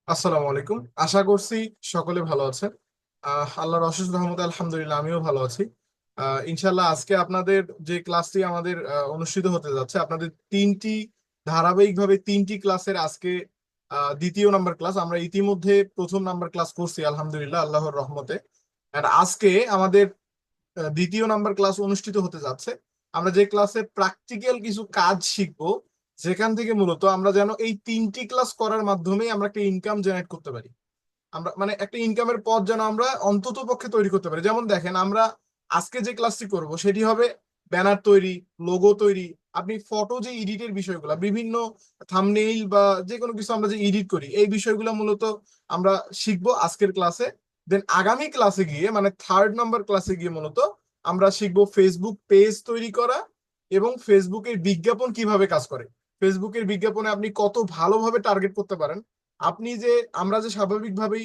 আসসালামু আলাইকুম। আশা করছি সকলে ভালো আছেন। আল্লাহর অশেষ রহমতে আলহামদুলিল্লাহ আমিও ভালো আছি। ইনশাল্লাহ আজকে আপনাদের যে ক্লাসটি আমাদের অনুষ্ঠিত হতে যাচ্ছে, আপনাদের ধারাবাহিকভাবে তিনটি ক্লাসের আজকে দ্বিতীয় নাম্বার ক্লাস। আমরা ইতিমধ্যে প্রথম নাম্বার ক্লাস করছি আলহামদুলিল্লাহ আল্লাহর রহমতে। আর আজকে আমাদের দ্বিতীয় নাম্বার ক্লাস অনুষ্ঠিত হতে যাচ্ছে। আমরা যে ক্লাসে প্র্যাকটিক্যাল কিছু কাজ শিখবো, যেখান থেকে মূলত আমরা যেন এই তিনটি ক্লাস করার মাধ্যমে আমরা একটা ইনকাম জেনারেট করতে পারি। আমরা মানে একটা ইনকামের পথ যেন আমরা অন্তত পক্ষে তৈরি করতে পারি। যেমন দেখেন, আমরা আজকে যে ক্লাসটি করব সেটি হবে ব্যানার তৈরি, লোগো তৈরি। আপনি ফটো যে এডিটের বিষয়গুলো, বিভিন্ন থাম্বনেইল বা যে কোনো কিছু আমরা যে এডিট করি, এই বিষয়গুলো মূলত আমরা শিখবো আজকের ক্লাসে। দেন আগামী ক্লাসে গিয়ে, মানে থার্ড নাম্বার ক্লাসে গিয়ে মূলত আমরা শিখবো ফেসবুক পেজ তৈরি করা এবং ফেসবুকের বিজ্ঞাপন কিভাবে কাজ করে। ফেসবুকের বিজ্ঞাপনে আপনি কত ভালোভাবে টার্গেট করতে পারেন। আপনি যে আমরা যে স্বাভাবিকভাবেই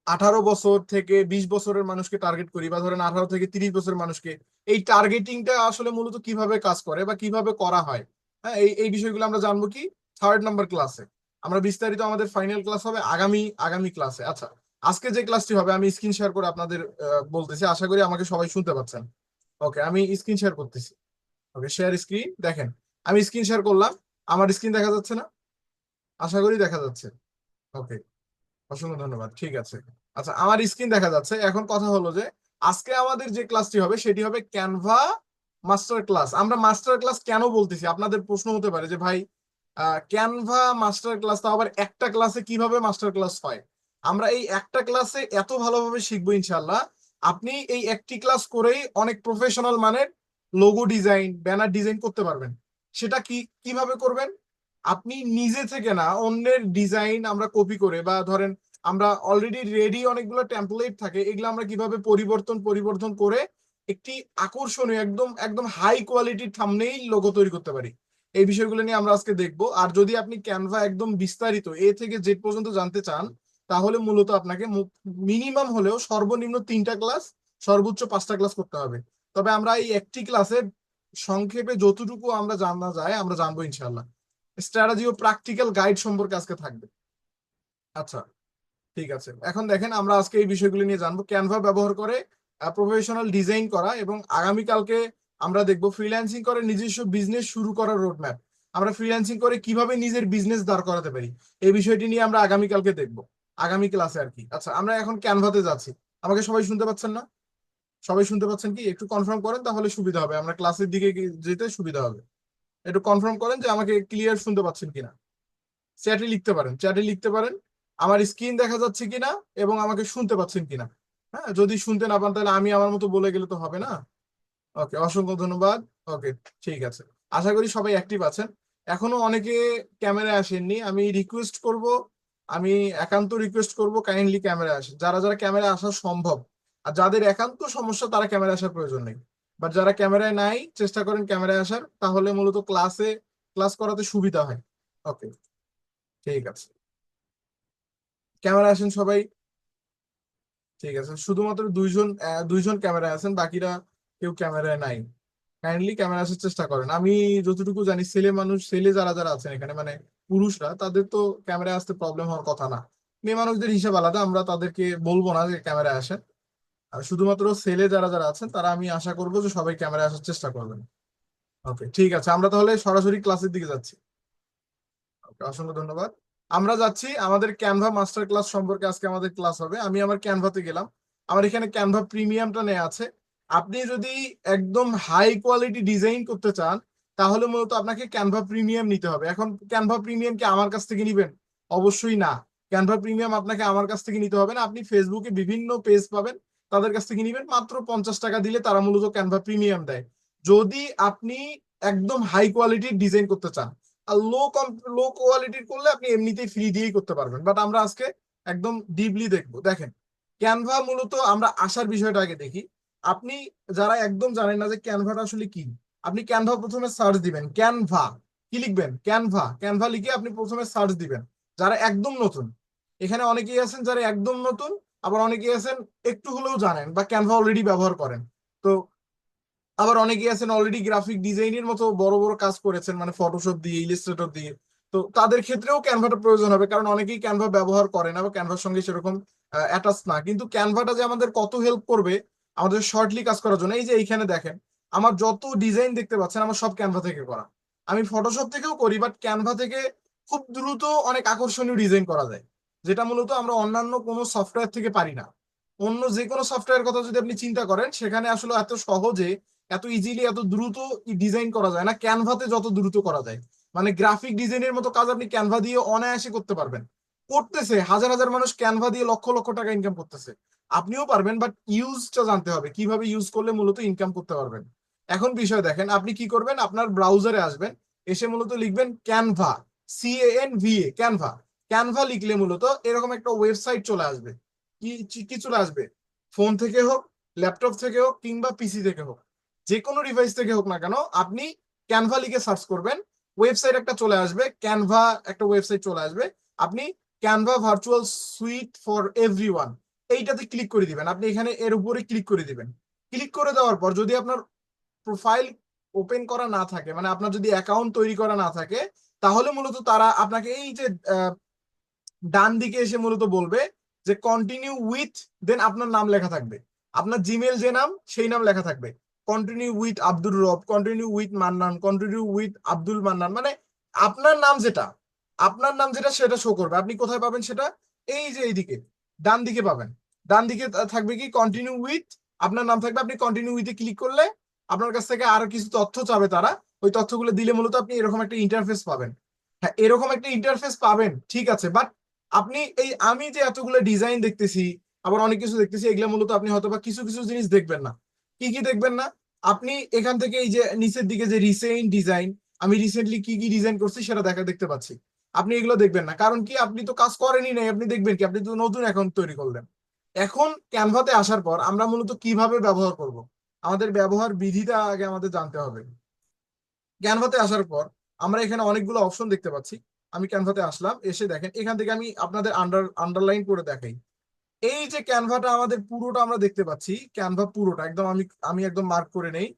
18 বছর থেকে 20 বছরের মানুষকে টার্গেট করি, বা ধরেন 18 থেকে 30 বছরের মানুষকে, এই টার্গেটিংটা আসলে মূলত কিভাবে কাজ করে বা কিভাবে করা হয়। হ্যাঁ, এই এই বিষয়গুলো আমরা জানবো কি থার্ড নাম্বার ক্লাসে। আমরা বিস্তারিত আমাদের ফাইনাল ক্লাস হবে আগামী আগামী ক্লাসে। আচ্ছা, আজকে যে ক্লাসটি হবে আমি স্ক্রিন শেয়ার করে আপনাদের বলতেছি। আশা করি আমাকে সবাই শুনতে পাচ্ছেন। ওকে, আমি স্ক্রিন শেয়ার করতেছি। ওকে, শেয়ার স্ক্রিন। দেখেন, আমি স্ক্রিন শেয়ার করলাম। আমার স্ক্রিন দেখা যাচ্ছে না? আশা করি দেখা যাচ্ছে। ওকে, অসংখ্য ধন্যবাদ। ঠিক আছে। আচ্ছা, আমার স্ক্রিন দেখা যাচ্ছে। এখন কথা হলো যে আজকে আমাদের যে ক্লাসটি হবে সেটি হবে ক্যানভা মাস্টার ক্লাস। আমরা মাস্টার ক্লাস কেন বলতেছি, আপনাদের প্রশ্ন হতে পারে যে ভাই, ক্যানভা মাস্টার ক্লাস, তো আবার একটা ক্লাসে কিভাবে মাস্টার ক্লাস হয়? আমরা এই একটা ক্লাসে এত ভালোভাবে শিখবো ইনশাল্লাহ, আপনি এই একটি ক্লাস করেই অনেক প্রফেশনাল মানের লোগো ডিজাইন, ব্যানার ডিজাইন করতে পারবেন। সেটা কিভাবে করবেন? আপনি নিজে থেকে না, অন্যের ডিজাইন আমরা কপি করে, বা ধরেন আমরা অলরেডি রেডি অনেকগুলো টেমপ্লেট থাকে, এগুলো আমরা কিভাবে পরিবর্তন পরিবর্তন করে একটি আকর্ষণীয়, একদম একদম হাই কোয়ালিটির থাম্বনেইল লোগো তৈরি করতে পারি। এই বিষয়গুলো নিয়ে আমরা আজকে দেখবো। আর যদি আপনি ক্যানভা একদম বিস্তারিত এ থেকে জেড পর্যন্ত জানতে চান, তাহলে মূলত আপনাকে মিনিমাম হলেও সর্বনিম্ন 3টা ক্লাস, সর্বোচ্চ 5টা ক্লাস করতে হবে। তবে আমরা এই একটি ক্লাসে সংক্ষেপে যতটুকু আমরা জানা যায় আমরা জানবো ইনশাল্লাহ। স্ট্র্যাটেজি ও প্র্যাকটিক্যাল গাইড সম্পর্কে আজকে থাকবে। আচ্ছা, ঠিক আছে। এখন দেখেন, আমরা আজকে এই বিষয়গুলো নিয়ে জানবো ক্যানভা ব্যবহার করে প্রফেশনাল ডিজাইন করা, এবং আগামীকালকে আমরা দেখবো ফ্রিল্যান্সিং করে নিজস্ব বিজনেস শুরু করার রোডম্যাপ। আমরা ফ্রিল্যান্সিং করে কিভাবে নিজের বিজনেস দাঁড় করাতে পারি, এই বিষয়টি নিয়ে আমরা আগামীকালকে দেখবো, আগামী ক্লাসে আর কি। আচ্ছা, আমরা এখন ক্যানভাতে যাচ্ছি। আমাকে সবাই শুনতে পাচ্ছেন না? সবাই শুনতে পাচ্ছেন কি? একটু কনফার্ম করেন, তাহলে সুবিধা হবে, আমরা ক্লাসের দিকে যেতে সুবিধা হবে। একটু কনফার্ম করেন যে আমাকে ক্লিয়ার শুনতে পাচ্ছেন কিনা। চ্যাটে লিখতে পারেন, চ্যাটে লিখতে পারেন আমার স্ক্রিন দেখা যাচ্ছে কিনা এবং আমাকে শুনতে পাচ্ছেন কিনা। হ্যাঁ, যদি শুনতে না পান তাহলে আমি আমার মতো বলে গেলে তো হবে না। ওকে, অসংখ্য ধন্যবাদ। ওকে, ঠিক আছে। আশা করি সবাই অ্যাক্টিভ আছেন। এখনো অনেকে ক্যামেরায় আসেননি, আমি রিকোয়েস্ট করব, আমি একান্ত রিকোয়েস্ট করব কাইন্ডলি ক্যামেরায় আসেন যারা যারা ক্যামেরায় আসা সম্ভব। আর যাদের একান্ত সমস্যা তারা ক্যামেরায় আসার প্রয়োজন নেই। বাট যারা ক্যামেরায় নাই, চেষ্টা করেন ক্যামেরায় আসার, তাহলে মূলত ক্লাস করাতে সুবিধা হয়। ওকে, ঠিক আছে। ক্যামেরা আসেন সবাই। ঠিক আছে, শুধুমাত্র দুইজন ক্যামেরায় আছেন, বাকিরা কেউ ক্যামেরায় নাই। কাইন্ডলি ক্যামেরা আসার চেষ্টা করেন। আমি যতটুকু জানি ছেলে মানুষ, ছেলে যারা যারা আছেন এখানে, মানে পুরুষরা, তাদের তো ক্যামেরায় আসতে প্রবলেম হওয়ার কথা না। মেয়ে মানুষদের হিসাব আলাদা, আমরা তাদেরকে বলবো না যে ক্যামেরায় আসেন। আর শুধুমাত্র ছেলে যারা যারা আছেন তারা, আমি আশা করবো যে সবাই ক্যামেরায় আসার চেষ্টা করবেন। ওকে, ঠিক আছে, আমরা তাহলে সরাসরি ক্লাসের দিকে যাচ্ছি। ওকে, অসংখ্য ধন্যবাদ। আমরা যাচ্ছি আমাদের ক্যানভা মাস্টার ক্লাস সম্পর্কে। আজকে আমাদের ক্লাস হবে। আমি আমার ক্যানভাতে গেলাম, আমার এখানে ক্যানভা প্রিমিয়ামটা নেওয়া আছে। আপনি যদি একদম হাই কোয়ালিটি ডিজাইন করতে চান, তাহলে মূলত আপনাকে ক্যানভা প্রিমিয়াম নিতে হবে। এখন ক্যানভা প্রিমিয়াম কি আমার কাছ থেকে নিবেন? অবশ্যই না। ক্যানভা প্রিমিয়াম আপনাকে আমার কাছ থেকে নিতে হবে না। আপনি ফেসবুকে বিভিন্ন পেজ পাবেন, তাদের কাছ থেকে নিবেন। মাত্র 50 টাকা দিলে তারা মূলত ক্যানভা প্রিমিয়াম দেয়। যদি আপনি একদম হাই কোয়ালিটির ডিজাইন করতে চান, আর লো কোয়ালিটির করলে আপনি এমনিতেই ফ্রি দিয়েই করতে পারবেন। বাট আমরা আজকে একদম ডিপলি দেখবো। দেখেন, ক্যানভা মূলত, আমরা আসার বিষয়টা আগে দেখি। আপনি যারা একদম জানেন না যে ক্যানভাটা আসলে কি, আপনি ক্যানভা প্রথমে সার্চ দিবেন ক্যানভা। কি লিখবেন? ক্যানভা। ক্যানভা লিখে আপনি প্রথমে সার্চ দিবেন। যারা একদম নতুন, এখানে অনেকেই আছেন যারা একদম নতুন, আবার অনেকেই আছেন একটু হলেও জানেন বা ক্যানভা অলরেডি ব্যবহার করেন। তো আবার অনেকেই আছেন অলরেডি গ্রাফিক ডিজাইনের মতো বড় বড় কাজ করেছেন, মানে ফটোশপ দিয়ে, ইলাস্ট্রেটর দিয়ে। তো তাদের ক্ষেত্রেও ক্যানভাটা প্রয়োজন হবে, কারণ অনেকেই ক্যানভা ব্যবহার করে না বা ক্যানভার সঙ্গে সেরকম অ্যাটাচ না। কিন্তু ক্যানভাটা যে আমাদের কত হেল্প করবে আমাদের শর্টলি কাজ করার জন্য, এই যে এইখানে দেখেন আমার যত ডিজাইন দেখতে পাচ্ছেন আমার সব ক্যানভা থেকে করা। আমি ফটোশপ থেকেও করি, বাট ক্যানভা থেকে খুব দ্রুত অনেক আকর্ষণীয় ডিজাইন করা যায়, যেটা মূলত আমরা অন্যান্য কোনো সফটওয়্যার থেকে পারি না। অন্য যে কোনো সফটওয়্যার কথা যদি আপনি চিন্তা করেন, সেখানে আসলে এত সহজে এত ইজিলি এত দ্রুত ডিজাইন করা যায় না, ক্যানভাতে যত দ্রুত করা যায়। মানে গ্রাফিক ডিজাইনের মতো কাজ আপনি ক্যানভা দিয়ে অনায়াসে করতে পারবেন। করতেছে হাজার হাজার মানুষ ক্যানভা দিয়ে লক্ষ লক্ষ টাকা ইনকাম করতেছে, আপনিও পারবেন, বাট ইউজটা জানতে হবে কিভাবে ইউজ করলে মূলত ইনকাম করতে পারবেন। এখন বিষয় দেখেন, আপনি কি করবেন, আপনার ব্রাউজারে আসবেন, এসে মূলত লিখবেন ক্যানভা, CANVA, ক্যানভা। ক্যানভা লিখলে মূলত এরকম একটা ওয়েবসাইট চলে আসবে। কি কি চলে আসবে? ফোন থেকে হোক, ল্যাপটপ থেকে হোক, কিংবা পিসি থেকে হোক, যে কোনো ডিভাইস থেকে হোক না কেন, আপনি ক্যানভা লিখে সার্চ করবেন, ওয়েবসাইট একটা চলে আসবে, ক্যানভা একটা ওয়েবসাইট চলে আসবে। আপনি Canva virtual sweet for everyone এইটাতে ক্লিক করে দিবেন। আপনি এখানে এর উপরে ক্লিক করে দিবেন। ক্লিক করে দেওয়ার পর যদি আপনার প্রোফাইল ওপেন করা না থাকে, মানে আপনার যদি অ্যাকাউন্ট তৈরি করা না থাকে, তাহলে মূলত তারা আপনাকে এই যে ডান দিকে এসে মূলত বলবে যে কন্টিনিউ উইথ, দেন আপনার নাম লেখা থাকবে, আপনার জিমেল যে নাম সেই নাম লেখা থাকবে, কন্টিনিউ উইথ আব্দুর রব, continue with Mannan, continue with Abdul Mannan, মানে আপনার নাম যেটা, আপনার নাম যেটা সেটা শো করবে। আপনি কোথায় পাবেন সেটা? এই যে এইদিকে ডান দিকে পাবেন। ডান দিকে থাকবে কি কন্টিনিউ উইথ, আপনার নাম থাকবে। আপনি কন্টিনিউ উইথে ক্লিক করলে আপনার কাছ থেকে আরো কিছু তথ্য চাবে তারা, ওই তথ্যগুলো দিলে মূলত আপনি এরকম একটা ইন্টারফেস পাবেন। হ্যাঁ, এরকম একটা ইন্টারফেস পাবেন, ঠিক আছে, বাট আপনি এই আমি যে এতগুলো ডিজাইন দেখতেছি, আবার অনেক কিছু দেখতেছি, এগুলো মূলত আপনি হয়তো বা কিছু কিছু জিনিস দেখবেন না। কি কি দেখবেন না? আপনি এখান থেকে এই যে নিচের দিকে যে রিসেন্ট ডিজাইন, আমি রিসেন্টলি কি কি ডিজাইন করছি সেটা দেখতে পাচ্ছি, আপনি এগুলো দেখবেন না। কারণ কি? আপনি তো কাজ করেনই নাই, আপনি দেখবেন কি? আপনি তো নতুন অ্যাকাউন্ট তৈরি করলেন। এখন ক্যানভাতে আসার পর আমরা মূলত কিভাবে ব্যবহার করব, আমাদের ব্যবহার বিধিটা আগে আমাদের জানতে হবে। ক্যানভাতে আসার পর আমরা এখানে অনেকগুলো অপশন দেখতে পাচ্ছি। আমি ক্যানভাতে আসলাম, এসে দেখেন এখান থেকে আমি আপনাদের আন্ডারলাইন করে দেখাই। এই যে ক্যানভাটা আমাদের পুরোটা আমরা দেখতে পাচ্ছি, ক্যানভা পুরোটা একদম আমি আমি একদম মার্ক করে নেই,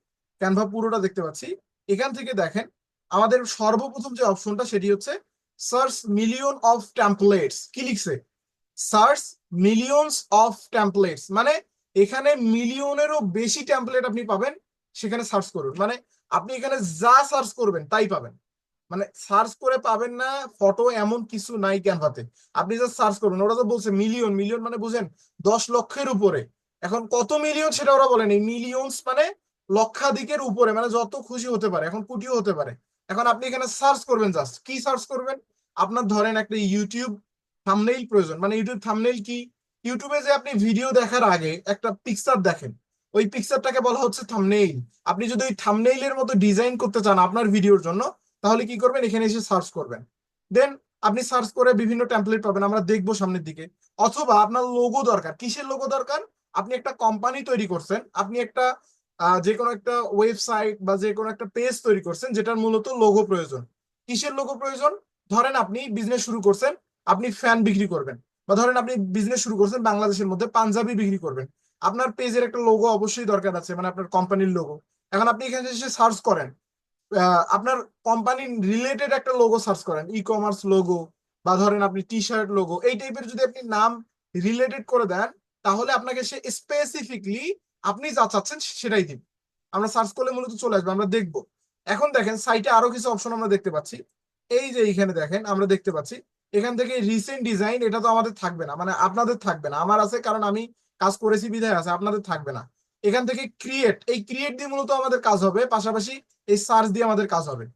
ক্যানভা পুরোটা দেখতে পাচ্ছি। এখান থেকে দেখেন আমাদের সর্বপ্রথম যে অপশনটা সেটি হচ্ছে সার্চ মিলিয়ন অফ টেমপ্লেটস। কি লিখছে? সার্চ মিলিয়নস অফ টেমপ্লেটস, মানে এখানে মিলিয়নেরও বেশি টেমপ্লেট আপনি পাবেন, সেখানে সার্চ করুন। মানে আপনি এখানে যা সার্চ করবেন তাই পাবেন। মানে সার্চ করে পাবেন না ফটো এমন কিছু নাই ক্যানভাতে, আপনি জাস্ট সার্চ করবেন। ওরা তো বলছে মিলিয়ন, মিলিয়ন মানে বুঝেন 10 লক্ষের উপরে। এখন কত মিলিয়ন সেটা ওরা বলেনি, মিলিয়নস মানে লক্ষাধিকের উপরে, মানে যত খুশি হতে পারে, এখন কোটিও হতে পারে। এখন আপনি এখানে সার্চ করবেন, জাস্ট কি সার্চ করবেন? আপনার ধরেন একটা ইউটিউব থাম্বনেইল প্রয়োজন, মানে ইউটিউব থাম্বনেইল কি? ইউটিউবে যে আপনি ভিডিও দেখার আগে একটা পিকচার দেখেন, ওই পিকচারটাকে বলা হচ্ছে থাম্বনেইল। আপনি যদি ওই থাম্বনেইলের মতো ডিজাইন করতে চান আপনার ভিডিওর জন্য, তাহলে কি করবেন? এখানে এসে সার্চ করবেন। দেন আপনি সার্চ করে বিভিন্ন টেমপ্লেট পাবেন, আমরা দেখবো সামনের দিকে। অথবা আপনার লোগো দরকার, কিসের লোগো দরকার? আপনি একটা কোম্পানি তৈরি করছেন, আপনি একটা যে কোনো একটা ওয়েবসাইট বা যে কোনো একটা পেজ তৈরি করছেন, যেটার মূলত লোগো প্রয়োজন। কিসের লোগো প্রয়োজন? ধরেন আপনি বিজনেস শুরু করছেন, আপনি ফ্যান বিক্রি করবেন, বা ধরেন আপনি বিজনেস শুরু করছেন বাংলাদেশের মধ্যে পাঞ্জাবি বিক্রি করবেন, আপনার পেজের একটা লোগো অবশ্যই দরকার আছে, মানে আপনার কোম্পানির লোগো। এখন আপনি এখানে এসে সার্চ করেন, আপনার কোম্পানি রিলেটেড একটা লোগো সার্চ করেন, ই কমার্স লোগো, বা ধরেন আপনি টি শার্ট লোগো, এই টাইপের যদি আপনি নাম রিলেটেড করে দেন, তাহলে আপনাকে সে স্পেসিফিকলি আপনি যা চাচ্ছেন সেটাই দিন। আমরা সার্চ করলে মূলত চলে আসবে, আমরা দেখব। এখন দেখেন সাইটে আরো কিছু অপশন আমরা দেখতে পাচ্ছি। এই যে এইখানে দেখেন আমরা দেখতে পাচ্ছি এখান থেকে রিসেন্ট ডিজাইন, এটা তো আমাদের থাকবে না, মানে আপনাদের থাকবে না, আমার আছে কারণ আমি কাজ করেছি বিধায় আছে, আপনাদের থাকবে না। এখান থেকে ক্রিয়েট, এই ক্রিয়েট দিয়ে মূলত আমাদের কাজ হবে, পাশাপাশি এই সার্চ দিয়ে আমাদের কাজ হবে।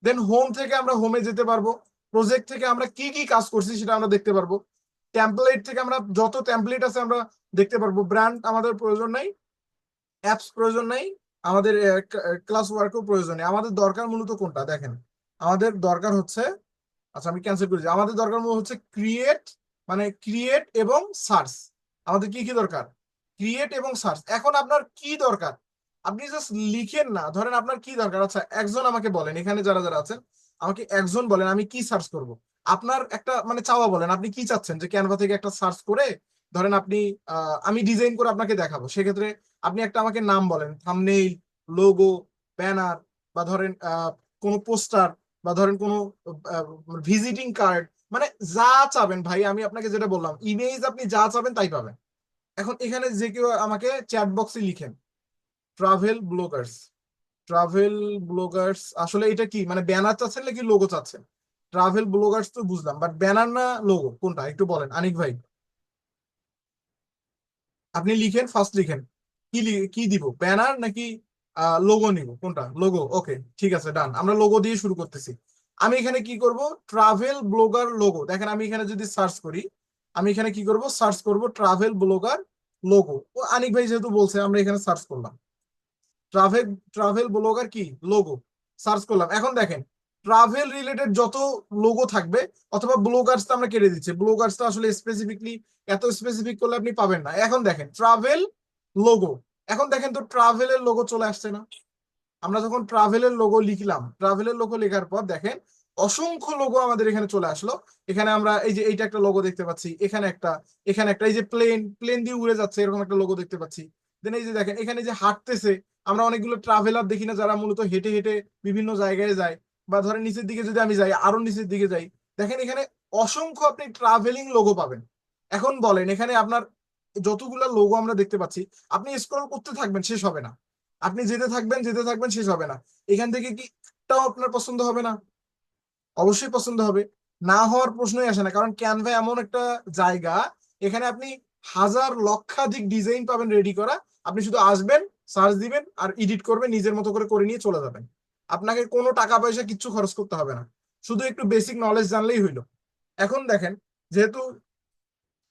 দেন হোম থেকে আমরা হোমে যেতে পারবো, প্রজেক্ট থেকে আমরা কি কি কাজ করছি সেটা আমরা দেখতে পারবো, টেমপ্লেট থেকে আমরা যত টেমপ্লেট আছে আমরা দেখতে পারবো। ব্র্যান্ড আমাদের প্রয়োজন নাই, অ্যাপস প্রয়োজন নাই, আমাদের ক্লাস ওয়ার্কও প্রয়োজন নেই। আমাদের দরকার মূলত কোনটা দেখেন, আমাদের দরকার হচ্ছে, আচ্ছা আমি ক্যান্সেল করেছি, আমাদের দরকার মূলত হচ্ছে ক্রিয়েট, মানে ক্রিয়েট এবং সার্চ। আমাদের কি কি দরকার? ক্রিয়েট এবং সার্চ। এখন আপনার কি দরকার? আপনি জাস্ট লিখেন না, ধরেন আপনার কি দরকার, আচ্ছা একজন আমাকে বলেন, এখানে যারা যারা আছেন আমাকে একজন বলেন আমি কি সার্চ করব। আপনার একটা মানে চাওয়া বলেন, আপনি কি চাচ্ছেন যে ক্যানভা থেকে একটা সার্চ করে, ধরেন আপনি আমি ডিজাইন করে আপনাকে দেখাবো, সেক্ষেত্রে আপনি একটা আমাকে নাম বলেন, থাম্বনেইল, লোগো, ব্যানার, বা ধরেন কোনো পোস্টার, বা ধরেন কোনো ভিজিটিং কার্ড, মানে যা চাবেন ভাই, আমি আপনাকে যেটা বললাম ইমেজ, আপনি যা চাবেন তাই পাবেন। এখন এখানে যে কেউ আমাকে চ্যাট বক্সে লিখেন ট্রাভেল ব্লগার্স, ট্রাভেল ব্লগার্স, আসলে এটা কি মানে ব্যানার চাচ্ছেন নাকি লোগো চাচ্ছেন? ট্রাভেল ব্লগার্স তো বুঝলাম, বাট ব্যানার না লোগো কোনটা একটু বলেন আনিক ভাই। আপনি লিখেন, ফার্স্ট লিখেন কি দিব, ব্যানার নাকি লোগো নিব, কোনটা? লোগো, ওকে ঠিক আছে, ডান, আমরা লোগো দিয়ে শুরু করতেছি। আমি এখানে কি করব, ট্রাভেল ব্লগার লোগো, দেখেন আমি এখানে যদি সার্চ করি, আমি এখানে কি করব, সার্চ করব ট্রাভেল ব্লগার লোগো। ও আনিক ভাই যেহেতু বলছে, আমরা এখানে সার্চ করলাম ট্রাভেল, ট্রাভেল ব্লগার কি লোগো, সার্চ করলাম। এখন দেখেন ট্রাভেল রিলেটেড যত লোগো থাকবে, অথবা ব্লগার্সটা আমরা কেটে দিচ্ছি, ব্লগার্সটা আসলে স্পেসিফিকলি এত স্পেসিফিক করলে আপনি পাবেন না। এখন দেখেন ট্রাভেল লোগো, এখন দেখেন তো ট্রাভেলের লোগো চলে আসছে না? আমরা যখন ট্রাভেলের লোগো লিখলাম, ট্রাভেলের লোগো লেখার পর দেখেন অসংখ্য লোগো আমাদের এখানে চলে আসলো। এখানে আমরা এই যে এইটা একটা লোগো দেখতে পাচ্ছি, এখানে একটা, এখানে একটা, এই যে প্লেন, প্লেন দিয়ে উড়ে যাচ্ছে এরকম একটা লোগো দেখতে পাচ্ছি। দেন এই যে দেখেন এখানে যে হাঁটতেছে, আমরা অনেকগুলো ট্রাভেলার দেখি না যারা মূলত হেঁটে হেঁটে বিভিন্ন জায়গায় যায়, বা ধরেন নিচের দিকে যদি আমি যাই, আরো নিচের দিকে যাই, দেখেন এখানে অসংখ্য আপনি ট্রাভেলিং লোগো পাবেন। এখন বলেন এখানে আপনার যতগুলো লোগো আমরা দেখতে পাচ্ছি, আপনি স্ক্রল করতে থাকবেন শেষ হবে না, আপনি যেতে থাকবেন যেতে থাকবেন শেষ হবে না। এখান থেকে কি একটাও আপনার পছন্দ হবে না? অবশ্যই পছন্দ হবে, না হওয়ার প্রশ্নই আসে না, কারণ ক্যানভা এমন একটা জায়গা, এখানে আপনি হাজার লক্ষাধিক ডিজাইন পাবেন রেডি করা। আপনি শুধু আসবেন, সার্চ দিবেন আর এডিট করবেন, নিজের মতো করে নিয়ে চলে যাবেন। আপনাকে কোনো টাকা পয়সা কিচ্ছু খরচ করতে হবে না, শুধু একটু বেসিক নলেজ জানলেই হইলো। এখন দেখেন, যেহেতু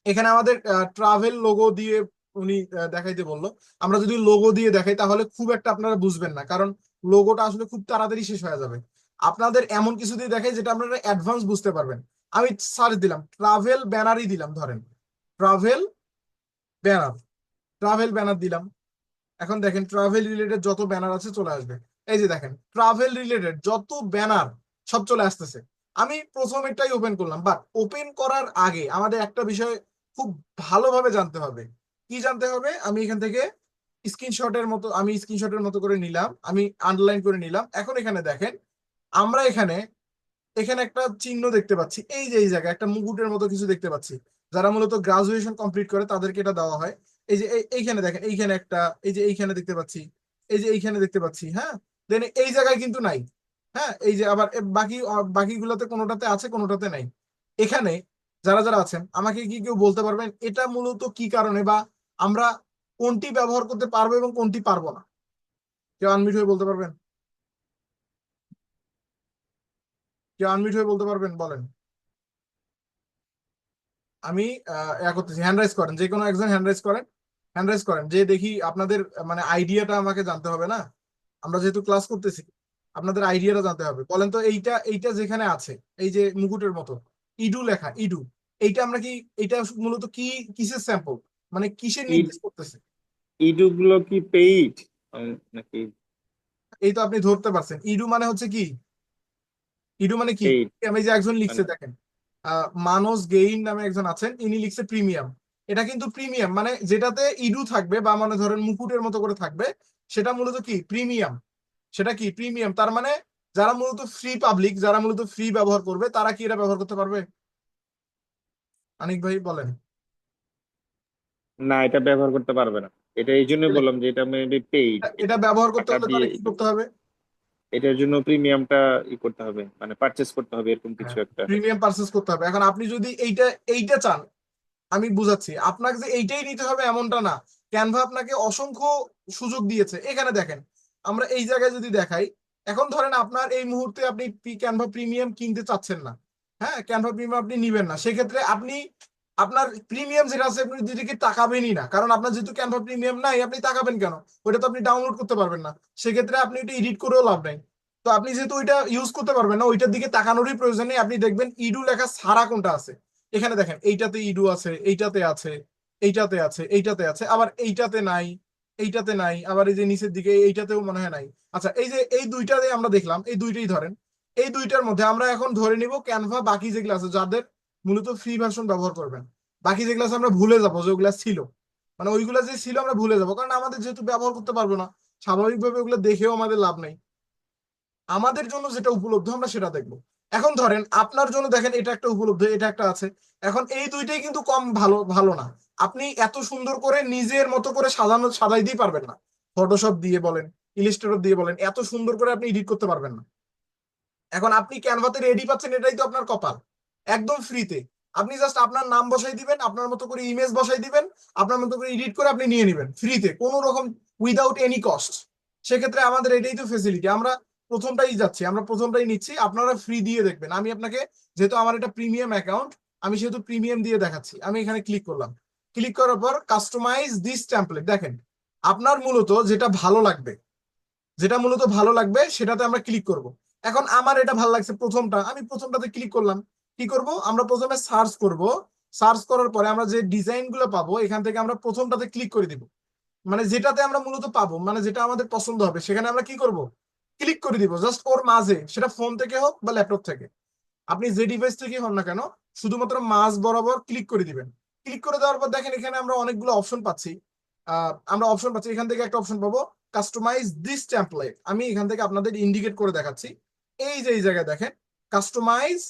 এখানে আমাদের ট্রাভেল লোগো দিয়ে উনি দেখাইতে বললো, আমরা যদি লোগো দিয়ে দেখাই তাহলে খুব একটা আপনারা বুঝবেন না, কারণ লোগোটা আসলে খুব তাড়াতাড়ি শেষ হয়ে যাবে। আপনাদের এমন কিছু দিয়ে দেখাই যেটা আপনারা অ্যাডভান্স বুঝতে পারবেন। আমি সার্চ দিলাম, ট্রাভেল ব্যানারই দিলাম, ধরেন ট্রাভেল ব্যানার, ট্রাভেল ব্যানার দিলাম। এখন দেখেন ট্রাভেল রিলেটেড যত ব্যানার আছে চলে আসবে। এই যে দেখেন ট্রাভেল রিলেটেড যত ব্যানার সব চলে আসতেছে। আমি প্রথম একটাই ওপেন করলাম, বাট ওপেন করার আগে আমাদের একটা বিষয় খুব ভালোভাবে জানতে হবে। কি জানতে হবে? আমি এখান থেকে স্ক্রিনশটের মতো করে নিলাম, আমি আন্ডারলাইন করে নিলাম। এখন এখানে দেখেন, আমরা এখানে এখানে একটা চিহ্ন দেখতে পাচ্ছি, এই যে এই জায়গায় একটা মুকুটের মতো কিছু দেখতে পাচ্ছি। যারা মূলত গ্রাজুয়েশন কমপ্লিট করে তাদেরকে এটা দেওয়া হয়। এই যে এইখানে দেখেন, এইখানে একটা, এই যে এইখানে দেখতে পাচ্ছি, এই যে এইখানে দেখতে পাচ্ছি, হ্যাঁ। দেন এই জায়গায় কিন্তু নাই, হ্যাঁ। এই যে আবার বাকিগুলোতে কোনোটাতে আছে কোনোটাতে নাই। এখানে যারা যারা আছেন আমাকে কি কেউ বলতে পারবেন এটা মূলত কি কারণে, বা আমরা কোনটি ব্যবহার করতে পারবো এবং কোনটি পারবো না? কেউ আনমিউট হয়ে বলতে পারবেন? কেউ আনমিউট হয়ে বলতে পারবেন, বলেন। আমি করতেছি, হ্যান্ড রাইজ করেন, যে কোনো একজন হ্যান্ড রাইজ করেন, হ্যান্ড রাইজ করেন, যে দেখি আপনাদের মানে আইডিয়াটা আমাকে জানতে হবে না, আমরা যেহেতু ক্লাস করতেছি, আপনাদের আইডিয়াটা জানতে হবে। বলেন তো এইটা, এইটা যেখানে আছে, এই যে মুকুটের মতো ইডু লেখা, ইডু, এইটা আমরা কি, এটা মূলত কি, কিসের স্যাম্পল, মানে কিসের নির্দেশ করতেছে? ইডু গুলো কি পেইড নাকি এই তো আপনি ধরতে পারছেন, ইডু মানে হচ্ছে কি, ইডু মানে কি? পেইড? আমি যে একজন লিখছে মানে দেখেন, মানস গেইন নামে একজন আছেন, ইনি লিখছে প্রিমিয়াম। এটা কিন্তু প্রিমিয়াম মানে যেটাতে ইডু থাকবে বা মানে ধরেন মুকুটের মতো করে থাকবে, সেটা মূলত কি প্রিমিয়াম। সেটা কি প্রিমিয়াম, তার মানে যারা মূলত ফ্রি পাবলিক, যারা মূলত ফ্রি ব্যবহার করবে তারা কি এটা ব্যবহার করতে পারবে? আনিক ভাই বলেন। না, এটা ব্যবহার করতে পারবে না। এটা এই জন্য তাহলে বললাম যে এটা মেবি পেইড। এটা এটা ব্যবহার করতে টাকা হলে দিয়ে তাহলে কি করতে হবে? এটার জন্য প্রিমিয়ামটা করতে হবে, মানে পারচেস করতে হবে এরকম কিছু হ্যাঁ, একটা। প্রিমিয়াম পারচেস করতে হবে। এখন আপনি যদি এইটা এইটা চান, আমি বুঝাচ্ছি আপনাকে যে এইটাই নিতে হবে এমনটা না। ক্যানভা আপনাকে অসংখ্য সুযোগ দিয়েছে। এখানে দেখেন, আমরা এই জায়গায় যদি দেখাই, এখন ধরেন আপনার এই মুহূর্তে আপনি ক্যানভা প্রিমিয়াম কিনতে চাচ্ছেন না, হ্যাঁ, ক্যানভা প্রিমিয়াম আপনি নিবেন না, সেক্ষেত্রে আপনি আপনার প্রিমিয়াম যেটা আছে আপনি দিদিকে তাকাবেনই না, কারণ আপনার যেহেতু ক্যানভা প্রিমিয়াম নাই, আপনি তাকাবেন কেন? ওইটা তো আপনি ডাউনলোড করতে পারবেন না, সেক্ষেত্রে আপনি এটা এডিট করেও লাভ নাই। তো আপনি যেহেতু ওইটা ইউজ করতে পারবেন না, ওইটার দিকে তাকানোরই প্রয়োজন নেই। আপনি দেখবেন ইডু লেখা সারা কোনটা আছে, এখানে দেখেন এইটাতে ইডু আছে, এইটাতে আছে, এইটাতে আছে, এইটাতে আছে, আবার এইটাতে নাই, এইটাতে নাই, আবার এই যে নিচের দিকে এইটাতেও মনে হয় নাই। আচ্ছা, এই যে এই দুইটাতে আমরা দেখলাম, এই দুইটাই ধরেন, এই দুইটার মধ্যে আমরা এখন ধরে নিব ক্যানভা বাকি যেগুলো আছে যাদের মূলত ফ্রি ভার্সন ব্যবহার করবেন, বাকি যেগুলো আছে আমরা ভুলে যাবো যে ওগুলা ছিল, মানে ওইগুলা যে ছিল আমরা ভুলে যাবো, কারণ আমাদের যেহেতু ব্যবহার করতে পারবো না, স্বাভাবিকভাবে ওগুলো দেখেও আমাদের লাভ নাই। আমাদের জন্য যেটা উপলব্ধ আমরা সেটা দেখবো। এখন ধরেন আপনার জন্য দেখেন এটা একটা উপলব্ধ, এটা একটা আছে। এখন এই দুইটাই কিন্তু কম ভালো ভালো না। আপনি এত সুন্দর করে নিজের মতো করে সাজাই দিয়ে পারবেন না। ফটোশপ দিয়ে বলেন, ইলিস্ট্রেটর দিয়ে বলেন, এত সুন্দর করে আপনি এডিট করতে পারবেন না। এখন আপনি ক্যানভাতে রেডি পাচ্ছেন, এটাই তো আপনার কপাল, একদম ফ্রিতে। আপনি জাস্ট আপনার নাম বসাই দিবেন, আপনার মতো করে ইমেজ বসাই দিবেন, আপনার মতো করে এডিট করে আপনি নিয়ে নেবেন ফ্রিতে, কোনো রকম উইদাউট এনি কস্ট। সেক্ষেত্রে আমাদের এটাই তো ফেসিলিটি, আমরা প্রথমটাই যাচ্ছি, আমরা প্রথমটাই নিচ্ছি, আপনারা ফ্রি দিয়ে দেখবেন। আমি আপনাকে, যেহেতু আমার এটা প্রিমিয়াম অ্যাকাউন্ট, আমি সেহেতু প্রিমিয়াম দিয়ে দেখাচ্ছি। আমি এখানে ক্লিক করলাম, ক্লিক করার পর কাস্টমাইজ দিস টেমপ্লেট, দেখেন আপনার মূলত যেটা ভালো লাগবে, যেটা মূলত ভালো লাগবে সেটাতে আমরা ক্লিক করব। এখন আমার এটা ভালো লাগছে প্রথমটা, আমি প্রথমটাতে ক্লিক করলাম। কি করব, আমরা প্রথমে সার্চ করব। সার্চ করার পরে আমরা যে ডিজাইন গুলো পাবো এখান থেকে আমরা প্রথমটাতে ক্লিক করে দিব। মানে যেটাতে আমরা মূলত পাবো, মানে যেটা আমাদের পছন্দ হবে সেখানে আমরা কি করব, ক্লিক করে দিব জাস্ট ওর মাঝে, সেটা ফোন থেকে হোক বা ল্যাপটপ থেকে, আপনি যে ডিভাইস থেকে হন না কেন, শুধুমাত্র মাঝ বরাবর ক্লিক করে দিবেন। ক্লিক করে দেওয়ার পর দেখেন এখানে আমরা অনেকগুলো অপশন পাচ্ছি। আমরা অপশন পাচ্ছি, এখান থেকে একটা অপশন পাবো কাস্টমাইজ দিস টেমপ্লেট। আমি এখান থেকে আপনাদের ইন্ডিকেট করে দেখাচ্ছি। এই যে এই জায়গায় দেখেন কাস্টমাইজ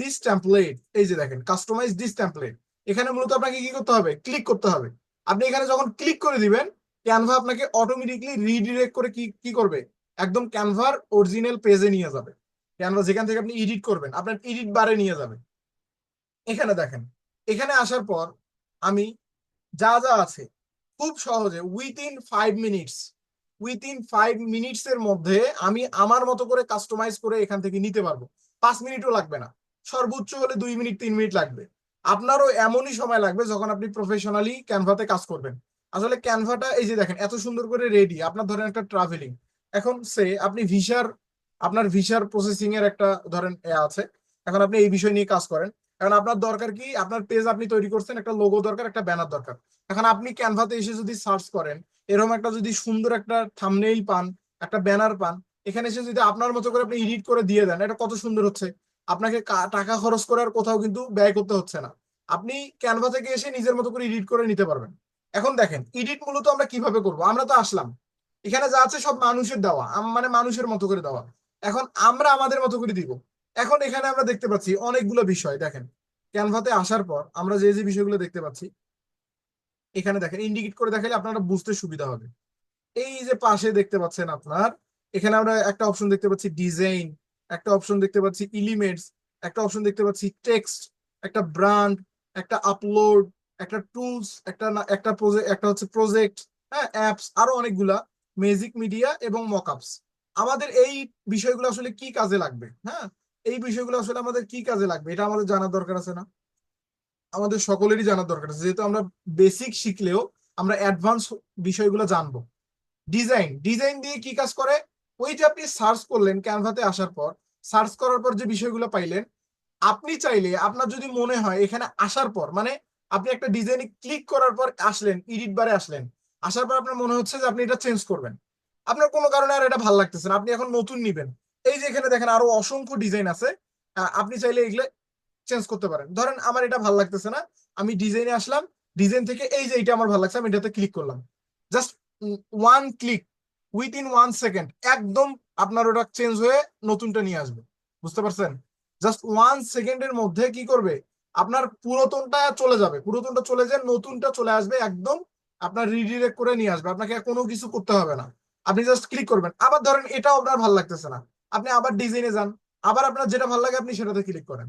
দিস টেমপ্লেট, এই যে দেখেন কাস্টমাইজ দিস টেমপ্লেট। এখানে মূলত আপনাকে কি করতে হবে, ক্লিক করতে হবে। আপনি এখানে যখন ক্লিক করে দিবেন, ক্যানভা আপনাকে অটোমেটিকলি রিডিরেক্ট করে কি কি করবে, একদম ক্যানভার অরিজিনাল পেজে নিয়ে যাবে। ক্যানভা যেখান থেকে আপনি এডিট করবেন আপনার এডিট বারে নিয়ে যাবে। এখানে দেখেন, এখানে আসার পর আমি যা যা আছে খুব সহজে উইথিন 5 মিনিটস এর মধ্যে আমি আমার মতো করে কাস্টমাইজ করে এখান থেকে নিতে পারবো। 5 মিনিটও লাগবে না, সর্বোচ্চ হলে 2 মিনিট 3 মিনিট লাগবে। আপনারও এমনই সময় লাগবে যখন আপনি প্রফেশনালি ক্যানভাতে কাজ করবেন। আসলে ক্যানভাটা এই যে দেখেন এত সুন্দর করে রেডি, আপনার ধরেন একটা ট্রাভেলিং, এখন সে আপনি আপনার ভিসার প্রসেসিং এর একটা ধরেন আছে, এখন আপনি এই বিষয় নিয়ে কাজ করেন। এখন আপনার দরকার কি, আপনার পেজ আপনি তৈরি করছেন, একটা লোগো দরকার, একটা ব্যানার দরকার। এখন আপনি ক্যানভাতে এসে যদি সার্চ করেন, এরকম একটা যদি সুন্দর একটা থাম্বনেইল পান, একটা ব্যানার পান, এখানে এসে যদি আপনার মতো করে আপনি এডিট করে দিয়ে দেন, এটা কত সুন্দর হচ্ছে। আপনাকে টাকা খরচ করে আর কোথাও কিন্তু ব্যয় করতে হচ্ছে না। আপনি ক্যানভা থেকে এসে নিজের মতো করে এডিট করে নিতে পারবেন। এখন দেখেন এডিট মূলত আমরা কিভাবে করব, আমরা তো আসলাম, এখানে যা আছে সব মানুষের দেওয়া, মানে মানুষের মতো করে দেওয়া। এখন আমরা আমাদের মতো করে দিব। এখন এখানে আমরা দেখতে পাচ্ছি অনেকগুলো বিষয়, দেখেন ক্যানভাতে আসার পর আমরা যে যে বিষয়গুলো দেখতে পাচ্ছি, এখানে দেখেন ইন্ডিকেট করে দেখালে আপনারা বুঝতে সুবিধা হবে। এই যে পাশে দেখতে পাচ্ছেন আপনার, এখানে আমরা একটা অপশন দেখতে পাচ্ছি ডিজাইন, একটা অপশন দেখতে পাচ্ছি এলিমেন্টস, একটা অপশন দেখতে পাচ্ছি টেক্সট, একটা ব্র্যান্ড, একটা আপলোড, একটা টুলস, একটা প্রজেক্ট, একটা হচ্ছে প্রজেক্ট, হ্যাঁ অ্যাপস, আরো অনেকগুলা, ম্যাজিক মিডিয়া এবং মকআপস। আমাদের এই বিষয়গুলো আসলে কি কাজে লাগবে, হ্যাঁ এই বিষয়গুলো আসলে আমাদের কি কাজে লাগবে এটা আমাদের জানার দরকার আছে না? আমাদের সকলেরই জানার দরকার আছে, যেহেতু আমরা বেসিক শিখলেও আমরা অ্যাডভান্স বিষয়গুলো জানবো। ডিজাইন, ডিজাইন দিয়ে কি কাজ করে, ওই যে আপনি সার্চ করলেন ক্যানভাতে আসার পর, সার্চ করার পর যে বিষয়গুলো পাইলেন, আপনি চাইলে আপনার যদি মনে হয় এখানে আসার পর, মানে আপনি একটা ডিজাইনে ক্লিক করার পর আসলেন, এডিট বারে আসলেন, আসার পর আপনার মনে হচ্ছে যে আপনি এটা চেঞ্জ করবেন, আপনার কোনো কারণে আর এটা ভালো লাগতেছে না, আপনি এখন নতুন নিবেন, এই যে এখানে দেখেন আরো অসংখ্য ডিজাইন আছে। আপনি চাইলে এগুলো চেঞ্জ করতে পারেন। ধরেন আমার এটা ভালো লাগতেছে না, আমি ডিজাইনে আসলাম, ডিজাইন থেকে এই যে এটা আমার ভালো লাগছে, আমি এটাতে ক্লিক করলাম, just one click, within 1 second একদম আপনার ওটা চেঞ্জ হয়ে নতুনটা নিয়ে আসবে। বুঝতে পারছেন? জাস্ট 1 সেকেন্ডের মধ্যে কি করবে, আপনার পুরাতনটা চলে যাবে, পুরাতনটা চলে যায়, নতুনটা চলে আসবে, একদম আপনার রিডিরেক্ট করে নিয়ে আসবে, আপনাকে কোনো কিছু করতে হবে না। আপনি জাস্ট ক্লিক করবেন। আবার ধরেন এটাও আপনার ভালো লাগতেছে না, আপনি আবার ডিজাইনে যান, আবার আপনার যেটা ভালো লাগে আপনি সেটাতে ক্লিক করেন,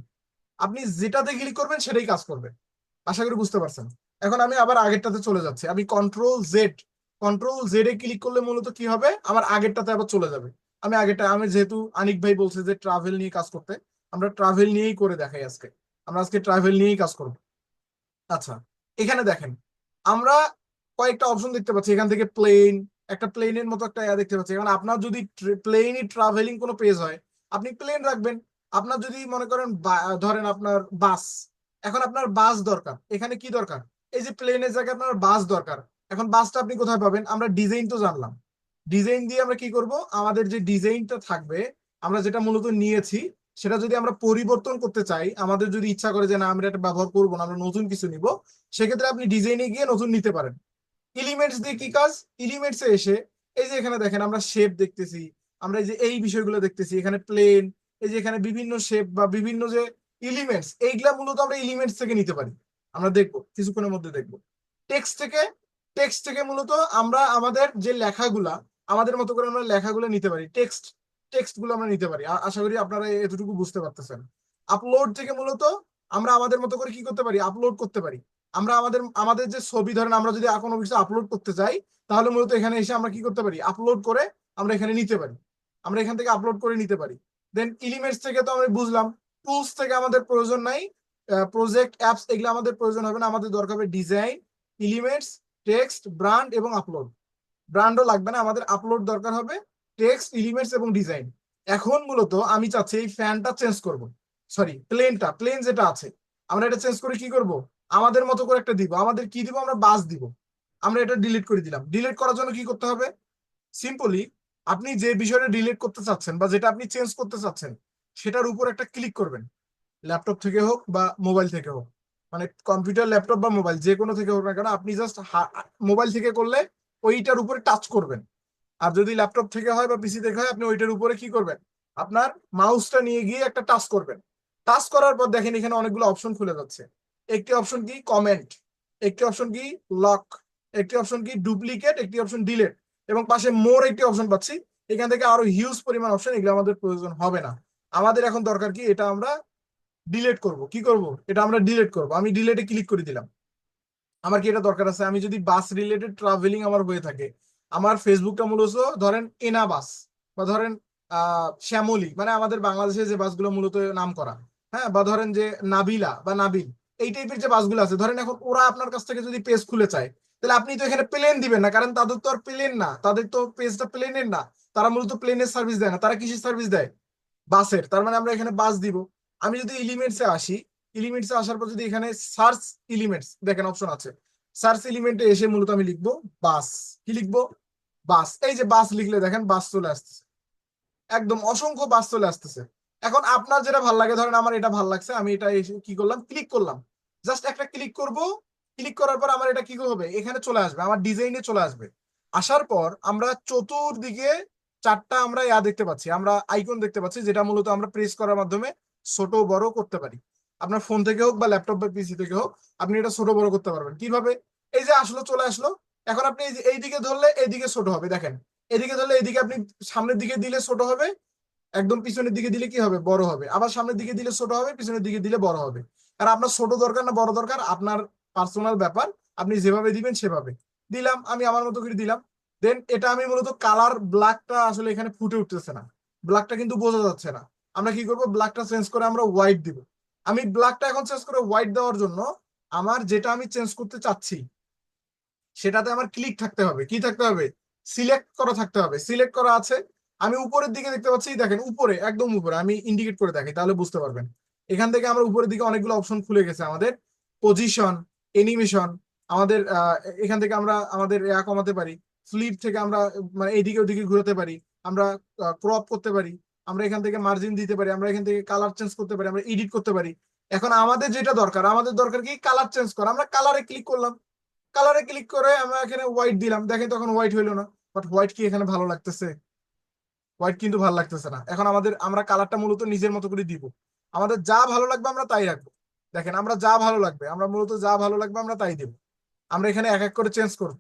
আপনি যেটাতে ক্লিক করবেন সেটাই কাজ করবে। আশা করি বুঝতে পারছেন। এখন আমি আবার আগেরটাতে চলে যাচ্ছি, আমি কন্ট্রোল জেড এ ক্লিক করলে মূলত কি হবে, আমার আগেরটাতে আবার চলে যাবে। আমি যেহেতু আনিক ভাই বলছে যে ট্রাভেল নিয়ে কাজ করতে, আমরা ট্রাভেল নিয়েই করে দেখাই আজকে, আমরা আজকে ট্রাভেল নিয়েই কাজ করব। আচ্ছা, এখানে দেখেন আমরা কয়েকটা অপশন দেখতে পাচ্ছি, এখান থেকে একটা প্লেনের মতো একটা দেখতে পাচ্ছি। এখন আপনার যদি প্লেনই ট্রাভেলিং কোনো পেজ হয়, আপনি প্লেন রাখবেন। আপনার যদি মনে করেন ধরেন আপনার বাস, এখন আপনার বাস দরকার, এখানে কি দরকার, এই যে প্লেনের জায়গায় আপনার বাস দরকার। এখন বাসটা আপনি কোথায় পাবেন, আমরা ডিজাইন তো জানলাম, ডিজাইন দিয়ে আমরা কি করব, আমাদের যে ডিজাইনটা থাকবে, আমরা যেটা মূলত নিয়েছি, সেটা যদি আমরা পরিবর্তন করতে চাই, আমাদের যদি ইচ্ছা করে যে না আমরা এটা ব্যবহার করবো না, আমরা নতুন কিছু নিব, সেক্ষেত্রে আপনি ডিজাইনে গিয়ে নতুন নিতে পারেন। এলিমেন্টস দিয়ে কি কাজ, এলিমেন্টস এ এসে এই যে এখানে দেখেন আমরা শেপ দেখতেছি, আমরা এই যে এই বিষয়গুলো দেখতেছি, এখানে প্লেন, এই যে এখানে বিভিন্ন শেপ বা বিভিন্ন যে এলিমেন্টস, এইগুলা মূলত আমরা এলিমেন্টস থেকে নিতে পারি। আমরা দেখবো কিছুক্ষণের মধ্যে দেখবো। টেক্সট থেকে, টেক্সট থেকে মূলত আমরা আমাদের যে লেখাগুলা, আমাদের মতো করে আমরা লেখাগুলো নিতে পারি, টেক্সট, টেক্সট গুলো আমরা নিতে পারি। আশা করি আপনারা এতটুকু বুঝতে পারতেছেন। আপলোড থেকে মূলত আমরা আমাদের মতো করে কি করতে পারি, আপলোড করতে পারি। আমরা আমাদের আমাদের যে ছবি, ধরেন আমরা যদি কোনো কিছু আপলোড করতে চাই, তাহলে মূলত এখানে এসে আমরা কি করতে পারি, আপলোড করে আমরা এখানে নিতে পারি, আমরা এখান থেকে আপলোড করে নিতে পারি। দেন এলিমেন্টস থেকে তো আমরা বুঝলাম। টুলস থেকে আমাদের প্রয়োজন নাই, প্রজেক্ট, অ্যাপস, এগুলো আমাদের প্রয়োজন হবে না। আমাদের দরকার হবে ডিজাইন, এলিমেন্টস, টেক্সট, ব্র্যান্ড এবং আপলোড। ব্র্যান্ডও লাগবে না, আমাদের আপলোড দরকার হবে, টেক্সট, এলিমেন্টস এবং ডিজাইন। এখন মূলত আমি চাচ্ছি এই ফ্যানটা চেঞ্জ করব, সরি প্লেনটা, প্লেন যেটা আছে আমরা এটা চেঞ্জ করে কি করব, আমাদের মতো করে একটা দিব। আমাদের কি দিব, আমরা বাস দিব। আমরা এটা ডিলিট করে দিলাম। ডিলিট করার জন্য কি করতে হবে, সিম্পলি আপনি যে বিষয়টা ডিলিট করতে চাচ্ছেন বা যেটা আপনি চেঞ্জ করতে চাচ্ছেন, সেটার উপর একটা ক্লিক করবেন। ল্যাপটপ থেকে হোক বা মোবাইল থেকে হোক, মানে কম্পিউটার, ল্যাপটপ বা মোবাইল যে কোনো থেকে হোক না কেন, আপনি জাস্ট মোবাইল থেকে করলে ওইটার উপরে টাচ করবেন। আর যদি ল্যাপটপ থেকে হয় বা পিসি থেকে হয়, আপনি ওইটার উপরে কি করবেন, আপনার মাউসটা নিয়ে গিয়ে একটা টাচ করবেন। টাচ করার পর দেখেন এখানে অনেকগুলো অপশন খুলে যাচ্ছে। একটি অপশন কি কমেন্ট, একটি অপশন কি লক, একটি অপশন কি ডুপ্লিকেট, একটি অপশন ডিলেট, এবং পাশে মোর একটি অপশন পাচ্ছি। এখান থেকে আরো হিউজ পরিমাণ অপশন, এগুলো আমাদের প্রয়োজন হবে না। আমাদের এখন দরকার কি, এটা আমরা ডিলেট করব। কি করব, এটা আমরা ডিলেট করব। আমি ডিলেটে ক্লিক করে দিলাম। আমার কি এটা দরকার আছে, আমি যদি বাস রিলেটেড ট্রাভেলিং আমার হয়ে থাকে, আমার ফেসবুকটা মূলত ধরেন এনা বাস, বা ধরেন শ্যামলী, মানে আমাদের বাংলাদেশে যে বাসগুলো মূলত নাম করা, হ্যাঁ, বা ধরেন যে নাবিলা বা নাবিল, এই টাইপের যে বাসগুলো আছে, ধরেন এখন ওরা আপনার কাছ থেকে যদি পেজ খুলে চায়, তাহলে আপনি তো এখানে প্লেন দিবেন না, কারণ তাদের তো আর প্লেন না, তাদের তো পেজটা প্লেনের না। তারা মূলত প্লেনের সার্ভিস দেয় না, তারা কিসের সার্ভিস দেয়, বাসের। তার মানে আমরা এখানে বাস দিব। আমি যদি এলিমেন্টসে আসি, এলিমেন্টসে আসার পর যদি এখানে সার্চ এলিমেন্টস দেখেন অপশন আছে, সার্চ এলিমেন্টে এসে মূলত আমি লিখবো বাস। কি লিখবো, বাস। এই যে বাস লিখলে দেখেন বাস চলে আসতেছে, একদম অসংখ্য বাস চলে আসতেছে। এখন আপনার যেটা ভালো লাগে, ধরেন আমার এটা ভালো লাগছে, আমি এটা এসে কি করলাম, ক্লিক করলাম। জাস্ট একটা ক্লিক করব। ক্লিক করার পর আমার এটা কি হবে, এখানে চলে আসবে, আমার ডিজাইনে চলে আসবে। আসার পর আমরা চতুর্দিকে চারটা আমরা দেখতে পাচ্ছি, আমরা আইকন দেখতে পাচ্ছি, যেটা মূলত আমরা প্রেস করার মাধ্যমে ছোট বড় করতে পারি। আপনার ফোন থেকে হোক বা ল্যাপটপ বা পিসি থেকে হোক, আপনি এটা ছোট বড় করতে পারবেন। কিভাবে, এই যে আসলো, চলে আসলো। এখন আপনি এইদিকে ধরলে এইদিকে ছোট হবে, দেখেন এদিকে ধরলে এদিকে, আপনি সামনের দিকে দিলে ছোট হবে, একদম পিছনের দিকে দিলে কি হবে, বড় হবে। আবার সামনের দিকে দিলে ছোট হবে, পিছনের দিকে দিলে বড় হবে। আর আপনার ছোট দরকার না বড় দরকার, আপনার পার্সোনাল ব্যাপার, আপনি যেভাবে দিবেন সেভাবে দিলাম। আমি আমার মতো করে দিলাম। দেন এটা আমি মূলত কালার ব্ল্যাকটা আসলে এখানে ফুটে উঠতেছে না, ব্ল্যাকটা কিন্তু বোঝা যাচ্ছে না। আমরা কি করব, ব্ল্যাকটা চেঞ্জ করে আমরা হোয়াইট দিব। আমি ব্ল্যাকটা এখন চেঞ্জ করে হোয়াইট দেওয়ার জন্য আমার যেটা আমি চেঞ্জ করতে চাচ্ছি, সেটাতে আমার ক্লিক থাকতে হবে। কি থাকতে হবে, সিলেক্ট করা থাকতে হবে। সিলেক্ট করা আছে, আমি উপরের দিকে দেখতে পাচ্ছি, দেখেন উপরে, একদম উপরে। আমি ইন্ডিকেট করে দেখি তাহলে বুঝতে পারবেন। এখান থেকে আমরা উপরের দিকে অনেকগুলো অপশন খুলে গেছে আমাদের, পজিশন, অ্যানিমেশন, আমাদের এখান থেকে আমরা আমাদের কমাতে পারি। ফ্লিপ থেকে আমরা মানে এইদিকে ওদিকে ঘুরাতে পারি, আমরা ক্রপ করতে পারি, আমরা এখান থেকে মার্জিন দিতে পারি, আমরা এখান থেকে কালার চেঞ্জ করতে পারি, আমরা এডিট করতে পারি। এখন আমাদের যেটা দরকার, আমাদের দরকার কি, কালার চেঞ্জ করা। আমরা কালারে ক্লিক করলাম, কালারে ক্লিক করে আমরা এখানে হোয়াইট দিলাম, দেখেন তখন হোয়াইট হইলো না। বাট হোয়াইট কি এখানে ভালো লাগতেছে, হোয়াইট কিন্তু ভালো লাগতেছে না। এখন আমরা কালারটা মূলত নিজের মতো করে দিব। আমাদের যা ভালো লাগবে আমরা তাই রাখবো। দেখেন আমরা যা ভালো লাগবে, আমরা মূলত যা ভালো লাগবে আমরা তাই দেব। আমরা এখানে এক এক করে চেঞ্জ করব,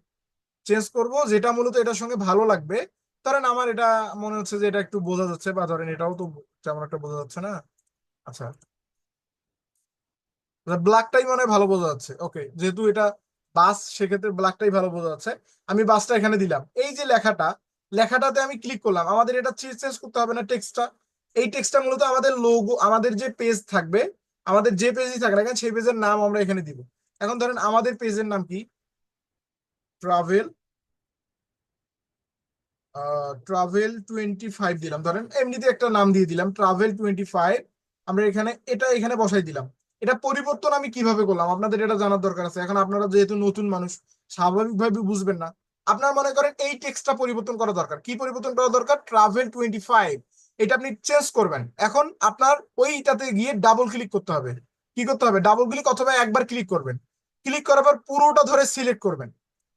চেঞ্জ করব যেটা মূলত এটার সঙ্গে ভালো লাগবে। ধরেন আমার এটা মনে হচ্ছে যে এটা একটু বোঝা যাচ্ছে, বা ধরেন এটাও তো তেমন একটা বোঝা যাচ্ছে না। আচ্ছা, ব্ল্যাকটাই মনে হয় ভালো বোঝা যাচ্ছে। ওকে, যেহেতু এটা বাস, সেক্ষেত্রে ব্ল্যাকটাই ভালো বোঝা যাচ্ছে। আমি বাসটা এখানে দিলাম। এই যে লেখাটা, লেখাটাতে আমি ক্লিক করলাম। আমাদের এটা চেঞ্জ করতে হবে না টেক্সটটা। এই টেক্সটটা মূলত আমাদের লোগো, আমাদের যে পেজ থাকবে, আমাদের যে পেজই থাকবে না কেন, সেই পেজের নাম আমরা এখানে দিব। এখন ধরেন আমাদের পেজের নাম কি, ট্রাভেল, ট্রাভেল 25 দিলাম। ধরেন এমনিতে একটা নাম দিয়ে দিলাম, ট্রাভেল 25। আমরা এখানে এটা এখানে বসাই দিলাম। এটা পরিবর্তন আমি কিভাবে করলাম, আপনাদের এটা জানার দরকার আছে। এখন আপনারা যেহেতু নতুন মানুষ, স্বাভাবিকভাবে বুঝবেন না। আপনার মনে করেন এই টেক্সটটা পরিবর্তন করা দরকার। কি পরিবর্তন করা দরকার, ট্রাভেল 25, এটা আপনি চেঞ্জ করবেন। এখন আপনার ওইটাতে গিয়ে ডাবল ক্লিক করতে হবে। কি করতে হবে, ডাবল ক্লিক অথবা একবার ক্লিক করবেন। ক্লিক করার পর পুরোটা ধরে সিলেক্ট করবেন।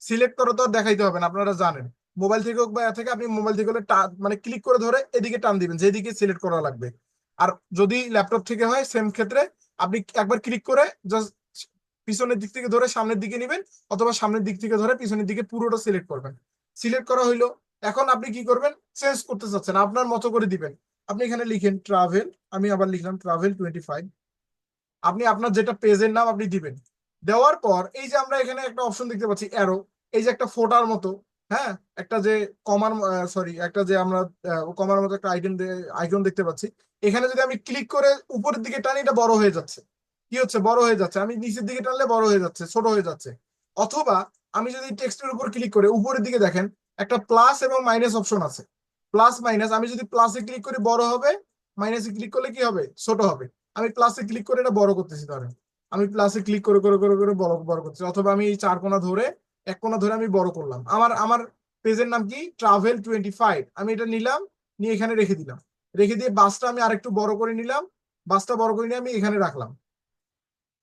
সিলেক্ট করা তো আর দেখাইতে হবে না, আপনারা জানেন। মোবাইল থেকে হোক বা ইয়া থেকে, আপনি মোবাইল থেকে হলে মানে ক্লিক করে ধরে এদিকে টান দিবেন যেদিকে সিলেক্ট করা লাগবে। আর যদি ল্যাপটপ থেকে হয় সেম ক্ষেত্রে আপনি একবার ক্লিক করে জাস্ট পিছনের দিক থেকে ধরে সামনের দিকে নেবেন, অথবা সামনের দিক থেকে ধরে পিছনের দিকে পুরোটা সিলেক্ট করবেন। সিলেক্ট করা হইলো, এখন আপনি কি করবেন, চেঞ্জ করতে চাচ্ছেন আপনার মতো করে দিবেন। আপনি এখানে লিখেন ট্রাভেল, আমি আবার লিখলাম ট্রাভেল 25। আপনি আপনার যেটা পেজের নাম আপনি দিবেন। দেওয়ার পর এই যে আমরা এখানে একটা অপশন দেখতে পাচ্ছি অ্যারো, এই যে একটা ফোটার মতো, হ্যাঁ, একটা যে কমার, সরি, একটা যে আমরা কমার মতো একটা আইকন দেখতে পাচ্ছি। এখানে যদি আমি ক্লিক করে উপরের দিকে টানি, এটা বড় হয়ে যাচ্ছে। কি হচ্ছে, বড় হয়ে যাচ্ছে। আমি নিচের দিকে টানলে বড় হয়ে যাচ্ছে, ছোট হয়ে যাচ্ছে। অথবা আমি যদি টেক্সটের উপর ক্লিক করে উপরের দিকে দেখেন একটা প্লাস এবং মাইনাস অপশন আছে, প্লাস মাইনাস। আমি যদি প্লাসে ক্লিক করি বড় হবে, মাইনাসে ক্লিক করলে কি হবে, ছোট হবে। আমি প্লাসে ক্লিক করে এটা বড় করতেছি, ধরেন আমি প্লাসে ক্লিক করে করে করে করে বড় বড় করতেছি। অথবা আমি এই চার কোণা ধরে, এক কোণা ধরে আমি বড় করলাম। আমার আমার পেজের নাম কি, ট্রাভেল 25। আমি এটা নিলাম, নিয়ে এখানে রেখে দিলাম। রেখে দিয়ে বাসটা আমি আরেকটু বড় করে নিলাম, বাসটা বড় করে নিয়ে আমি এখানে রাখলাম।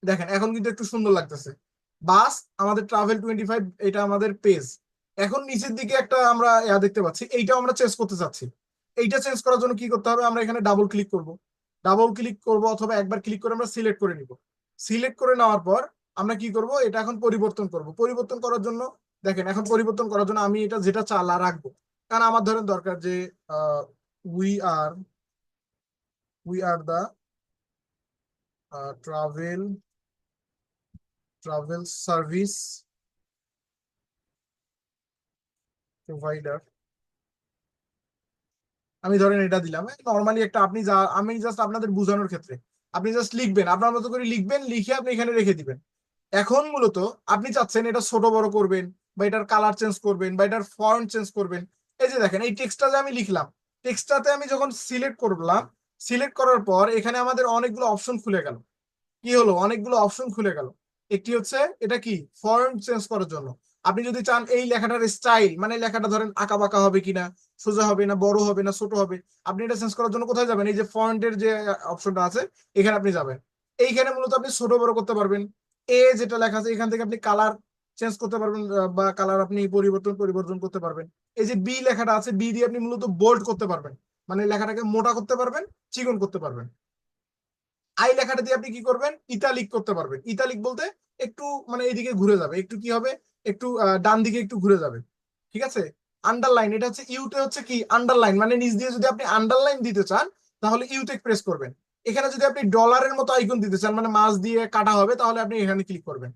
দেখেন এখন কিন্তু একটু সুন্দর লাগতেছে। বাস আমাদের ট্রাভেল 25, এটা আমাদের পেজ। এখন নিচের দিকে একটা আমরা দেখতে পাচ্ছি, এইটা আমরা চেঞ্জ করতে চাচ্ছি। এইটা চেঞ্জ করার জন্য কি করতে হবে, আমরা এখানে ডাবল ক্লিক করব। ডাবল ক্লিক করব অথবা একবার ক্লিক করে আমরা সিলেক্ট করে নিব। সিলেক্ট করে নেওয়ার পর আমরা কি করব, এটা এখন পরিবর্তন করব। পরিবর্তন করার জন্য দেখেন, এখন পরিবর্তন করার জন্য আমি এটা যেটা চালা রাখবো। কারণ আমার ধরেন দরকার যে we are we are the travel travel service provider. আমি ধরেন এটা দিলাম নর্মালি একটা, আপনি যা, আমি জাস্ট আপনাদের বোঝানোর ক্ষেত্রে আপনি জাস্ট লিখবেন, আপনার মতো করে লিখবেন, লিখে আপনি এখানে রেখে দিবেন। এখন মূলত আপনি চাচ্ছেন এটা ছোট বড় করবেন, বা এটার কালার চেঞ্জ করবেন, বা এটার ফন্ট চেঞ্জ করবেন। এই যে দেখেন এই টেক্সটটা যে আমি লিখলাম, টেক্সটটাতে আমি যখন সিলেক্ট করলাম, সিলেক্ট করার পর এখানে আমাদের অনেকগুলো অপশন খুলে গেল। কি হলো, অনেকগুলো অপশন খুলে গেল। একটি হচ্ছে এটা কি, ফন্ট চেঞ্জ করার জন্য। আপনি যদি চান এই লেখাটার স্টাইল, মানে লেখাটা ধরেন আঁকা বাঁকা হবে কিনা, সোজা হবে না, বড় হবে না, ছোট হবে, আপনি এটা চেঞ্জ করার জন্য কোথায় যাবেন, এই যে ফন্টের যে অপশনটা আছে এখানে আপনি যাবেন। এইখানে মূলত আপনি ছোট বড় করতে পারবেন। এ যেটা লেখা আছে এখান থেকে আপনি কালার চেঞ্জ করতে পারবেন, বা কালার আপনি পরিবর্তন করতে পারবেন। এই যে বি লেখাটা আছে, বি দিয়ে আপনি মূলত বোল্ড করতে পারবেন, মানে লেখাটাকে মোটা করতে পারবেন, চিকন করতে পারবেন। আই লেখাটা দিয়ে আপনি কি করবেন, ইতালিক করতে পারবেন। ইতালিক বলতে একটু মানে এইদিকে ঘুরে যাবে, একটু কি হবে, একটু ডান দিকে একটু ঘুরে যাবে। ঠিক আছে। আন্ডারলাইন, এটা হচ্ছে ইউতে হচ্ছে কি আন্ডারলাইন, মানে নিচ দিয়ে যদি আপনি আন্ডারলাইন দিতে চান তাহলে ইউতে প্রেস করবেন। এখানে যদি আপনি ডলারের মতো আইকন দিতে চান, মানে মাছ দিয়ে কাটা হবে, তাহলে আপনি এখানে ক্লিক করবেন।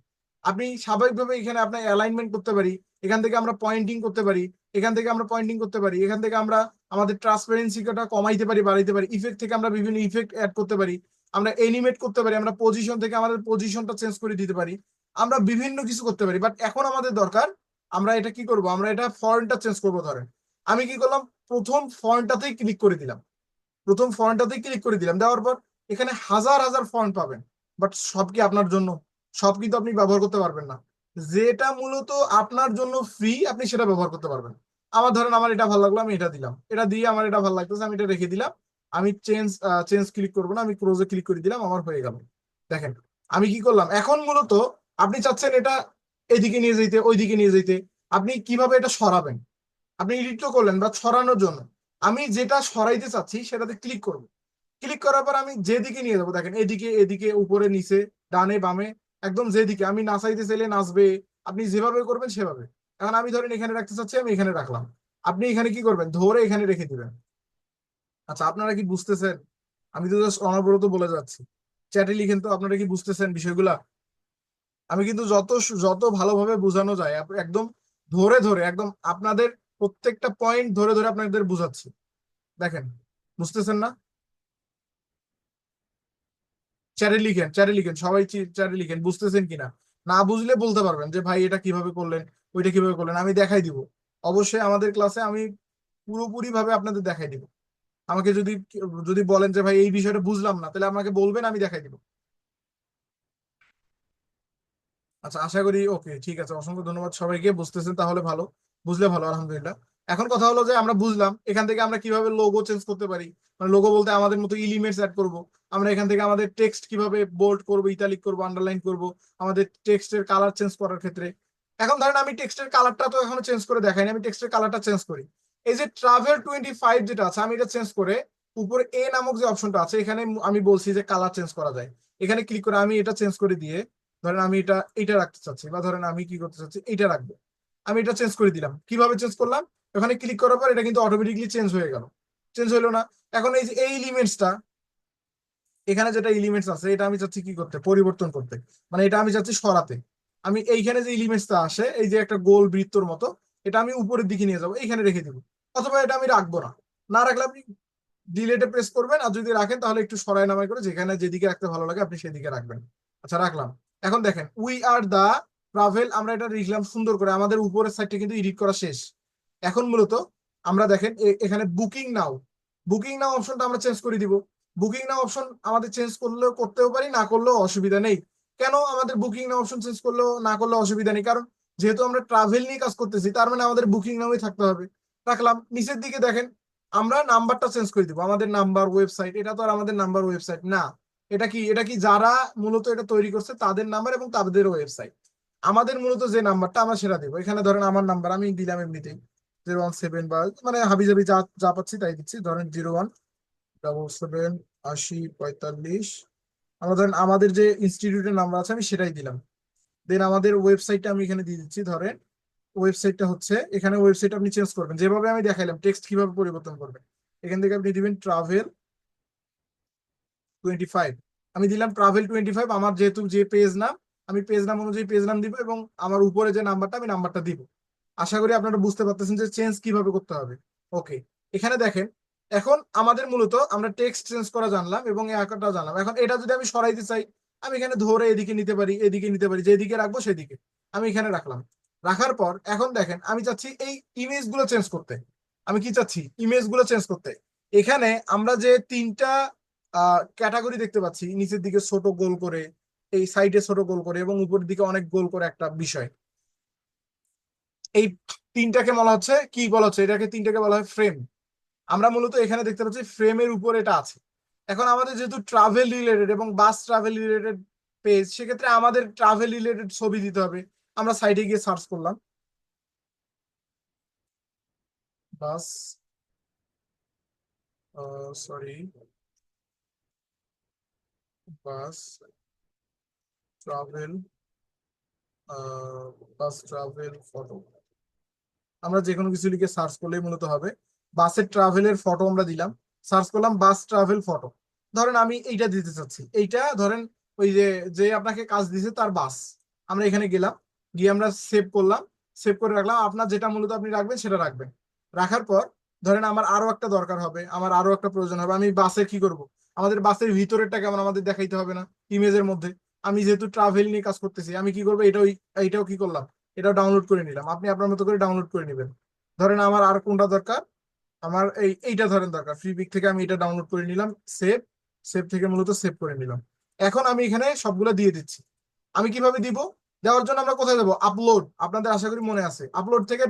আপনি স্বাভাবিকভাবে এখানে আপনার অ্যালাইনমেন্ট করতে পারি, এখান থেকে আমরা পয়েন্টিং করতে পারি, এখান থেকে আমরা পয়েন্টিং করতে পারি, এখান থেকে আমরা আমাদের ট্রান্সপারেন্সিটা কমাইতে পারি, বাড়াইতে পারি। ইফেক্ট থেকে আমরা বিভিন্ন ইফেক্ট অ্যাড করতে পারি, আমরা এনিমেট করতে পারি, আমরা পজিশন থেকে আমাদের পজিশনটা চেঞ্জ করে দিতে পারি, আমরা বিভিন্ন কিছু করতে পারি। বাট এখন আমাদের দরকার, আমরা এটা কি করব, আমরা এটা ফন্টটা চেঞ্জ করবো। ধরেন আমি কি করলাম, প্রথম ফন্টটাতেই ক্লিক করে দিলাম, প্রথম ফন্টটাতেই ক্লিক করে দিলাম। দেওয়ার পর এখানে হাজার হাজার ফন্ট পাবেন, বাট সব কি আপনার জন্য, সব কিন্তু আপনি ব্যবহার করতে পারবেন না। যেটা মূলত আপনার জন্য ফ্রি আপনি সেটা ব্যবহার করতে পারবেন। আমার ধরেন আমার এটা ভালো লাগলো, আমি এটা দিলাম, এটা দিয়ে আমার এটা ভালো লাগতেছে, আমি এটা রেখে দিলাম। আমি চেঞ্জ চেঞ্জ ক্লিক করবো না, আমি ক্লোজে ক্লিক করে দিলাম, আমার হয়ে গেল। দেখেন আমি কি করলাম, এখন মূলত আপনি চাচ্ছেন এটা এদিকে নিয়ে যেতে, ওইদিকে নিয়ে যেতে, আপনি কিভাবে এটা সরাবেন, আপনি এডিট করলেন বা ছড়ানোর জন্য আমি যেটা সরাইতে চাচ্ছি সেটাতে ক্লিক করব। ক্লিক করার পর আমি যেদিকে নিয়ে যাবো, দেখেন এদিকে, এদিকে, উপরে, নিচে, ডানে, বামে, একদম যেদিকে আমি নাচাইতে চাইলে নাচবে, আপনি যেভাবে করবেন সেভাবে। এখন আমি ধরেন এখানে রাখতে চাচ্ছি, আমি এখানে রাখলাম। আপনি এখানে কি করবেন, ধরে এখানে রেখে দিবেন। আচ্ছা আপনারা কি বুঝতেছেন, আমি তো জাস্ট অনবরত বলে যাচ্ছি। চ্যাটে লিখেন তো আপনারা কি বুঝতেছেন বিষয়গুলা। আমি কিন্তু যত যত ভালোভাবে বোঝানো যায় একদম ধরে ধরে, একদম আপনাদের প্রত্যেকটা পয়েন্ট ধরে ধরে আপনাদের বুঝাচ্ছি। দেখেন বুঝতেছেন না, চ্যাটে লিখেন, চ্যাটে লিখেন, সবাই চ্যাটে লিখেন বুঝতেছেন কিনা। না বুঝলে বলতে পারবেন যে ভাই এটা কিভাবে করলেন, ওইটা কিভাবে করলেন, আমি দেখাই দিব। অবশ্যই আমাদের ক্লাসে আমি পুরোপুরি ভাবে আপনাদের দেখাই দিব। আমাকে যদি যদি বলেন যে ভাই এই বিষয়টা বুঝলাম না, তাহলে আমাকে বলবেন, আমি দেখাই দিব। আচ্ছা আশা করি ওকে, ঠিক আছে, অসংখ্য ধন্যবাদ সবাইকে, বুঝতেছেন তাহলে ভালো, বুঝলে ভালো, আলহামদুলিল্লাহ। এখন কথা হলো যে আমরা বুঝলাম এখান থেকে আমরা কিভাবে লোগো চেঞ্জ করতে পারি, মানে লোগো বলতে আমাদের মতো এলিমেন্টস অ্যাড করব। আমরা এখান থেকে আমাদের টেক্সট কিভাবে বোল্ড করব, ইতালিক করব, আন্ডারলাইন করব, আমাদের টেক্সটের কালার চেঞ্জ করার ক্ষেত্রে এখন ধরেন আমি টেক্সটের কালারটা তো এখনো চেঞ্জ করে দেখাইনি, আমি টেক্সটের কালারটা চেঞ্জ করি। এই যে ট্রাভেল 25 যেটা আছে, আমি এটা চেঞ্জ করে উপরে এ নামক যে অপশনটা আছে এখানে আমি বলছি যে কালার চেঞ্জ করা যায়। এখানে ক্লিক করে আমি এটা চেঞ্জ করে দিয়ে ধরেন আমি এটা রাখতে চাচ্ছি, বা ধরেন আমি কি করতে চাচ্ছি এটা রাখবো, আমি এটা চেঞ্জ করে দিলাম। কিভাবে চেঞ্জ করলাম? ওখানে ক্লিক করার পর এটা কিন্তু অটোমেটিকলি চেঞ্জ হয়ে গেল। চেঞ্জ হইলো না? এখন এই যে এই এলিমেন্টসটা, এখানে যেটা এলিমেন্টস আছে এটা আমি চাচ্ছি কি করতে, পরিবর্তন করতে, মানে এটা আমি চাচ্ছি সরাতে। আমি এইখানে যে এলিমেন্টসটা আসে এই যে একটা গোল বৃত্তর মতো, এটা আমি উপরের দিকে নিয়ে যাবো, এইখানে রেখে দিব। অথবা এটা আমি রাখবো না, না রাখলে আপনি ডিলেটে প্রেস করবেন, আর যদি রাখেন তাহলে একটু সরাই নামাই করে যেখানে যেদিকে রাখতে ভালো লাগে আপনি সেদিকে রাখবেন। আচ্ছা, রাখলাম। এখন দেখেন উই আর দা ট্রাভেল, আমরা এটা লিখলাম সুন্দর করে, আমাদের উপরের সাইডটা কিন্তু এডিট করা শেষ। এখন মূলত আমরা দেখেন এখানে বুকিং নাও, বুকিং নাও অপশনটা আমরা চেঞ্জ করে দিব। বুকিং নাও অপশন আমাদের চেঞ্জ করলেও করতেও পারি, না করলেও অসুবিধা নেই। কেন আমাদের বুকিং নাও অপশন চেঞ্জ করলেও না করলেও অসুবিধা নেই? কারণ যেহেতু আমরা ট্রাভেল নিয়ে কাজ করতেছি তার মানে আমাদের বুকিং নামই থাকতে হবে। রাখলাম। নিচের দিকে দেখেন আমরা নাম্বারটা চেঞ্জ করে দিব, আমাদের নাম্বার ওয়েবসাইট, এটা তো আর আমাদের নাম্বার ওয়েবসাইট না। এটা কি যারা মূলত এটা তৈরি করছে তাদের নাম্বার এবং তাদের ওয়েবসাইট। আমাদের মূলত যে নাম্বারটা আমরা সেটা দেবো। এখানে ধরেন আমার নাম্বার আমি দিলাম এমনিতেই 017, বা মানে হাবিজাবি যা যা পাচ্ছি তাই দিচ্ছি, ধরেন 0177 80 45। আমরা ধরেন আমাদের যে ইনস্টিটিউটের নাম্বার আছে আমি সেটাই দিলাম। দেন আমাদের ওয়েবসাইটটা আমি এখানে দিয়ে দিচ্ছি, ধরেন ওয়েবসাইটটা হচ্ছে, এখানে ওয়েবসাইট আপনি চেঞ্জ করবেন যেভাবে আমি দেখাইলাম, টেক্সট কিভাবে পরিবর্তন করবেন। এখান থেকে আপনি দিবেন ট্রাভেল 25, আমি দিলাম ট্রাভেল 25। আমার যেহেতু যে পেজ নাম, আমি পেজ নাম অনুযায়ী পেজ নাম দিব, এবং আমার উপরে যে নাম্বারটা আমি নাম্বারটা দিব। আশা করি আপনারা বুঝতে পারতেছেন যে চেঞ্জ কিভাবে করতে হবে। ওকে, এখানে দেখেন এখন আমাদের মূলত আমরা টেক্সট চেঞ্জ করা জানলাম এবং এই আকারটা জানলাম। এখন এটা যদি আমি সরাইতে চাই, আমি এখানে ধরে এদিকে নিতে পারি, এদিকে নিতে পারি, যেদিকে রাখবো সেদিকে। আমি এখানে রাখলাম। রাখার পর এখন দেখেন আমি চাচ্ছি এই ইমেজ গুলো চেঞ্জ করতে। আমি কি চাচ্ছি? ইমেজ গুলো চেঞ্জ করতে। এখানে আমরা যে তিনটা ক্যাটাগরি দেখতে পাচ্ছি, নিচের দিকে ছোট গোল করে, এই সাইডে ছোট গোল করে, এবং উপরের দিকে অনেক গোল করে একটা বিষয়, এই তিনটাকে বলা হচ্ছে কি, বলা হচ্ছে এটাকে তিনটাকে বলা হয় ফ্রেম। আমরা মূলত এখানে দেখতে পাচ্ছি ফ্রেমের উপর এটা আছে। এখন আমাদের যেহেতু ট্রাভেল রিলেটেড এবং বাস ট্রাভেল রিলেটেড পেজ, সেক্ষেত্রে আমাদের ট্রাভেল রিলেটেড ছবি দিতে হবে। আমরা সাইডে গিয়ে সার্চ করলাম bus, sorry, bus travel, bus travel photo. আমরা যে কোনো কিছু লিখে সার্চ করলেই মূলত হবে। বাসের ট্রাভেলের ফটো আমরা দিলাম, সার্চ করলাম বাস ট্রাভেল ফটো। ধরেন আমি এইটা দিতে চাচ্ছি, এইটা ধরেন ওই যে যে আপনাকে কাজ দিছে তার বাস। আমরা এখানে গেলাম, গিয়ে আমরা সেভ করলাম, সেভ করে রাখলাম। আপনার যেটা মূলত আপনি রাখবেন সেটা রাখবেন। রাখার পর ধরেন আমার আরো একটা দরকার হবে, আমার আরো একটা প্রয়োজন হবে, আমি বাসে কি করব? আমাদের বাসের ভিতরেরটা কেমন আমাদের দেখাইতে হবে না ইমেজের মধ্যে? আমি যেহেতু ট্রাভেল নিয়ে কাজ করতেছি, আমি কি করবো, এটাও কি করলাম, এটাও ডাউনলোড করে নিলাম। আপনি আপনার মতো করে ডাউনলোড করে নেবেন। ধরেন আমার আর কোনটা দরকার, আমার এইটা ধরেন দরকার, ফ্রিপিক থেকে আমি এটা ডাউনলোড করে নিলাম, সেভ, সেভ থেকে মূলত সেভ করে নিলাম। এখন আমি এখানে সবগুলো দিয়ে দিচ্ছি। আমি কিভাবে দিব? দেওয়ার জন্য আমরা কোথায় যাবো? আপলোড, আপনাদের আশা করি মনে আছে, আপলোড থেকে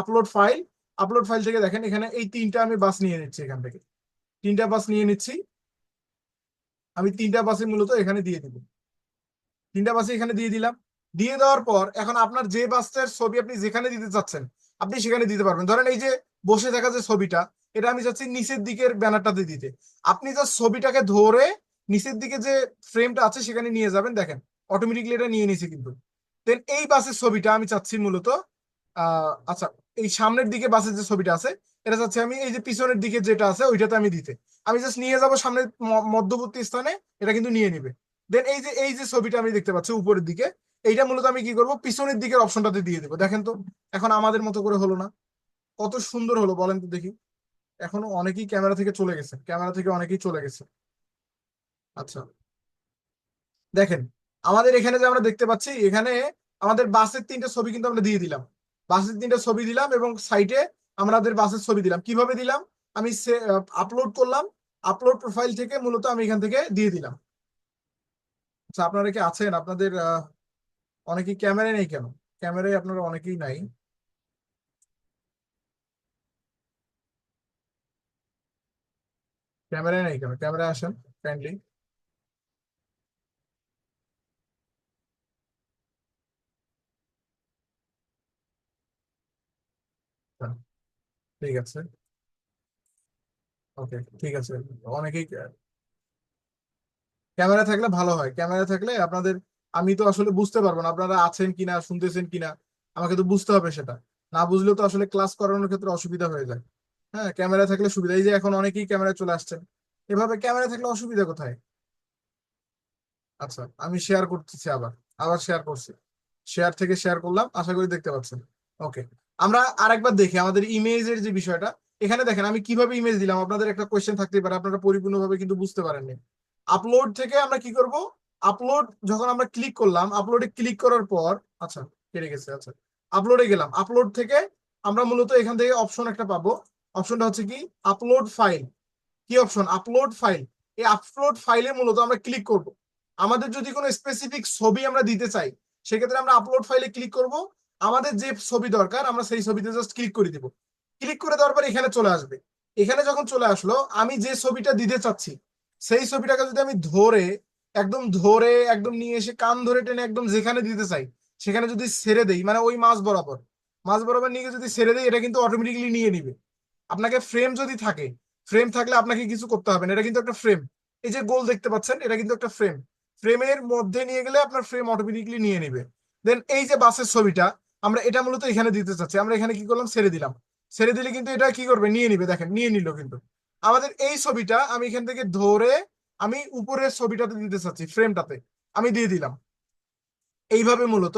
আপলোড ফাইল, আপলোড ফাইল থেকে দেখেন এখানে এই তিনটা আমি বাস নিয়ে নিচ্ছি, এখান থেকে তিনটা বাস নিয়ে নিচ্ছি। আমি তিনটা বাসে মূলত এখানে দিয়ে দিব, তিনটা বাসে এখানে দিয়ে দিলাম। দিয়ে দেওয়ার পর এখন আপনার যে বাসটার ছবি আপনি যেখানে দিতে চাচ্ছেন আপনি সেখানে দিতে পারবেন। ধরেন এই যে বসে থাকা যে ছবিটা, এটা আমি চাচ্ছি নিচের দিকের ব্যানারটাতে দিতে। আপনি জাস্ট ছবিটাকে ধরে নিচের দিকে যে ফ্রেমটা আছে সেখানে নিয়ে যাবেন, দেখেন অটোমেটিকলি এটা নিয়ে নিছে কিন্তু। দেন এই বাসের ছবিটা আমি চাচ্ছি মূলত আচ্ছা, এই সামনের দিকে বাসের যে ছবিটা আছে এটা চাচ্ছি আমি এই যে পিছনের দিকে যেটা আছে ওইটাতে আমি দিতে। আমি জাস্ট নিয়ে যাব সামনের মধ্যবর্তী স্থানে, এটা কিন্তু নিয়ে নিবে। দেন এই যে ছবিটা আমি দেখতে পাচ্ছি উপরের দিকে, এইটা মূলত আমি কি করব, পিছনের দিকের অপশনটাতে দিয়ে দেবো। দেখেন তো এখন আমাদের মতো করে হলো না? কত সুন্দর হলো বলেন তো দেখি। এখনো অনেকেই ক্যামেরা থেকে চলে গেছে, ক্যামেরা থেকে অনেকেই চলে গেছে। আচ্ছা, দেখেন আমাদের এখানে যে আমরা দেখতে পাচ্ছি, এখানে আমাদের বাসের তিনটা ছবি কিন্তু আমরা দিয়ে দিলাম। বাসের তিনটা ছবি দিলাম এবং সাইডে আমাদের বাসের ছবি দিলাম। কিভাবে দিলাম? আমি আপলোড করলাম, আপলোড প্রোফাইল থেকে মূলত আমি এখান থেকে দিয়ে দিলাম। আচ্ছা, আপনারা কি আছেন? আপনাদের অনেকেই ক্যামেরায় নেই কেন? ক্যামেরায় আপনারা অনেকেই নাই। ক্যামেরায় নেই কেন? ক্যামেরায় আসেন কাইন্ডলি। হ্যাঁ, ঠিক আছে, ওকে, ঠিক আছে। অনেকেই ক্যামেরা থাকলে ভালো হয়, ক্যামেরা থাকলে আপনাদের, আমি তো আসলে বুঝতে পারবো না আপনারা আছেন কিনা, শুনতেছেন কিনা, আমাকে তো বুঝতে হবে সেটা। না বুঝলেও তো আসলে ক্লাস করানোর ক্ষেত্রে অসুবিধা হয়ে যায়। হ্যাঁ, ক্যামেরা থাকলে সুবিধা, এই যে এখন অনেকেই ক্যামেরা চলে আসছেন, এভাবে ক্যামেরা থাকলে অসুবিধা কোথায়? আচ্ছা, আমি শেয়ার করতেছি, আবার আবার শেয়ার করছি, শেয়ার থেকে শেয়ার করলাম, আশা করি দেখতে পাচ্ছেন। ওকে, আমরা আরেকবার দেখি আমাদের ইমেজের যে বিষয়টা। এখানে দেখেন আমি কিভাবে ইমেজ দিলাম, আপনাদের একটা কোয়েশ্চেন থাকতেই পারে, আপনারা পরিপূর্ণভাবে কিন্তু বুঝতে পারেননি। আপলোড থেকে আমরা কি করব, আপলোড যখন আমরা ক্লিক করলাম, আপলোডে ক্লিক করার পর, আচ্ছা কেটে গেছে, আচ্ছা, আপলোডে গেলাম, আপলোড থেকে আমরা মূলত এখান থেকে অপশন একটা পাবো। অপশনটা হচ্ছে কি, আপলোড ফাইল। কি অপশন? Upload file. এই আপলোড ফাইলে মূলত আমরা ক্লিক করব। আমাদের যদি কোনো স্পেসিফিক ছবি আমরা দিতে চাই, সেক্ষেত্রে আমরা আপলোড ফাইলে ক্লিক করব। আমাদের যে ছবি দরকার আমরা সেই ছবিতে জাস্ট ক্লিক করে দিব। ক্লিক করে দেওয়ার পর এখানে চলে আসবে। এখানে যখন চলে আসলো, আমি যে ছবিটা দিতে চাচ্ছি সেই ছবিটাকে যদি আমি ধরে একদম নিয়ে এসে কান ধরে টেনে একদম যেখানে দিতে চাই সেখানে যদি ছেড়ে দেই, মানে ওই মাঝ বরাবর নিয়ে যদি ছেড়ে দেই, এটা কিন্তু অটোমেটিকলি নিয়ে নিবে। আপনাকে ফ্রেম যদি থাকে, ফ্রেম থাকলে আপনাকে কিছু করতে হবে না, এটা কিন্তু একটা ফ্রেম। এই যে গোল দেখতে পাচ্ছেন, এটা কিন্তু একটা ফ্রেম। ফ্রেমের মধ্যে নিয়ে গেলে আপনার ফ্রেম অটোমেটিকলি নিয়ে নিবে। দেন এই যে বাসের ছবিটা, আমরা এটা মূলত এখানে দিতে চাচ্ছি, আমরা এখানে কি করলাম, ছেড়ে দিলাম। ছেড়ে দিলে কিন্তু এটা কি করবে, নিয়ে নিবে। দেখেন নিয়ে নিল কিন্তু। আমাদের এই ছবিটা আমি এখান থেকে ধরে আমি উপরের ছবিটাতে দিতে চাচ্ছি, ফ্রেমটাতে আমি দিয়ে দিলাম। এইভাবে মূলত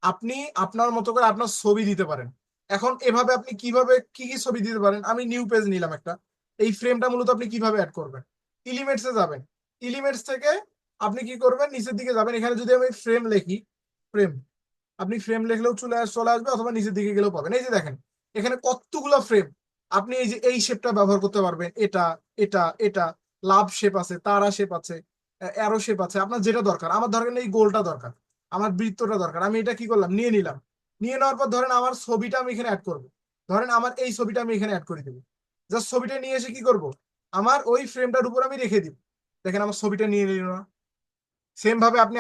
আপনি আপনার মতো করে আপনার ছবি দিতে পারেন। এখন এভাবে আপনি কিভাবে কি কি ছবি দিতে পারেন, আমি নিউ পেজ নিলাম একটা। এই ফ্রেমটা মূলত আপনি কিভাবে অ্যাড করবেন, এলিমেন্টসে যাবেন। এলিমেন্টস থেকে আপনি কি করবেন, নিচের দিকে যাবেন। এখানে যদি আমি ফ্রেম লিখি, ফ্রেম, আপনি ফ্রেম লিখলেও চলে আসবে, অথবা নিচের দিকে গেলেও পাবেন। এই যে দেখেন এখানে কতগুলো ফ্রেম। আপনি এই যে এই শেপটা ব্যবহার করতে পারবেন, এটা এটা এটা, লাভ শেপ আছে, তারা শেপ আছে, অ্যারো শেপ আছে, আপনার যেটা দরকার। আমার দরকার নেই, গোলটা দরকার, আমার বৃত্তটা দরকার। আমি এটা কি করলাম, নিয়ে নিলাম। নিয়ে নেওয়ার পর ধরেন আমার ছবিটা আমি এখানে অ্যাড করবো। ধরেন আমার এই ছবিটা আমি এখানে অ্যাড করে দেবো। জাস্ট ছবিটা নিয়ে এসে কি করব, আমার ওই ফ্রেমটার উপর আমি রেখে দিব। দেখেন আমার ছবিটা নিয়ে নিল না? সেম ভাবে আপনি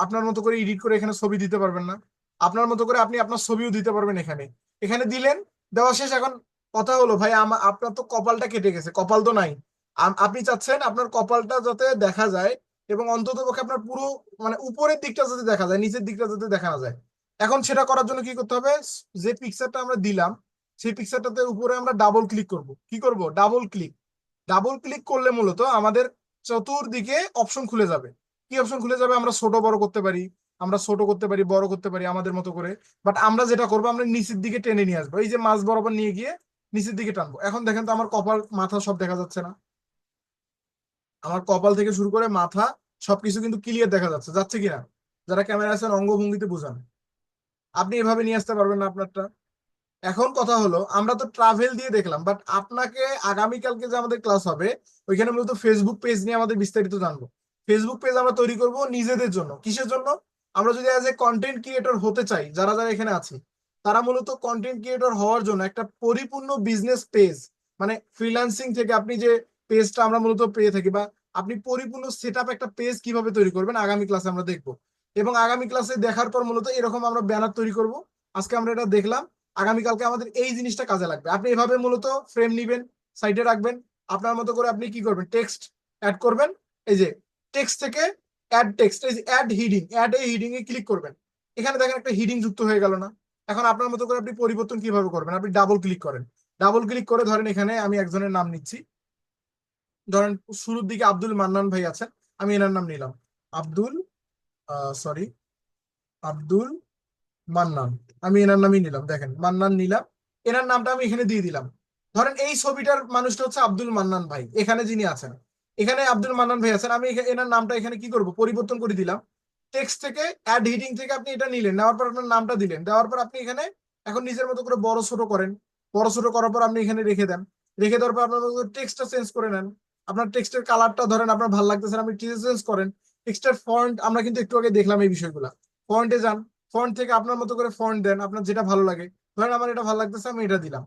আপনার মতো করে এডিট করে এখানে ছবি দিতে পারবেন না? আপনার মতো করে আপনি আপনার ছবিও দিতে পারবেন এখানে। এখানে দিলেন, দেওয়া শেষ। এখন কথা হলো ভাই, আপনার তো কপালটা কেটে গেছে, কপাল তো নাই। আপনি চাচ্ছেন আপনার কপালটা যাতে দেখা যায়, এবং অন্তত পক্ষে আপনার পুরো মানে উপরের দিকটা যাতে দেখা যায়, নিচের দিকটা যাতে দেখা না যায়। এখন সেটা করার জন্য কি করতে হবে, যে পিকচারটা আমরা দিলাম সেই পিকচারটাতে উপরে আমরা ডাবল ক্লিক করব। কি করব, ডাবল ক্লিক। ডাবল ক্লিক করলে মূলত আমাদের চতুর্দিকে অপশন খুলে যাবে। কি অপশন খুলে যাবে, আমরা ছোট বড় করতে পারি, আমরা ছোট করতে পারি, বড় করতে পারি আমাদের মতো করে। বাট আমরা যেটা করবো, আমরা নিচের দিকে টেনে নিয়ে আসবো, এই যে মাঝ বরাবর নিয়ে গিয়ে নিচের দিকে টানবো। এখন দেখেন তো আমার কপাল মাথা সব দেখা যাচ্ছে না? আমার কপাল থেকে শুরু করে মাথা সবকিছু কিন্তু ক্লিয়ার দেখা যাচ্ছে, যাচ্ছে কিনা? যারা ক্যামেরা আছেন অঙ্গভঙ্গিতে বুঝান। আপনি এভাবে নিয়ে আসতে পারবেন না আপনারটা? এখন কথা হলো, আমরা তো ট্রাভেল দিয়ে দেখলাম, বাট আপনাকে আগামীকালকে যে আমাদের ক্লাস হবে, ওইখানে মূলত ফেসবুক পেজ নিয়ে আমাদের বিস্তারিত জানবো। ফেসবুক পেজ আমরা তৈরি করব নিজেদের জন্য। কিসের জন্য? আমরা যদি অ্যাজ এ কন্টেন্ট ক্রিয়েটর হতে চাই, যারা যারা এখানে আছি, তারা মূলত কন্টেন্ট ক্রিয়েটর হওয়ার জন্য একটা পরিপূর্ণ বিজনেস পেজ, মানে ফ্রিল্যান্সিং থেকে আপনি যে পেজটা আমরা মূলত পেয়ে থাকি, বা আপনি পরিপূর্ণ সেট আপ একটা পেজ কিভাবে তৈরি করবেন, আগামী ক্লাসে আমরা দেখবো। এবং আগামী ক্লাসে দেখার পর মূলত এরকম আমরা ব্যানার তৈরি করব। আজকে আমরা এটা দেখলাম, আগামীকালকে আমাদের এই জিনিসটা কাজে লাগবে। আপনি এভাবে মূলত ফ্রেম নিবেন, সাইডে রাখবেন, আপনার মতো করে আপনি কি করবেন, টেক্সট অ্যাড করবেন। এই যে টেক্সট থেকে অ্যাড টেক্সট, এই যে অ্যাড হিডিং, অ্যাড এই হিডিং এ ক্লিক করবেন। এখানে দেখেন একটা হিডিং যুক্ত হয়ে গেল না? এখন আপনার মতো করে আপনি পরিবর্তন কিভাবে করবেন, আপনি ডাবল ক্লিক করেন। ডাবল ক্লিক করে ধরেন এখানে আমি একজনের নাম নিচ্ছি, ধরেন শুরুর দিকে আব্দুল মান্নান ভাই আছেন, আমি এনার নাম নিলাম, আব্দুল, সরি, আব্দুল মান্নান। আমি এনার নামই নিলাম, দেখেন মান্নান নিলাম, এনার নামটা আমি এখানে দিয়ে দিলাম। ধরেন এই ছবিটার মানুষটা হচ্ছে আব্দুল মান্নান ভাই, এখানে যিনি আছেন, এখানে আব্দুল মান্নান ভাই আছেন। আমি এনার নামটা এখানে কি করব, পরিবর্তন করে দিলাম। টেক্সট থেকে অ্যাড হিডিং থেকে আপনি এটা নিলেন, নেওয়ার পর আপনার নামটা দিলেন, দেওয়ার পর আপনি এখানে এখন নিজের মতো করে বড় ছোট করেন। বড় ছোট করার পর আপনি এখানে রেখে দেন। রেখে দেওয়ার পর আপনার টেক্সটটা চেঞ্জ করে নেন। আপনার টেক্সটের কালারটা ধরেন আপনার ভালো লাগতেছে না, আপনি চেঞ্জ করেন। টেক্সটের ফন্ট আমরা কিন্তু একটু আগে দেখলাম এই বিষয়গুলো। ফন্টে যান, ফন্ট থেকে আপনার মতো করে ফন্ট দেন, আপনার যেটা ভালো লাগে। ধরেন আমার এটা ভালো লাগতেছে, আমি এটা দিলাম।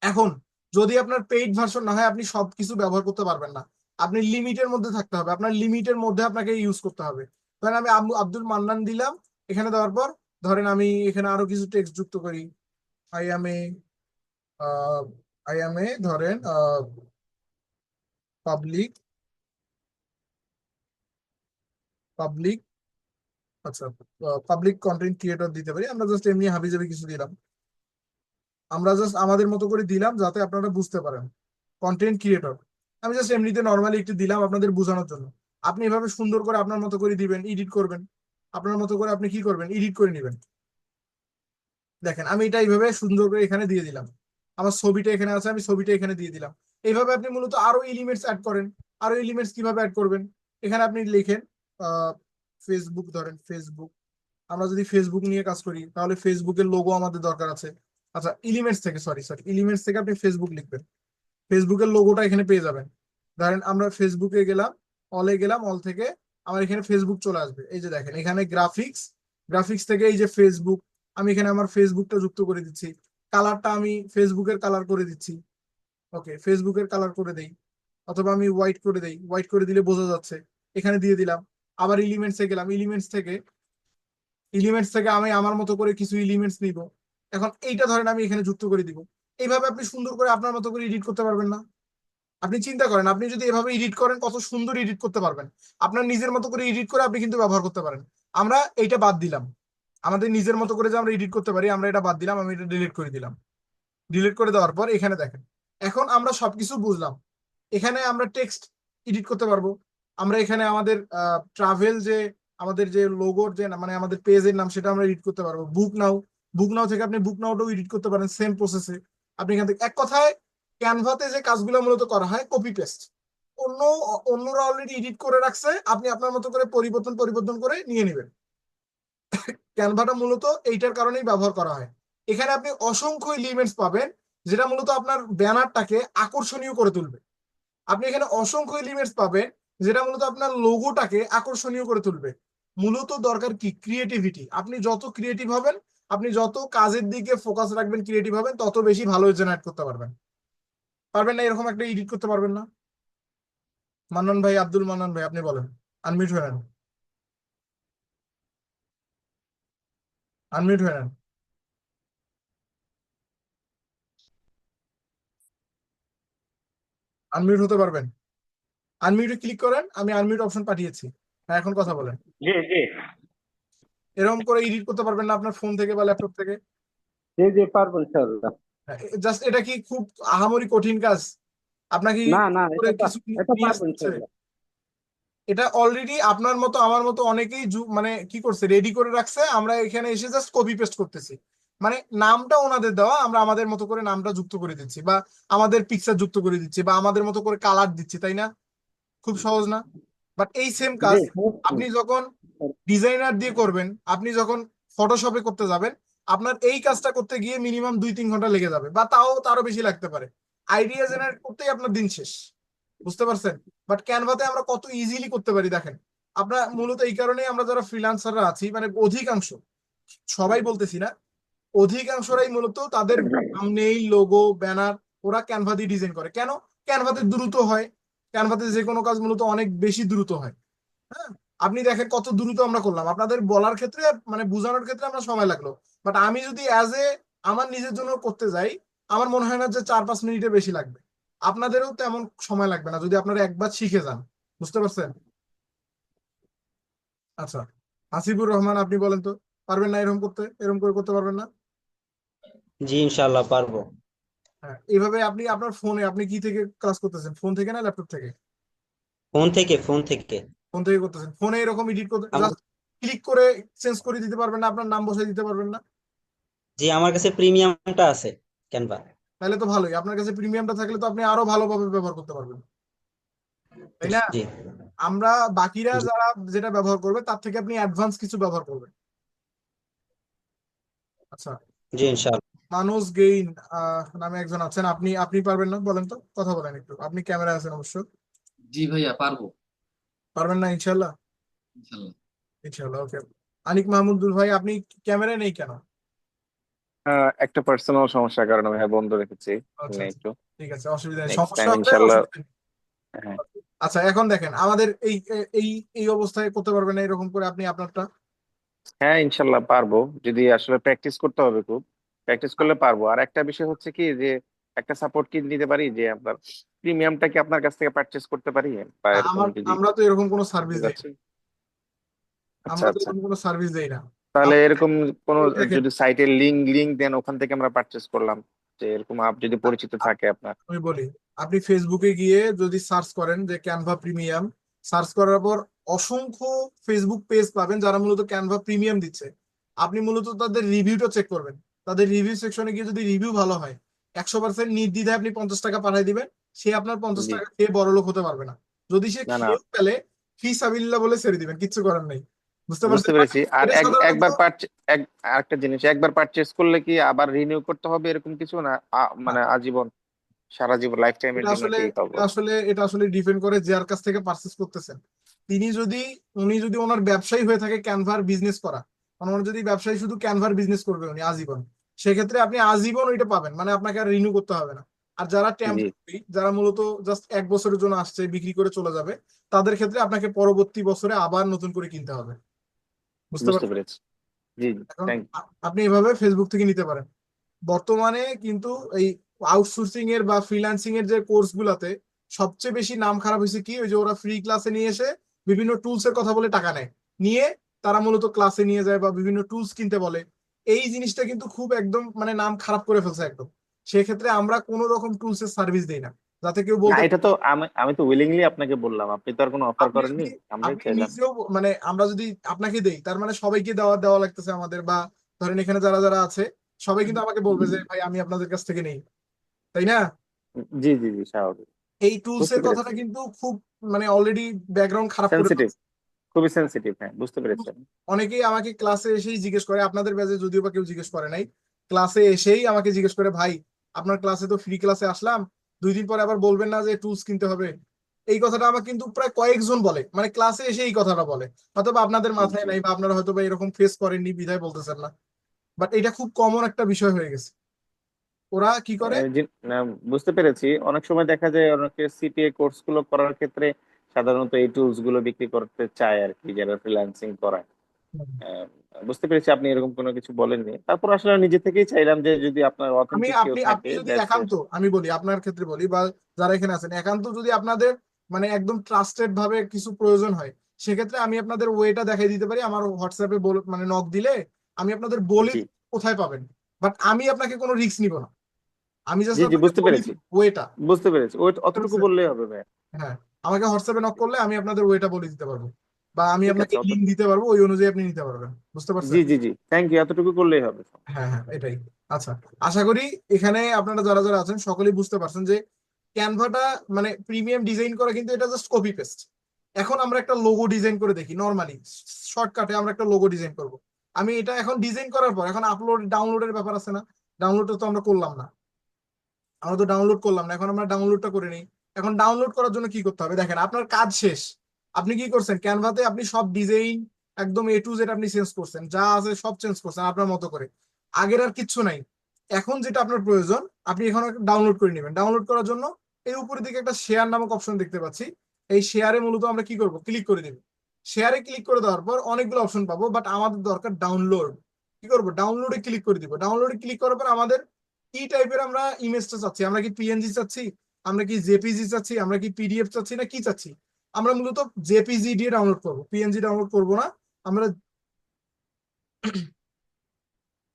এখন যদি আপনার পেইড ভার্সন না হয়, আপনি সবকিছু ব্যবহার করতে পারবেন না। আপনি লিমিটের মধ্যে থাকতে হবে, আপনার লিমিটের মধ্যে আপনাকে ইউজ করতে হবে। ধরেন আমি আব্দুল মান্নান দিলাম, এখানে দেওয়ার পর ধরেন আমি এখানে আরো কিছু টেক্সট যুক্ত করি। আই এম এ ধরেন পাবলিক পাবলিক আচ্ছা, পাবলিক কন্টেন্ট ক্রিয়েটর দিতে পারি। আমরা জাস্ট এমনি হাবিজাবি কিছু দিলাম, আমরা জাস্ট আমাদের মতো করে দিলাম যাতে আপনারা বুঝতে পারেন কন্টেন্ট ক্রিয়েটর। আমি জাস্ট এমনিতে নর্মালি একটু দিলাম আপনাদের বোঝানোর জন্য। আপনি এভাবে সুন্দর করে আপনার মতো করে দিবেন, এডিট করবেন, আপনার মতো করে আপনি কি করবেন, এডিট করে নেবেন। দেখেন আমি এটা এইভাবে সুন্দর করে এখানে দিয়ে দিলাম, আমার ছবিটা এখানে আছে, আমি ছবিটা এখানে দিয়ে দিলাম। এইভাবে আপনি মূলত আরো এলিমেন্টস অ্যাড করেন। আরো এলিমেন্টস কিভাবে অ্যাড করবেন, এখানে আপনি লিখেন ফেসবুক, ধরেন ফেসবুক। আমরা যদি ফেসবুক নিয়ে কাজ করি তাহলে ফেসবুকের লোগো আমাদের দরকার আছে। আচ্ছা এলিমেন্টস থেকে, সরি সরি, এলিমেন্টস থেকে আপনি ফেসবুক লিখবেন, ফেসবুকের লোগোটা এখানে পেয়ে যাবেন। ধরেন আমরা ফেসবুকে গেলাম, অলে গেলাম, অল থেকে আমার এখানে ফেসবুক চলে আসবে। এই যে দেখেন এখানে গ্রাফিক্স, গ্রাফিক্স থেকে এই যে ফেসবুক, আমি এখানে আমার ফেসবুকটা যুক্ত করে দিচ্ছি। কালারটা আমি ফেসবুকের কালার করে দিচ্ছি। ওকে, ফেসবুকের কালার করে দেই, অথবা আমি হোয়াইট করে দেই, হোয়াইট করে দিলে বোঝা যাচ্ছে, এখানে দিয়ে দিলাম। আবার এলিমেন্টসে গেলাম, এলিমেন্টস থেকে আমি আমার মতো করে কিছু এলিমেন্টস নিব। এখন এইটা ধরেন আমি এখানে যুক্ত করে দিব। এইভাবে আপনি সুন্দর করে আপনার মতো করে এডিট করতে পারবেন না? আপনি চিন্তা করেন, আপনি যদি এভাবে এডিট করেন কত সুন্দর এডিট করতে পারবেন। আপনার নিজের মতো করে এডিট করে আপনি কিন্তু ব্যবহার করতে পারেন। আমরা এইটা বাদ দিলাম, আমাদের নিজের মতো করে যে আমরা এডিট করতে পারি আমরা এটা বাদ দিলাম, আমি এটা ডিলিট করে দিলাম। ডিলিট করে দেওয়ার পর এখানে দেখেন, এখন আমরা সবকিছু বুঝলাম। এখানে আমরা টেক্সট এডিট করতে পারবো। আমরা এখানে আমাদের ট্রাভেল যে, আমাদের যে লোগোর যে মানে আমাদের পেজের নাম সেটা আমরা এডিট করতে পারবো। বুক নাও, বুক নাও থেকে আপনি বুক নাওটাও এডিট করতে পারেন সেম প্রসেসে। আপনি এখান থেকে এক কথায় ক্যানভাতে যে কাজগুলো মূলত করা হয় কপি পেস্ট, অন্য অন্যরা অলরেডি এডিট করে রাখছে, আপনি আপনার মতো করে পরিবর্তন পরিবর্তন করে নিয়ে নেবেন। ক্যানভাটা মূলত এইটার কারণেই ব্যবহার করা হয়। এখানে আপনি অসংখ্য এলিমেন্টস পাবেন যেটা মূলত আপনার ব্যানারটাকে আকর্ষণীয় করে তুলবে। আপনি এখানে অসংখ্য এলিমেন্টস পাবেন যেটা মূলত আপনার লোগোটাকে আকর্ষণীয় করে তুলবে। মূলত দরকার কি, ক্রিয়েটিভিটি। আপনি যত ক্রিয়েটিভ হবেন, আপনি যত কাজের দিকে ফোকাস রাখবেন, ক্রিয়েটিভ হবেন, তত বেশি ভালো জেনারেট করতে পারবেন। পারবেন না এরকম একটা এডিট করতে পারবেন না? মান্নান ভাই, আব্দুল মান্নান ভাই, আপনি বলেন। আনমিউট হয়ে নেন, আনমিউট হয়ে নেন, আনমিউট হতে পারবেন? আনমিউটে ক্লিক করেন, আমি আনমিউট অপশন পাঠিয়েছি। হ্যাঁ এখন কথা বলেন। জি জি এরকম করে এডিট করতে পারবেন না আপনার ফোন থেকে বা ল্যাপটপ থেকে? জি জি পারবো ইনশাল্লাহ। জাস্ট এটা কি খুব আহামরি কঠিন কাজ? আপনাকে না না, করে কিছু এটা নিয়ে পারবো আসতে হচ্ছে? ইনশাল্লাহ। এটা অলরেডি আপনার মতো আমার মতো অনেকেই মানে কি করছে, রেডি করে রাখছে, আমরা এখানে এসে জাস্ট কপি পেস্ট করতেছি। মানে নামটা ওনাদের দেওয়া, আমরা আমাদের মতো করে নামটা যুক্ত করে দিচ্ছি, বা আমাদের পিকচার যুক্ত করে দিচ্ছি, বা আমাদের মতো করে কালার দিচ্ছি, তাই না? খুব সহজ না? বাট এই সেম জি কাজ হুম, আপনি যখন ডিজাইনার দিয়ে করবেন, আপনি যখন ফটোশপে করতে যাবেন, আপনার এই কাজটা করতে গিয়ে মিনিমাম 2-3 ঘন্টা লেগে যাবে, বা তারও বেশি লাগতে পারে। আইডিয়া জেনারেট করতেই আপনার দিন শেষ। বুঝতে পারছেন? বাট ক্যানভাতে আমরা কত ইজিলি করতে পারি দেখেন। আপনার মূলত এই কারণেই আমরা যারা ফ্রিল্যান্সাররা আছি, মানে অধিকাংশ, সবাই বলতেছি না, অধিকাংশরাই মূলত তাদের থাম্বনেইল, লোগো, ব্যানার ওরা ক্যানভা দিয়ে ডিজাইন করে। কেন? ক্যানভাতে দ্রুত হয়। ক্যানভাতে যে কোনো কাজ মূলত অনেক বেশি দ্রুত হয়। হ্যাঁ, আপনি দেখেন কত দ্রুত আমরা করলাম, আপনাদের বলার ক্ষেত্রে মানে বোঝানোর ক্ষেত্রে আমরা সময় লাগলো। বাট আমি যদি অ্যাজ এ আমার নিজের জন্য করতে যাই, আমার মনে হয় না যে 4-5 মিনিটের বেশি লাগবে। আপনাদেরও তেমন সময় লাগবে না যদি আপনারা একবার শিখে যান। বুঝতে পারছেন? আচ্ছা, হাসিবুর রহমান আপনি বলেন তো, পারবেন না এরকম করতে? এরকম করে করতে পারবেন না? জি ইনশাল্লাহ পারবো। হ্যাঁ, এইভাবে আপনি আপনার ফোনে, আপনি কি থেকে ক্লাস করতেছেন, ফোন থেকে না ল্যাপটপ থেকে? ফোন থেকে। ফোন থেকে করতেছেন, ফোনে এরকম এডিট করতে আমার জাস্ট ক্লিক করে চেঞ্জ করে দিতে পারবেন না? আপনার নাম বসাই দিতে পারবেন না? জি আমার কাছে প্রিমিয়ামটা আছে ক্যানভা। তাহলে তো ভালোই, আপনার কাছে প্রিমিয়ামটা থাকলে তো আপনি আরো ভালোভাবে ব্যবহার করতে পারবেন, তাই না? জি আমরা বাকিরা জি যারা যেটা ব্যবহার করবে তার থেকে আপনি অ্যাডভান্স কিছু ব্যবহার করবেন। আচ্ছা, জি ইনশাল্লাহ। মানুষ গেইন নামে একজন আছেন, আপনি আপনি পারবেন না? বলেন তো, কথা বলেন একটু, আপনি ক্যামেরা আছেন অবশ্য। জি ভাইয়া পারবো পারবেন না ইনশাল্লাহ? ইনশাল্লাহ। ইনশাল্লাহ, ওকে। আনিক মাহমুদুল ভাই, আপনি ক্যামেরায় নেই কেন? একটা পার্সোনাল সমস্যার কারণে ভাইয়া বন্ধ রেখেছি আচ্ছা নেই আচ্ছা, একটু। ঠিক আছে, অসুবিধা নেই, নেক্সট সমস্যা টাইম হলে ইনশাল্লাহ। অসুবিধা নেই। হ্যাঁ আচ্ছা এখন দেখেন আমাদের এই এই এই অবস্থায় করতে পারবেন না এরকম করে আপনি আপনারটা? হ্যাঁ ইনশাল্লাহ পারবো, যদি আসলে প্র্যাকটিস করতে হবে খুব। প্র্যাকটিস করলে পারবো। আর একটা বিষয় হচ্ছে কি যে একটা সাপোর্ট কি নিতে পারি যে আপনার প্রিমিয়ামটা কি আপনার কাছ থেকে পারচেস করতে পারি বা এরকম যদি আমরা তো এরকম কোনো জানতে সার্ভিস দেই না। চাচ্ছি। আচ্ছা আমরা তো আচ্ছা, এরকম কোনো সার্ভিস দেই না। তাহলে আপনি এরকম কোনো দেখেন, যদি সাইটের লিঙ্ক দেন ওখান থেকে আমরা পারচেস করলাম, যে এরকম আপ যদি পরিচিত থাকে আপনার। আমি বলি, আপনি ফেসবুকে গিয়ে যদি সার্চ করেন যে ক্যানভা প্রিমিয়াম, সার্চ করার পর অসংখ্য ফেসবুক পেজ পাবেন যারা মূলত ক্যানভা প্রিমিয়াম দিচ্ছে। আপনি মূলত তাদের রিভিউটা চেক করবেন। তাদের রিভিউ সেকশনে গিয়ে যদি রিভিউ ভালো হয়, 100% নির্দ্বিধায় আপনি 50 টাকা পাঠিয়ে দিবেন। সে আপনার পঞ্চাশ জি, টাকা খেয়ে বড়লোক হতে পারবে না। যদি সে না না, খেয়েও ফেলে, ফি সাবিলিল্লাহ বলে ছেড়ে দিবেন, কিচ্ছু করার নেই। বুঝতে বুঝতে পারছেন? মানে পেরেছি। আর এটা সাধারণত একবার আরেকটা জিনিস, একবার পারচেস করলে কি আবার রিনিউ করতে হবে এরকম কিছু না? মানে আজীবন, সারা জীবন, লাইফ টাইমের এটা জন্য আসলে কি পাবো? এটা আসলে ডিপেন্ড করে যার কাছ থেকে পারচেস করতেছেন। তিনি যদি উনি যদি ওনার ব্যবসায়ী হয়ে থাকে ক্যানভার বিজনেস করা, মানে ওনার যদি ব্যবসায়ী শুধু ক্যানভার বিজনেস করবে উনি আজীবন, সেক্ষেত্রে আপনি আজীবন ওইটা পাবেন, মানে আপনাকে আর রিনিউ করতে হবে না। আর যারা জি, টেম্পোরারি, যারা মূলত জাস্ট 1 বছরের জন্য আসছে বিক্রি করে চলে যাবে, তাদের ক্ষেত্রে আপনাকে পরবর্তী বছরে আবার নতুন করে কিনতে হবে। বুঝতে বুঝতে পারছেন? পেরেছি। জি জি, এখন থ্যাংক আপনি এভাবে ফেসবুক থেকে নিতে পারেন। বর্তমানে কিন্তু এই আউটসোর্সিং এর বা ফ্রিল্যান্সিং এর যে কোর্স গুলাতে সবচেয়ে বেশি নাম খারাপ হয়েছে কি, ওই যে ওরা ফ্রি ক্লাসে নিয়ে এসে বিভিন্ন টুলস এর কথা বলে টাকা নেয়, নিয়ে তারা মূলত ক্লাসে নিয়ে যায় বা বিভিন্ন টুলস কিনতে বলে। এই জিনিসটা কিন্তু খুব একদম মানে নাম খারাপ করে ফেলছে একদম। সেক্ষেত্রে আমরা কোনো রকম টুলস এর সার্ভিস দেই না, যাতে কেউ না, বলতে এটা তো আমি আমি তো উইলিংলি আপনাকে বললাম, আপনি তো আর কোনো অফার আপনি করেননি, যদি আমরাই আপনি চাইলাম। নিজেও মানে আমরা যদি আপনাকে দেই, তার মানে সবাইকে দেওয়া দেওয়া লাগতেছে আমাদের, বা ধরেন এখানে যারা যারা আছে সবাই কিন্তু আমাকে বলবে যে ভাই আমি আপনাদের কাছ থেকে নেই, তাই না? জি জি জি, স্বাভাবিক। এই টুলস বুঝতে এর পেরেছি। কথাটা কিন্তু খুব মানে অলরেডি ব্যাকগ্রাউন্ড খারাপ করে সেন্সিটিভ, ফেলছে। খুবই সেন্সিটিভ, হ্যাঁ বুঝতে পেরেছি আমি। অনেকেই আমাকে ক্লাসে এসেই জিজ্ঞেস করে, আপনাদের ব্যাচে যদিও বা কেউ জিজ্ঞেস করে নাই, ক্লাসে এসেই আমাকে জিজ্ঞেস করে, ভাই আপনার ক্লাসে তো ফ্রি ক্লাসে আসলাম, 2 দিন পরে আবার বলবেন না যে টুলস কিনতে হবে? এই কথাটা আমার কিন্তু প্রায় কয়েকজন বলে, মানে ক্লাসে এসে এই কথাটা বলে। হয়তো বা আপনাদের মাথায় জি, নাই বা আপনারা হয়তো বা এরকম ফেস করেননি বিধায় বলতেছেন না, বাট এটা খুব কমন একটা বিষয় হয়ে গেছে। ওরা কি করে, না, বুঝতে পেরেছি। অনেক সময় দেখা যায় অনেকে সিপিএ কোর্স গুলো করার ক্ষেত্রে সাধারণত এই টুলস গুলো বিক্রি করতে চায় আর কি, যারা ফ্রিল্যান্সিং করায়। আহ, বুঝতে পেরেছি, আপনি এরকম কোনো কিছু বলেননি। তারপর আসলে নিজে থেকেই চাইলাম যে যদি আপনার আমি অথেন্টিক কেউ আপনি আপনি থাকে যদি দ্যাটস ইট। একান্ত, আমি বলি আপনার ক্ষেত্রে বলি বা যারা এখানে আছেন, একান্ত যদি আপনাদের মানে একদম ট্রাস্টেড ভাবে কিছু প্রয়োজন হয়, সেক্ষেত্রে আমি আপনাদের ওয়েটা দেখাই দিতে পারি। আমার হোয়াটসঅ্যাপে মানে নক দিলে আমি আপনাদের বলি জি কোথায় পাবেন। বাট আমি আপনাকে কোনো রিস্ক নিব না, আমি জাস্ট জি জি, আপনাকে বুঝতে বলি পেরেছি, ওয়েটা। বুঝতে পেরেছি। ওই অতটুকু বললেই হবে ভাই। হ্যাঁ, আমাকে হোয়াটসঅ্যাপে নক করলে আমি আপনাদের ওয়েটা বলে দিতে পারবো, বা আমি ঠিক আপনাকে আছে, লিঙ্ক দিতে পারবো, ওই অনুযায়ী আপনি নিতে পারবেন। বুঝতে জি পারছেন? জি জি, থ্যাংক ইউ, এতটুকু করলেই হবে। হ্যাঁ হ্যাঁ, এটাই। আচ্ছা, আশা করি এখানে আপনারা যারা যারা আছেন সকলেই বুঝতে পারছেন যে ক্যানভাটা মানে প্রিমিয়াম ডিজাইন করা কিন্তু এটা জাস্ট কপি পেস্ট। এখন আমরা একটা লোগো ডিজাইন করে দেখি নর্মালি, শর্টকাটে আমরা একটা লোগো ডিজাইন করব। আমি এটা এখন ডিজাইন করার পর এখন আপলোড ডাউনলোডের ব্যাপার আছে না? ডাউনলোডটা তো আমরা করলাম না, আমরা তো ডাউনলোড করলাম না, এখন আমরা ডাউনলোডটা করে নিই। এখন ডাউনলোড করার জন্য কি করতে হবে, দেখেন আপনার কাজ শেষ। আপনি কি করছেন, ক্যানভাতে আপনি সব ডিজাইন একদম এ টু জেড আপনি চেঞ্জ করছেন, যা আছে সব চেঞ্জ করছেন আপনার মতো করে। আগের আর কিচ্ছু নাই। এখন যেটা আপনার প্রয়োজন, আপনি এখন ডাউনলোড করে নেবেন। ডাউনলোড করার জন্য এই উপরের দিকে একটা শেয়ার নামক অপশন দেখতে পাচ্ছি। এই শেয়ারে মূলত আমরা কি করব, ক্লিক করে দিব। শেয়ারে ক্লিক করে দেওয়ার পর অনেকগুলো অপশন পাবো, বাট আমাদের দরকার ডাউনলোড। কি করব, ডাউনলোডে ক্লিক করে দিব। ডাউনলোডে ক্লিক করার পর আমাদের কি টাইপের আমরা ইমেজটা চাচ্ছি, আমরা কি পিএনজি চাচ্ছি, আমরা কি জেপিজি চাচ্ছি, আমরা কি পিডিএফ চাচ্ছি, না কি চাচ্ছি। আমরা মূলত জেপিজি দিয়ে ডাউনলোড করব, পিএনজি ডাউনলোড করব না। আমরা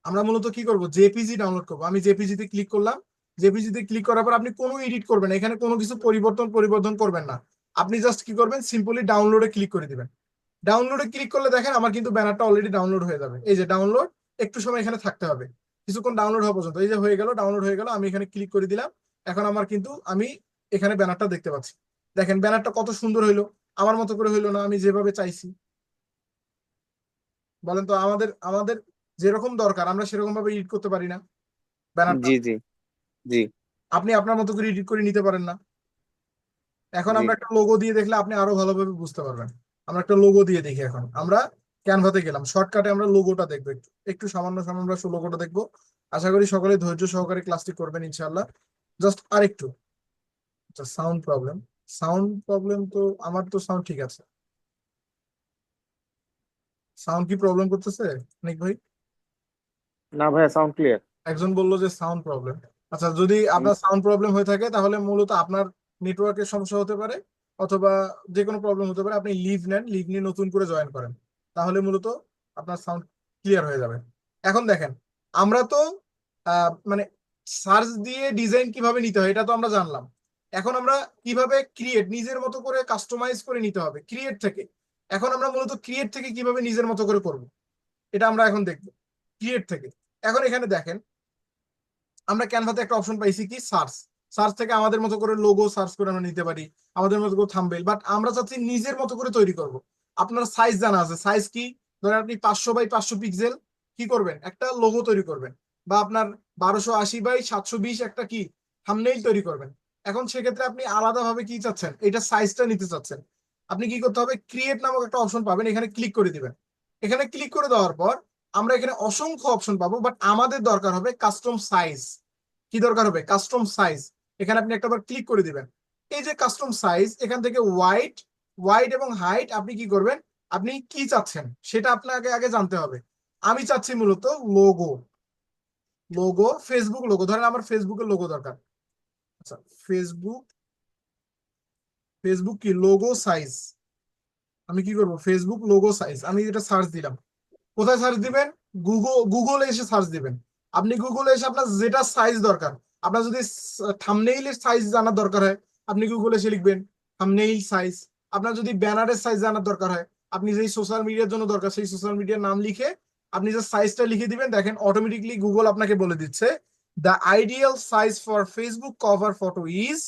আমরা মূলত কি করব, জেপিজি ডাউনলোড করব। আমি জেপিজি তে ক্লিক করলাম। জেপিজি তে ক্লিক করার পর আপনি কোনো এডিট করবেন না, এখানে কোনো কিছু পরিবর্তন করবেন না। আপনি জাস্ট কি করবেন, সিম্পলি ডাউনলোডে ক্লিক করে দিবেন। ডাউনলোডে ক্লিক করলে দেখেন আমার কিন্তু ব্যানারটা অলরেডি ডাউনলোড হয়ে যাবে। এই যে ডাউনলোড, একটু সময় এখানে থাকতে হবে, কিছুক্ষণ ডাউনলোড হওয়া পর্যন্ত। এই যে হয়ে গেল, ডাউনলোড হয়ে গেল, আমি এখানে ক্লিক করে দিলাম। এখন আমার কিন্তু আমি এখানে ব্যানারটা দেখতে পাচ্ছি। দেখেন ব্যানারটা কত সুন্দর হইলো, আমার মতো করে হইলো না, আমি যেভাবে চাইছি। বলেন তো, আমাদের আমাদের যেরকম দরকার আমরা সেরকম ভাবে এডিট করতে পারি না ব্যানারটা? জি জি জি আপনি আপনার মতো করে এডিট করে নিতে পারেন না? এখন জি, আমরা একটা লোগো দিয়ে দেখলে আপনি আরো ভালোভাবে বুঝতে পারবেন। আমরা একটা লোগো দিয়ে দেখি। এখন আমরা ক্যানভাতে গেলাম, শর্টকাটে আমরা লোগোটা দেখবো, একটু একটু সামান্য সামান্য লোগোটা দেখবো। আশা করি সকলে ধৈর্য সহকারে ক্লাসটি করবেন ইনশাল্লাহ। জাস্ট আরেকটু, আচ্ছা সাউন্ড প্রবলেম, সাউন্ড প্রবলেম তো আমার তো সাউন্ড ঠিক আছে। সাউন্ড কি প্রবলেম করতেছে অনেক ভাই? না ভাইয়া, সাউন্ড ক্লিয়ার। একজন বললো যে সাউন্ড প্রবলেম। আচ্ছা, যদি আপনার সাউন্ড প্রবলেম হয়ে থাকে তাহলে মূলত আপনার নেটওয়ার্কের সমস্যা হতে পারে, অথবা যে কোনো প্রবলেম হতে পারে। আপনি লিভ নেন, লিভ নিয়ে নতুন করে জয়েন করেন, তাহলে মূলত আপনার সাউন্ড ক্লিয়ার হয়ে যাবে। এখন দেখেন, আমরা তো মানে সার্চ দিয়ে ডিজাইন কিভাবে নিতে হয় এটা তো আমরা জানলাম। এখন আমরা কিভাবে ক্রিয়েট, নিজের মতো করে কাস্টমাইজ করে নিতে হবে ক্রিয়েট থেকে। এখন আমরা মূলত ক্রিয়েট থেকে কিভাবে নিজের মতো করে করব এটা আমরা এখন দেখবো ক্রিয়েট থেকে। এখন এখানে দেখেন, আমরা ক্যানভাতে একটা অপশন পাইছি কি সার্চ। সার্চ থেকে আমাদের মতো করে লোগো সার্চ করে আমরা নিতে পারি, আমাদের মতো করে থাম্বনেল, বাট আমরা চাচ্ছি নিজের মতো করে তৈরি করব। আপনার সাইজ জানা আছে, সাইজ কি? ধরেন আপনি 500 বাই 500 পিক্সেল কি করবেন, একটা লোগো তৈরি করবেন, বা আপনার 1280 বাই 720 একটা কি থাম্বনেইল তৈরি করবেন। এখন সেক্ষেত্রে আপনি আলাদাভাবে কি চাচ্ছেন, এটা সাইজটা নিতে চাচ্ছেন, আপনি কি করতে হবে, ক্রিয়েট নামক একটা অপশন পাবেন, এখানে ক্লিক করে দিবেন। এখানে ক্লিক করে দেওয়ার পর আমরা এখানে অসংখ্য অপশন পাবো, বাট আমাদের দরকার হবে কাস্টম সাইজ। কি দরকার হবে? Custom size. এখানে আপনি একটাবার ক্লিক করে দিবেন। এই যে কাস্টম সাইজ, এখান থেকে ওয়াইড, ওয়াইড এবং হাইট আপনি কি করবেন, আপনি কি চাচ্ছেন সেটা আপনাকে আগে জানতে হবে। আমি চাচ্ছি মূলত লোগো, লোগো ফেসবুক লোগো, ধরেন আমার ফেসবুকের লোগো দরকার। আচ্ছা, ফেসবুক, ফেসবুক কি লোগো সাইজ, আমি কি করব, ফেসবুক লোগো সাইজ, আমি এটা সার্চ দিলাম। কোথায় সার্চ দিবেন? গুগলে এসে সার্চ দিবেন। আপনি গুগলে এসে আপনার যেটা সাইজ দরকার, আপনার যদি থাম্বনেইলের সাইজ জানার দরকার হয় আপনি গুগলে এসে লিখবেন থাম্বনেইল সাইজ। আপনার যদি ব্যানারের সাইজ জানার দরকার হয়, আপনি যেই সোশ্যাল মিডিয়ার জন্য দরকার সেই সোশ্যাল মিডিয়ার নাম লিখে আপনি যে সাইজটা লিখে দিবেন, দেখেন অটোমেটিকলি গুগল আপনাকে বলে দিচ্ছে the ideal size for Facebook cover photo is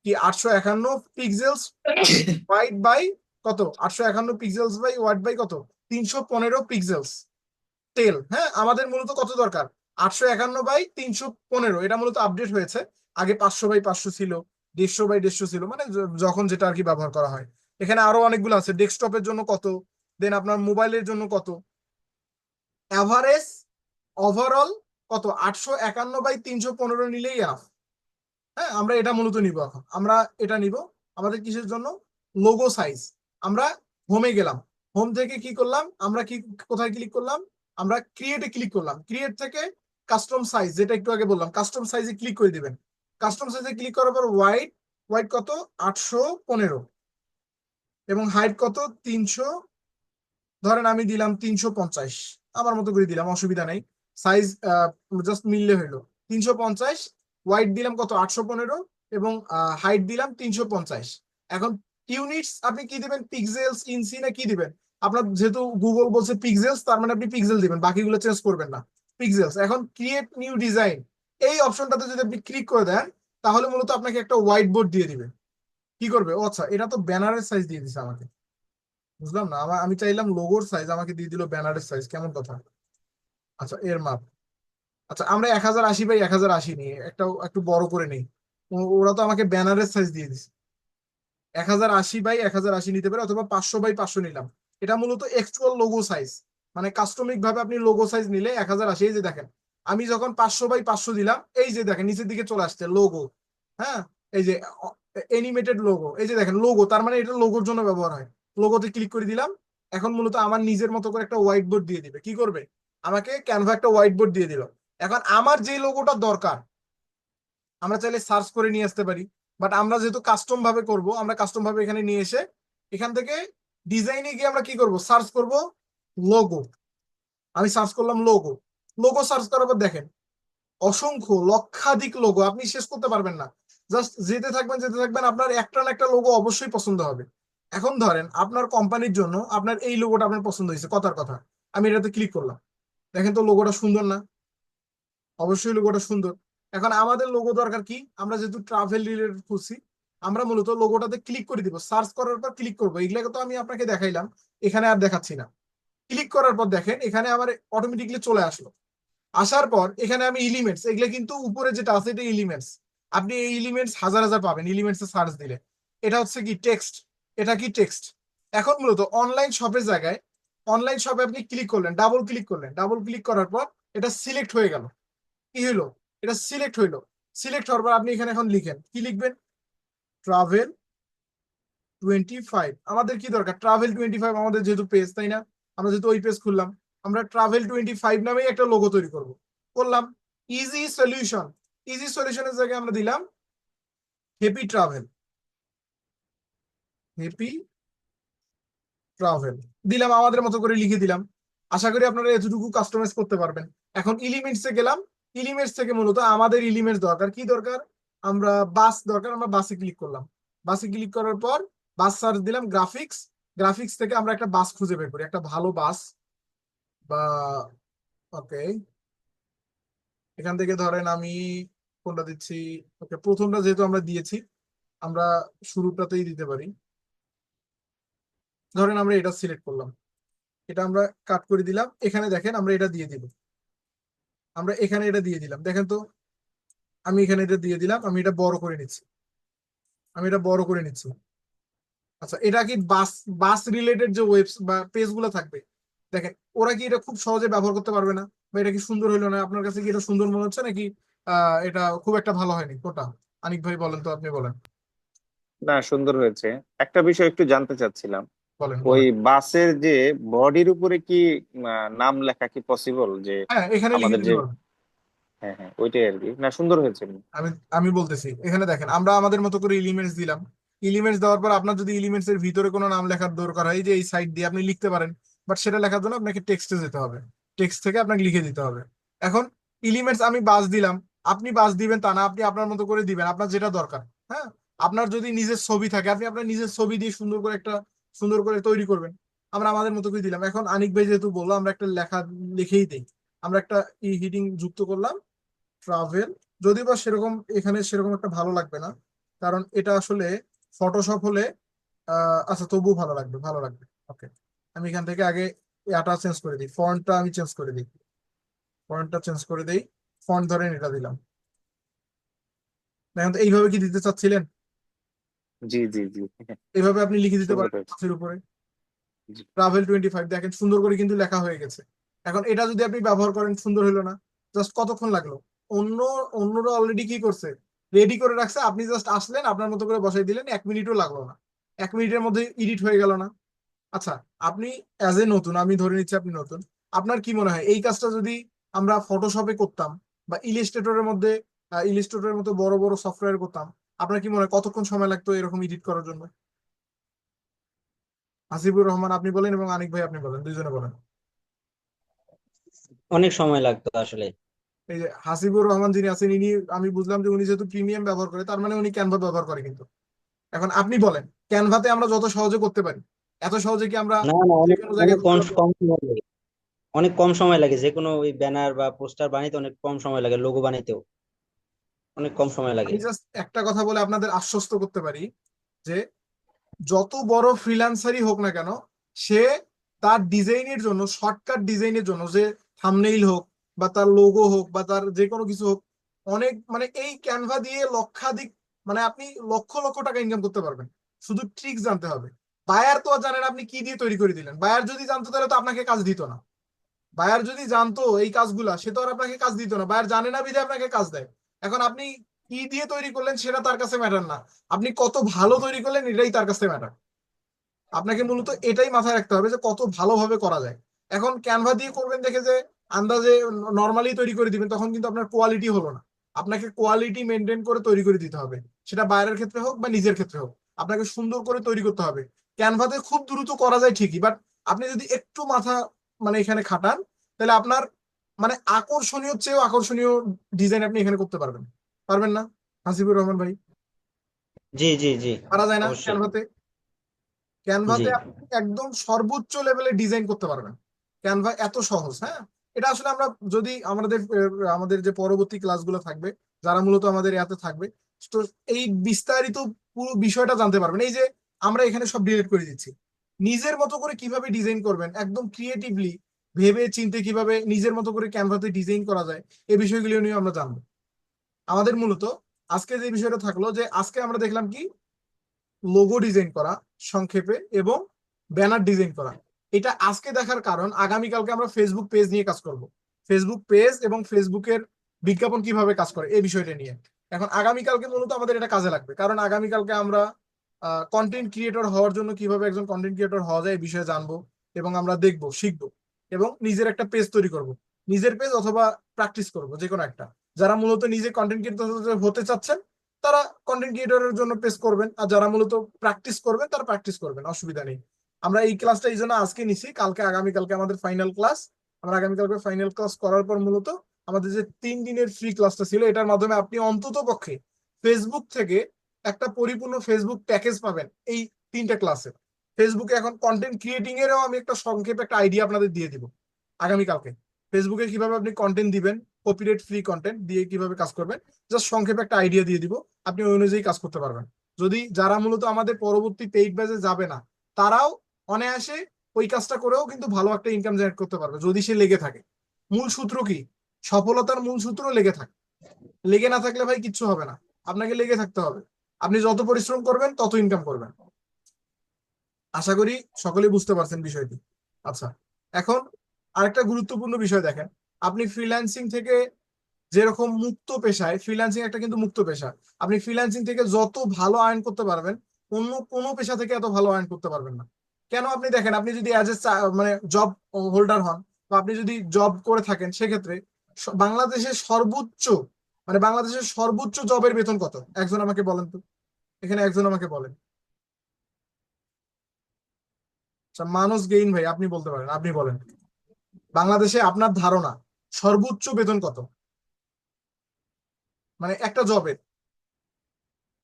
কি 851 পিক্সেলস ওয়াইড বাই কত, 851 পিক্সেলস বাই ওয়াইড বাই কত, 315 পিক্সেলস টেল। হ্যাঁ, আমাদের মূলত কত দরকার, 851 বাই 315। এটা মূলত আপডেট হয়েছে, আগে 500 বাই 500 ছিল, 150 বাই 150 ছিল, মানে যখন যেটা আর কি ব্যবহার করা হয়। এখানে আরো অনেকগুলো আছে, ডেস্কটপের জন্য কত, দেন আপনার মোবাইলের জন্য কত, অ্যাভারেজ ওভারঅল কত, 851 বাই 315 নিলেই আফ। হ্যাঁ, আমরা এটা মূলত নিব। এখন আমরা এটা নিব আমাদের কিসের জন্য, লোগো সাইজ। আমরা হোমে গেলাম, হোম থেকে কি করলাম, আমরা কি কোথায় ক্লিক করলাম, আমরা ক্রিয়েটে ক্লিক করলাম। ক্রিয়েট থেকে কাস্টম সাইজ, যেটা একটু আগে বললাম, কাস্টম সাইজে ক্লিক করে দিবেন। কাস্টম সাইজে ক্লিক করার পর ওয়াইড, ওয়াইড কত, 815, এবং হাইট কত, 300, ধরেন আমি দিলাম 350, আমার মতো করে দিলাম, অসুবিধা নেই, সাইজ জাস্ট মিললে হইলো। 350, ওয়াইড দিলাম কত, 815, এবং হাইট দিলাম 350। এখন ইউনিটস আপনি কি দিবেন, পিক্সেলস, ইঞ্চি না কি দিবেন? আপনার যেহেতু গুগল বলছে পিক্সেলস, তার মানে আপনি পিক্সেল দিবেন, বাকিগুলো চেঞ্জ করবেন না, পিক্সেলস। এখন ক্রিয়েট নিউ ডিজাইন, এই অপশনটাতে যদি আপনি ক্লিক করে দেন তাহলে মূলত আপনাকে একটা হোয়াইট বোর্ড দিয়ে দিবে। কি করবে, ও আচ্ছা, এটা তো ব্যানারের সাইজ দিয়ে দিছে আমাকে, বুঝলাম না। আমি চাইলাম লোগোর সাইজ, আমাকে দিয়ে দিল ব্যানারের সাইজ, কেমন কথা। আচ্ছা, এর মাপ, আচ্ছা আমরা 1080 বাই 1080 নিয়ে একটা একটু বড় করে নেই। ওরা তো আমাকে ব্যানারের সাইজ দিয়ে দিছে, 1080 বাই 1080 নিতে পারে, অথবা 500 বাই 500 নিলাম। এটা মূলত অ্যাকচুয়াল লোগো সাইজ, মানে কাস্টমিক ভাবে আপনি লোগো সাইজ নিলে 1080। এই যে দেখেন, আমি যখন 500 বাই 500 দিলাম, এই যে দেখেন নিচের দিকে চলে আসছে লোগো। হ্যাঁ, এই যে এনিমেটেড লোগো, এই যে দেখেন লোগো, তার মানে এটা লোগোর জন্য ব্যবহার হয়। লোগোতে ক্লিক করে দিলাম। এখন মূলত আমার নিজের মতো করে একটা হোয়াইট বোর্ড দিয়ে দিবে। কি করবে, আমাকে ক্যানভা একটা হোয়াইট বোর্ড দিয়ে দিল। এখন আমার যে লোগোটা দরকার আমরা চাইলে সার্চ করে নিয়ে আসতে পারি, বাট আমরা যেহেতু কাস্টম ভাবে করব, আমরা কাস্টম ভাবে এখানে নিয়ে এসে এখান থেকে ডিজাইনে গিয়ে আমরা কি করব, সার্চ করব লোগো। আমি সার্চ করলাম লোগো। লোগো সার্চ করার পর দেখেন অসংখ্য লক্ষাধিক লোগো, আপনি শেষ করতে পারবেন না। জাস্ট যেতে থাকবেন যেতে থাকবেন, আপনার একটা না একটা লোগো অবশ্যই পছন্দ হবে। এখন ধরেন আপনার কোম্পানির জন্য আপনার এই লোগোটা আপনার পছন্দ হয়েছে, কথার কথা, আমি এটাতে ক্লিক করলাম, দেখেন তো লোগোটা সুন্দর না? অবশ্যই লোগোটা সুন্দর। এখন আমাদের লোগো দরকার কি, আমরা যেহেতু ট্রাভেল রিলেটেড খুঁজছি, আমরা মূলত লোগোটাতে ক্লিক করে দিব, সার্চ করার পর ক্লিক করবো। এগুলোকে তো আমি আপনাকে দেখাইলাম, এখানে আর দেখাচ্ছি না। ক্লিক করার পর দেখেন এখানে আমার অটোমেটিকলি চলে আসলো। আসার পর এখানে আমি এলিমেন্টস, এগুলো কিন্তু উপরে যেটা আছে এটা এলিমেন্টস। আপনি এই এলিমেন্টস হাজার হাজার পাবেন এলিমেন্টস সার্চ দিলে। এটা হচ্ছে কি টেক্সট, এটা কি টেক্সট। এখন মূলত অনলাইন শপের জায়গায়, অনলাইন শপে আপনি ক্লিক করলেন, ডাবল ক্লিক করলেন, ডাবল ক্লিক করার পর এটা সিলেক্ট হয়ে গেল। কি হলো, এটা সিলেক্ট হইলো। সিলেক্ট হওয়ার পর আপনি এখানে এখন লিখেন, কি লিখবেন, ট্রাভেল 25। আমাদের কি দরকার, ট্রাভেল 25, আমাদের যেহেতু পেজ, তাই না? আমরা যেহেতু ওই পেজ খুললাম, আমরা ট্রাভেল 25 নামেই একটা লোগো তৈরি করব। করলাম, ইজি সলিউশন, ইজি সলিউশনের জায়গায় আমরা দিলাম হ্যাপি ট্রাভেল, হ্যাপি ট্রাভেল দিলাম, আমাদের মতো করে লিখে দিলাম। আশা করি আপনারা এতটুকু কাস্টমাইজ করতে পারবেন। এখন এলিমেন্টসে গেলাম, এলিমেন্টস থেকে মূলত আমাদের এলিমেন্টস দরকার, কি দরকার, আমরা বাস দরকার, আমরা বাসে ক্লিক করলাম। বাসে ক্লিক করার পর বাস সার্চ দিলাম, গ্রাফিক্স, গ্রাফিক্স থেকে আমরা একটা বাস খুঁজে বের করি, একটা ভালো বাস বা ওকে, এখান থেকে ধরেন আমি কোনটা দিচ্ছি, ওকে প্রথমটা যেহেতু আমরা দিয়েছি আমরা শুরুটাতেই দিতে পারি। ধরেন আমরা এটা সিলেক্ট করলাম, এটা আমরা কাট করে দিলাম, এখানে দেখেন আমরা এটা দিয়ে দিব, আমরা এখানে এটা দিয়ে দিলাম, দেখেন তো আমি এখানে এটা দিয়ে দিলাম, আমি এটা বড় করে নিচ্ছি, আমি এটা বড় করে নিচ্ছি। আচ্ছা এটা কি বাস, বাস রিলেটেড যে ওয়েবস বা পেজ গুলো থাকবে, দেখেন ওরা কি এটা খুব সহজে ব্যবহার করতে পারবে না, বা এটা কি সুন্দর হইলো না, আপনার কাছে কি এটা সুন্দর মনে হচ্ছে নাকি এটা খুব একটা ভালো হয়নি কোনটা? আনিক ভাই বলেন তো, আপনি বলেন, না, সুন্দর হয়েছে। একটা বিষয় একটু জানতে চাচ্ছিলাম, বলেন ওই বলেন। বাসের যে বডির উপরে কি নাম লেখা কি পসিবল, যে হ্যাঁ এখানে লিখে আমাদের দিতে যে, পারবেন। হ্যাঁ হ্যাঁ ওইটাই আর কি। না, সুন্দর হয়েছে। আমি আমি বলতেছি, এখানে দেখেন আমরা আমাদের মতো করে এলিমেন্টস দিলাম, এলিমেন্টস দেওয়ার পর আপনার যদি এলিমেন্টস এর ভিতরে কোনো নাম লেখার দরকার হয়, এই যে এই সাইড দিয়ে আপনি লিখতে পারেন, বাট সেটা লেখার জন্য আপনাকে টেক্সটে যেতে হবে, টেক্সট থেকে আপনাকে লিখে দিতে হবে। এখন এলিমেন্টস আমি বাস দিলাম, আপনি বাস দিবেন তা না, আপনি আপনার মতো করে দিবেন, আপনার যেটা দরকার। হ্যাঁ, আপনার যদি নিজের ছবি থাকে আপনি আপনার নিজের ছবি দিয়ে সুন্দর করে একটা, সুন্দর করে তৈরি করবেন। আমরা আমাদের মতো করে দিলাম। এখন আনিক ভাই যেহেতু বললো আমরা একটা লেখা লিখেই দিই, আমরা একটা হিডিং যুক্ত করলাম, ট্রাভেল। যদিও বা সেরকম এখানে সেরকম একটা ভালো লাগবে না, কারণ এটা আসলে ফটোশপ হলে আচ্ছা তবু ভালো লাগবে, ভালো লাগবে। ওকে, আমি এখান থেকে আগে এটা চেঞ্জ করে দিই, ফন্টটা আমি চেঞ্জ করে দিই, ফন্টটা চেঞ্জ করে দিই, ফন্ট ধরেন এটা দিলাম। দেখেন তো এইভাবে কি দিতে চাচ্ছিলেন? জি জি জি। এইভাবে আপনি লিখে দিতে সুন্দর পারেন হয়েছে। কাছের উপরে জি। ট্রাভেল 25, দেখেন সুন্দর করে কিন্তু লেখা হয়ে গেছে। এখন এটা যদি আপনি ব্যবহার করেন, সুন্দর হলো না? জাস্ট কতক্ষণ লাগলো, অন্য অন্যরা অলরেডি কি করছে, রেডি করে রাখছে, আপনি জাস্ট আসলেন আপনার মতো করে বসাই দিলেন, 1 মিনিটও লাগলো না, 1 মিনিটের মধ্যে এডিট হয়ে গেল না? আচ্ছা আপনি অ্যাজ এ নতুন, আমি ধরে নিচ্ছি আপনি নতুন, আপনার কি মনে হয় এই কাজটা যদি আমরা ফটোশপে করতাম বা ইলিস্ট্রেটরের মধ্যে, ইলিস্ট্রেটরের মতো বড় বড় সফটওয়্যার করতাম, আপনার কি মনে হয় কতক্ষণ সময় লাগতো এরকম এডিট করার জন্য? হাসিবুর রহমান আপনি বলেন এবং আনিক ভাই আপনি বলেন, দুইজনে বলেন। অনেক সময় লাগতো আসলে। এই যে হাসিবুর রহমান যিনি আছেন, ইনি, আমি বুঝলাম যে উনি যেহেতু প্রিমিয়াম ব্যবহার করে তার মানে উনি ক্যানভা ব্যবহার করে কিন্তু। এখন আপনি বলেন, ক্যানভাতে আমরা যত সহজে করতে পারি, এত সহজে কি আমরা না না, যে অনেক কোনো অনেক জায়গায় করতে কম পারবো? কম সময় লাগে। অনেক কম সময় লাগে, যে কোনো ওই ব্যানার বা পোস্টার বানাইতে অনেক কম সময় লাগে, লোগো বানাইতেও অনেক কম সময় লাগে। আমি জাস্ট একটা কথা বলে আপনাদের আশ্বস্ত করতে পারি যে যত বড় ফ্রিল্যান্সারই হোক না কেন, সে তার ডিজাইনের জন্য, শর্টকাট ডিজাইনের জন্য, যে থাম্বনেইল হোক বা তার লোগো হোক বা তার যে কোনো কিছু হোক, অনেক মানে এই ক্যানভা দিয়ে লক্ষাধিক, মানে আপনি লক্ষ লক্ষ টাকা ইনকাম করতে পারবেন, শুধু ট্রিক্স জানতে হবে। বায়ার তো আর জানেন আপনি কি দিয়ে তৈরি করে দিলেন, বায়ার যদি জানতো তাহলে তো আপনাকে কাজ দিত না। বায়ার যদি জানতো এই কাজগুলা, সে তো আর আপনাকে কাজ দিত না, বায়ার জানে না বিধে আপনাকে কাজ দেয়। এখন আপনি কি দিয়ে তৈরি করলেন সেটা তার কাছে ম্যাটার না, আপনি কত ভালো তৈরি করলেন এটাই তার কাছে ম্যাটার। আপনাকে মূলত এটাই মাথায় রাখতে হবে যে কত ভালোভাবে করা যায়। এখন ক্যানভা দিয়ে করবেন দেখে যে আন্দাজে নর্মালি তৈরি করে দিবেন, তখন কিন্তু আপনার কোয়ালিটি হলো না। আপনাকে কোয়ালিটি মেনটেন করে তৈরি করে দিতে হবে, সেটা বাইরের ক্ষেত্রে হোক বা নিজের ক্ষেত্রে হোক, আপনাকে সুন্দর করে তৈরি করতে হবে। ক্যানভাতে খুব দ্রুত করা যায় ঠিকই, বাট আপনি যদি একটু মাথা মানে এখানে খাটান, তাহলে আপনার মানে আকর্ষণীয় চেয়েও আকর্ষণীয় ডিজাইন আপনি এখানে করতে পারবেন। পারবেন না হাসিবুর রহমান ভাই? জি জি জি, পারা যায় না অবশ্যই। ক্যানভাতে? জি। ক্যানভাতে আপনি একদম সর্বোচ্চ লেভেলে ডিজাইন করতে পারবেন। ক্যানভা এত সহজ। হ্যাঁ, এটা আসলে আমরা যদি আমাদের আমাদের যে পরবর্তী ক্লাসগুলো থাকবে, যারা মূলত আমাদের ইয়াতে থাকবে, তো এই বিস্তারিত পুরো বিষয়টা জানতে পারবেন। এই যে আমরা এখানে সব ডিলিট করে দিচ্ছি, নিজের মতো করে কিভাবে ডিজাইন করবেন একদম ক্রিয়েটিভলি, ভেবে চিন্তে কিভাবে নিজের মতো করে ক্যানভাতে ডিজাইন করা যায়, এই বিষয়গুলো নিয়ে আমরা জানবো। আমাদের মূলত আজকে যে বিষয়টা থাকলো, যে আজকে আমরা দেখলাম কি লোগো ডিজাইন করা সংক্ষেপে এবং ব্যানার ডিজাইন করা। এটা আজকে দেখার কারণ আগামীকালকে আমরা ফেসবুক পেজ নিয়ে কাজ করব, ফেসবুক পেজ এবং ফেসবুকের বিজ্ঞাপন কিভাবে কাজ করে এই বিষয়টা নিয়ে। এখন আগামীকালকে মূলত আমাদের এটা কাজে লাগবে, কারণ আগামীকালকে আমরা কন্টেন্ট ক্রিয়েটর হওয়ার জন্য কিভাবে একজন কন্টেন্ট ক্রিয়েটর হওয়া যায় এই বিষয়ে জানবো, এবং আমরা দেখবো, শিখবো, এবং নিজের একটা পেজ তৈরি করব, নিজের পেজ অথবা প্র্যাকটিস করব, যে কোনো একটা। যারা মূলত নিজে কন্টেন্ট ক্রিয়েটর হতে চাচ্ছেন তারা কন্টেন্ট ক্রিয়েটরের জন্য পেজ করবেন, আর যারা মূলত প্র্যাকটিস করবেন তারা প্র্যাকটিস করবেন, অসুবিধা নেই। আমরা এই ক্লাসটা এই জন্য আজকে নিছি, আগামীকালকে আমাদের ফাইনাল ক্লাস। আমরা আগামীকালকে ফাইনাল ক্লাস করার পর মূলত আমাদের যে 3 দিনের ফ্রি ক্লাসটা ছিল, এটার মাধ্যমে আপনি অন্তত পক্ষে ফেসবুক থেকে একটা পরিপূর্ণ ফেসবুক প্যাকেজ পাবেন এই 3টে ক্লাসে। ফেসবুকে এখন কন্টেন্ট ক্রিয়েটিং এরও আমি একটা সংক্ষেপে একটা আইডিয়া আপনাদের দিয়ে দিব আগামীকালকে। ফেসবুকে কিভাবে আপনি কন্টেন্ট দিবেন, কপিরাইট ফ্রি কন্টেন্ট দিয়ে কিভাবে কাজ করবেন, জাস্ট সংক্ষেপে একটা আইডিয়া দিয়ে দিব, আপনি ওই অনুযায়ী কাজ করতে পারবেন। যদি যারা মূলত আমাদের পরবর্তী পেইড ব্যাচে যাবে না, তারাও অনায়াসে ওই কাজটা করেও কিন্তু ভালো একটা ইনকাম জেনারেট করতে পারবে যদি সে লেগে থাকে। মূল সূত্র কি? সফলতার মূল সূত্র লেগে থাকে। লেগে না থাকলে ভাই কিচ্ছু হবে না, আপনাকে লেগে থাকতে হবে। আপনি যত পরিশ্রম করবেন তত ইনকাম করবেন। আশা করি সকলেই বুঝতে পারছেন বিষয়টি। আচ্ছা, এখন আরেকটা গুরুত্বপূর্ণ বিষয় দেখেন, আপনি ফ্রিল্যান্সিং থেকে যেরকম মুক্ত পেশায়, ফ্রিল্যান্সিং একটা কিন্তু মুক্ত পেশা, আপনি ফ্রিল্যান্সিং থেকে যত ভালো আর্ন করতে পারবেন অন্য কোনো পেশা থেকে এত ভালো আর্ন করতে পারবেন না। কেন? আপনি দেখেন, আপনি যদি অ্যাজ এ মানে জব হোল্ডার হন বা আপনি যদি জব করে থাকেন, সেক্ষেত্রে বাংলাদেশের সর্বোচ্চ বাংলাদেশের সর্বোচ্চ জবের বেতন কত? একজন আমাকে বলেন তো, এখানে একজন আমাকে বলেন। আচ্ছা, মানুষ গেইন ভাই, আপনি বলতে পারেন, আপনি বলেন বাংলাদেশে আপনার ধারণা সর্বোচ্চ বেতন কত, মানে একটা জবের?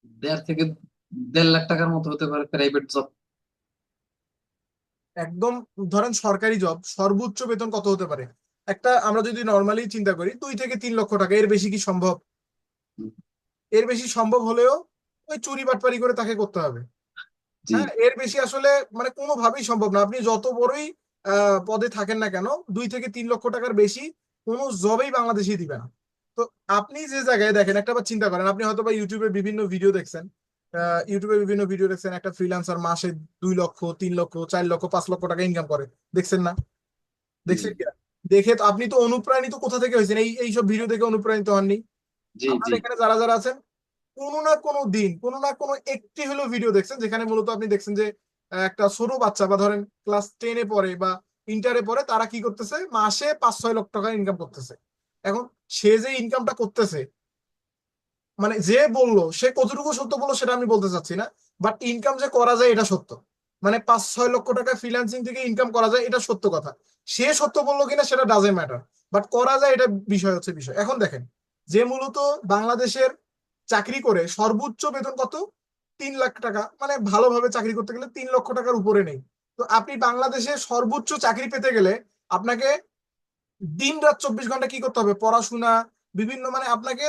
1.5 থেকে 1.5 লাখ টাকার মতো হতে পারে প্রাইভেট জব। একদম ধরেন সরকারি জব, সর্বোচ্চ বেতন কত হতে পারে? একটা আমরা যদি নর্মালি চিন্তা করি 2 থেকে 3 লক্ষ টাকা। এর বেশি কি সম্ভব? এর বেশি সম্ভব হলেও ওই চুরি বাটপারি করে তাকে করতে হবে। জি হ্যাঁ, এর বেশি আসলে মানে কোনোভাবেই সম্ভব না। আপনি যত বড়ই পদে থাকেন না কেন, 2 থেকে 3 লক্ষ টাকার বেশি কোনো জবেই বাংলাদেশে দিবে না। তো আপনি যে জায়গায় দেখেন, একটা বার চিন্তা করেন, আপনি হয়তো বা ইউটিউবে বিভিন্ন ভিডিও দেখছেন, একটা ফ্রিল্যান্সার মাসে 2 লক্ষ, 3 লক্ষ, 4 লক্ষ, 5 লক্ষ টাকা ইনকাম করে, দেখছেন না? জি দেখছেন কিনা? দেখে তো আপনি তো অনুপ্রাণিত কোথা থেকে হয়েছেন? এইসব ভিডিও দেখে অনুপ্রাণিত হননি? জি জি আপনার এখানে যারা যারা আছেন, কোনো না কোনো দিন, কোনো না কোনো একটি হলো ভিডিও দেখছেন যেখানে মূলত আপনি দেখছেন যে একটা ছোট বাচ্চা বা ধরেন ক্লাস 10-এ পড়ে বা ইন্টারে পড়ে, তারা কি করতেছে, মাসে 5-6 লক্ষ টাকা ইনকাম করতেছে। এখন সে যে ইনকামটা করতেছে, মানে যে বললো সে কতটুকু সত্য বললো সেটা আমি বলতে চাচ্ছি না, বাট ইনকাম যে করা যায় এটা সত্য। মানে 5-6 লক্ষ টাকা ফ্রিল্যান্সিং থেকে ইনকাম করা যায়, এটা সত্য কথা। সে সত্য বললো কিনা সেটা ডাজেন্ট ম্যাটার, বাট করা যায়, এটা বিষয়। এখন দেখেন, যে মূলত বাংলাদেশের চাকরি করে সর্বোচ্চ বেতন কত? 3 লাখ টাকা। মানে ভালোভাবে চাকরি করতে গেলে 3 লক্ষ টাকার উপরে নেই। তো আপনি বাংলাদেশে সর্বোচ্চ চাকরি পেতে গেলে আপনাকে দিন রাত 24 ঘন্টা কি করতে হবে? পড়াশোনা, বিভিন্ন মানে আপনাকে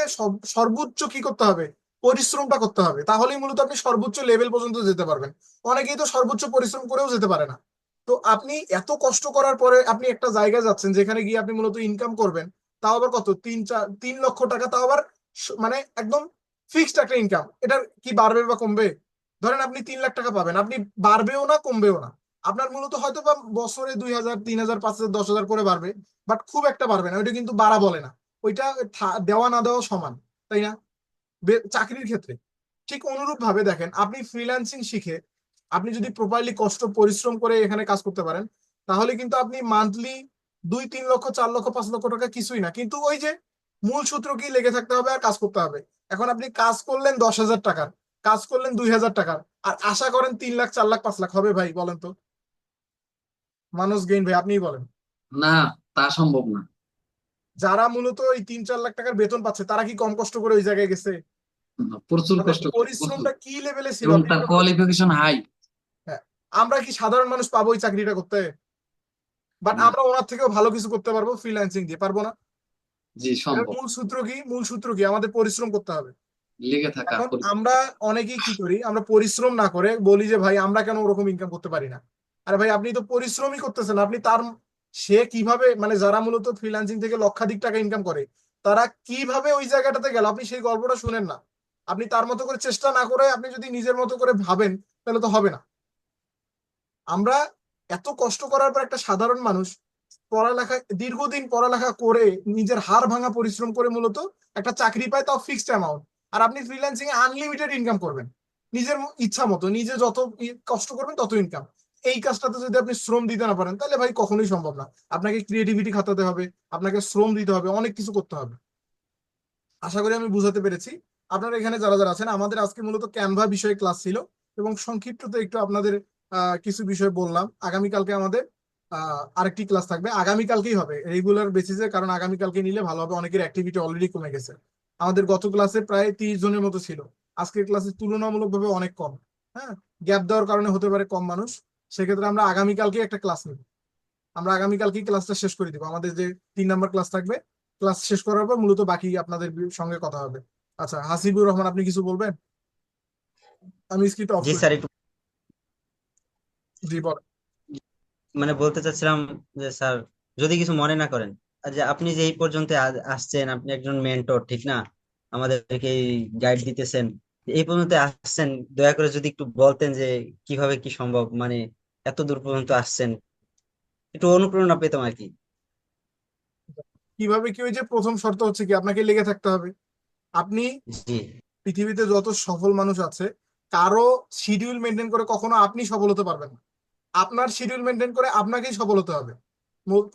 সর্বোচ্চ কি করতে হবে? পরিশ্রমটা করতে হবে, তাহলেই মূলত আপনি সর্বোচ্চ লেভেল পর্যন্ত যেতে পারবেন। অনেকেই তো সর্বোচ্চ পরিশ্রম করেও যেতে পারে না। তো আপনি এত কষ্ট করার পরে আপনি একটা জায়গায় যাচ্ছেন যেখানে গিয়ে আপনি মূলত ইনকাম করবেন, তাও আবার কত? 3 লক্ষ টাকা, তাও আবার মানে একদম ফিক্সড একটা ইনকাম। এটা কি বাড়বে বা কমবে? ধরেন আপনি 3 লাখ টাকা পাবেন, আপনি বাড়বেও না কমবেও না। আপনার মূলত হয়তো বা বছরে 2,000, 3,000, 5,000, 10,000 করে বাড়বে, বাট খুব একটা পারবে না। ওইটা কিন্তু বাড়া বলে না, ওইটা দেওয়া না দেওয়া সমান, তাই না? চাকরির ক্ষেত্রে ঠিক অনুরূপ ভাবে দেখেন, আপনি ফ্রিল্যান্সিং শিখে আপনি যদি প্রপারলি কষ্ট পরিশ্রম করে এখানে কাজ করতে পারেন, তাহলে কিন্তু আপনি মান্থলি 2-3 লক্ষ, 4 লক্ষ, 5 লক্ষ টাকা কিছুই না। কিন্তু ওই যে মূল সূত্র কি? লেগে থাকতে হবে আর কাজ করতে হবে। এখন আপনি কাজ করলেন 10,000 টাকার, কাজ করলেন 2,000 টাকার, আর আশা করেন 3 লাখ, 4 লাখ, 5 লাখ হবে? ভাই বলেন তো, মানুষ গেইন ভাই, আপনিই বলেন। না, তা সম্ভব না। যারা মূলত ওই 3-4 লাখ টাকার বেতন পাচ্ছে, তারা কি কম কষ্ট করে ওই জায়গায় গেছে? প্রচুর তাদের কষ্ট করে, প্রচুর। পরিশ্রমটা কি লেভেলে ছিল এবং আপনি তার একবার কোয়ালিফিকেশন হাই। হ্যাঁ, আমরা কি সাধারণ মানুষ পাবো ওই চাকরিটা করতে? বাট না, আমরা ওনার থেকেও ভালো কিছু করতে পারবো ফ্রিল্যান্সিং দিয়ে, পারবো না? জি এটার সম্ভব। মূল সূত্র কি? মূল সূত্র কি? আমাদের পরিশ্রম করতে হবে। লেগে থাকা এখন আমরা অনেকেই কি করি, আমরা পরিশ্রম না করে বলি যে ভাই আমরা কেন ওরকম ইনকাম করতে পারি না। আরে ভাই, আপনি তো পরিশ্রমই করতেছেন। আপনি তার সে কিভাবে, মানে যারা মূলত ফ্রিল্যান্সিং থেকে লক্ষাধিক টাকা ইনকাম করে, তারা কিভাবে ওই জায়গাটাতে গেল, আপনি সেই গল্পটা শুনেন না। আপনি তার মতো করে চেষ্টা না করে আপনি যদি নিজের মতো করে ভাবেন, তাহলে তো হবে না। আমরা এত কষ্ট করার পর একটা সাধারণ মানুষ পড়ালেখা, দীর্ঘদিন পড়ালেখা করে নিজের হাড় ভাঙা পরিশ্রম করে মূলত একটা চাকরি পায়, তাও ফিক্সড অ্যামাউন্ট। আর আপনি ফ্রিল্যান্সিং এ আনলিমিটেড ইনকাম করবেন, নিজের ইচ্ছা মতো, নিজে যত কষ্ট করবেন তত ইনকাম। এই কাজটাতে যদি আপনি শ্রম দিতে না পারেন, তাহলে ভাই কখনোই সম্ভব না। আপনাকে ক্রিয়েটিভিটি খাটাতে হবে, আপনাকে শ্রম দিতে হবে, অনেক কিছু করতে হবে। আশা করি আমি বুঝাতে পেরেছি। আপনারা এখানে যারা যারা আছেন, আমাদের আজকে মূলত ক্যানভা বিষয়ে ক্লাস ছিল এবং সংক্ষিপ্ততে একটু আপনাদের কিছু বিষয় বললাম। আগামীকালকে আমাদের আরেকটি ক্লাস থাকবে, আগামীকালকেই হবে রেগুলার বেসিসে, কারণ আগামীকালকে নিলে ভালো হবে, অনেকের অ্যাক্টিভিটি অলরেডি কমে গেছে। আমাদের গত ক্লাসে প্রায় 30 জনের মতো ছিল, আজকের ক্লাসে তুলনামূলকভাবে অনেক কম। হ্যাঁ, গ্যাপ দেওয়ার কারণে হতে পারে কম মানুষ। সেক্ষেত্রে আমরা আগামীকালকে একটা ক্লাস নিব, আমরা আগামীকালকে ক্লাসটা শেষ করে দিব। আমাদের যে 3 নম্বর ক্লাস থাকবে, ক্লাস শেষ করার পর মূলত বাকি আপনাদের সঙ্গে কথা হবে। আচ্ছা, হাসিবুর রহমান, আপনি কিছু বলবেন? আমি স্ক্রিপ্ট অফ জি করি। স্যার, একটু জি বলেন। মানে বলতে চাচ্ছিলাম যে স্যার, যদি কিছু মনে না করেন, আর যে আপনি যে এই পর্যন্ত আসছেন, আপনি একজন মেন্টর, ঠিক না? আমাদেরকে গাইড দিতেছেন, এই পর্যন্ত আসছেন, দয়া করে যদি একটু বলতেন যে কিভাবে কি সম্ভব, মানে এত দূর পর্যন্ত আসছেন, একটু অনুপ্রেরণা পেতাম আর কি। কিভাবে কি হয়েছে, প্রথম শর্ত হচ্ছে কি আপনাকে লেগে থাকতে হবে। আপনি জি পৃথিবীতে যত সফল মানুষ আছে, কারো শিডিউল মেনটেন করে কখনো আপনি সফল হতে পারবেন না। আপনার শিডিউল মেনটেন করে আপনাকেই সফল হতে হবে।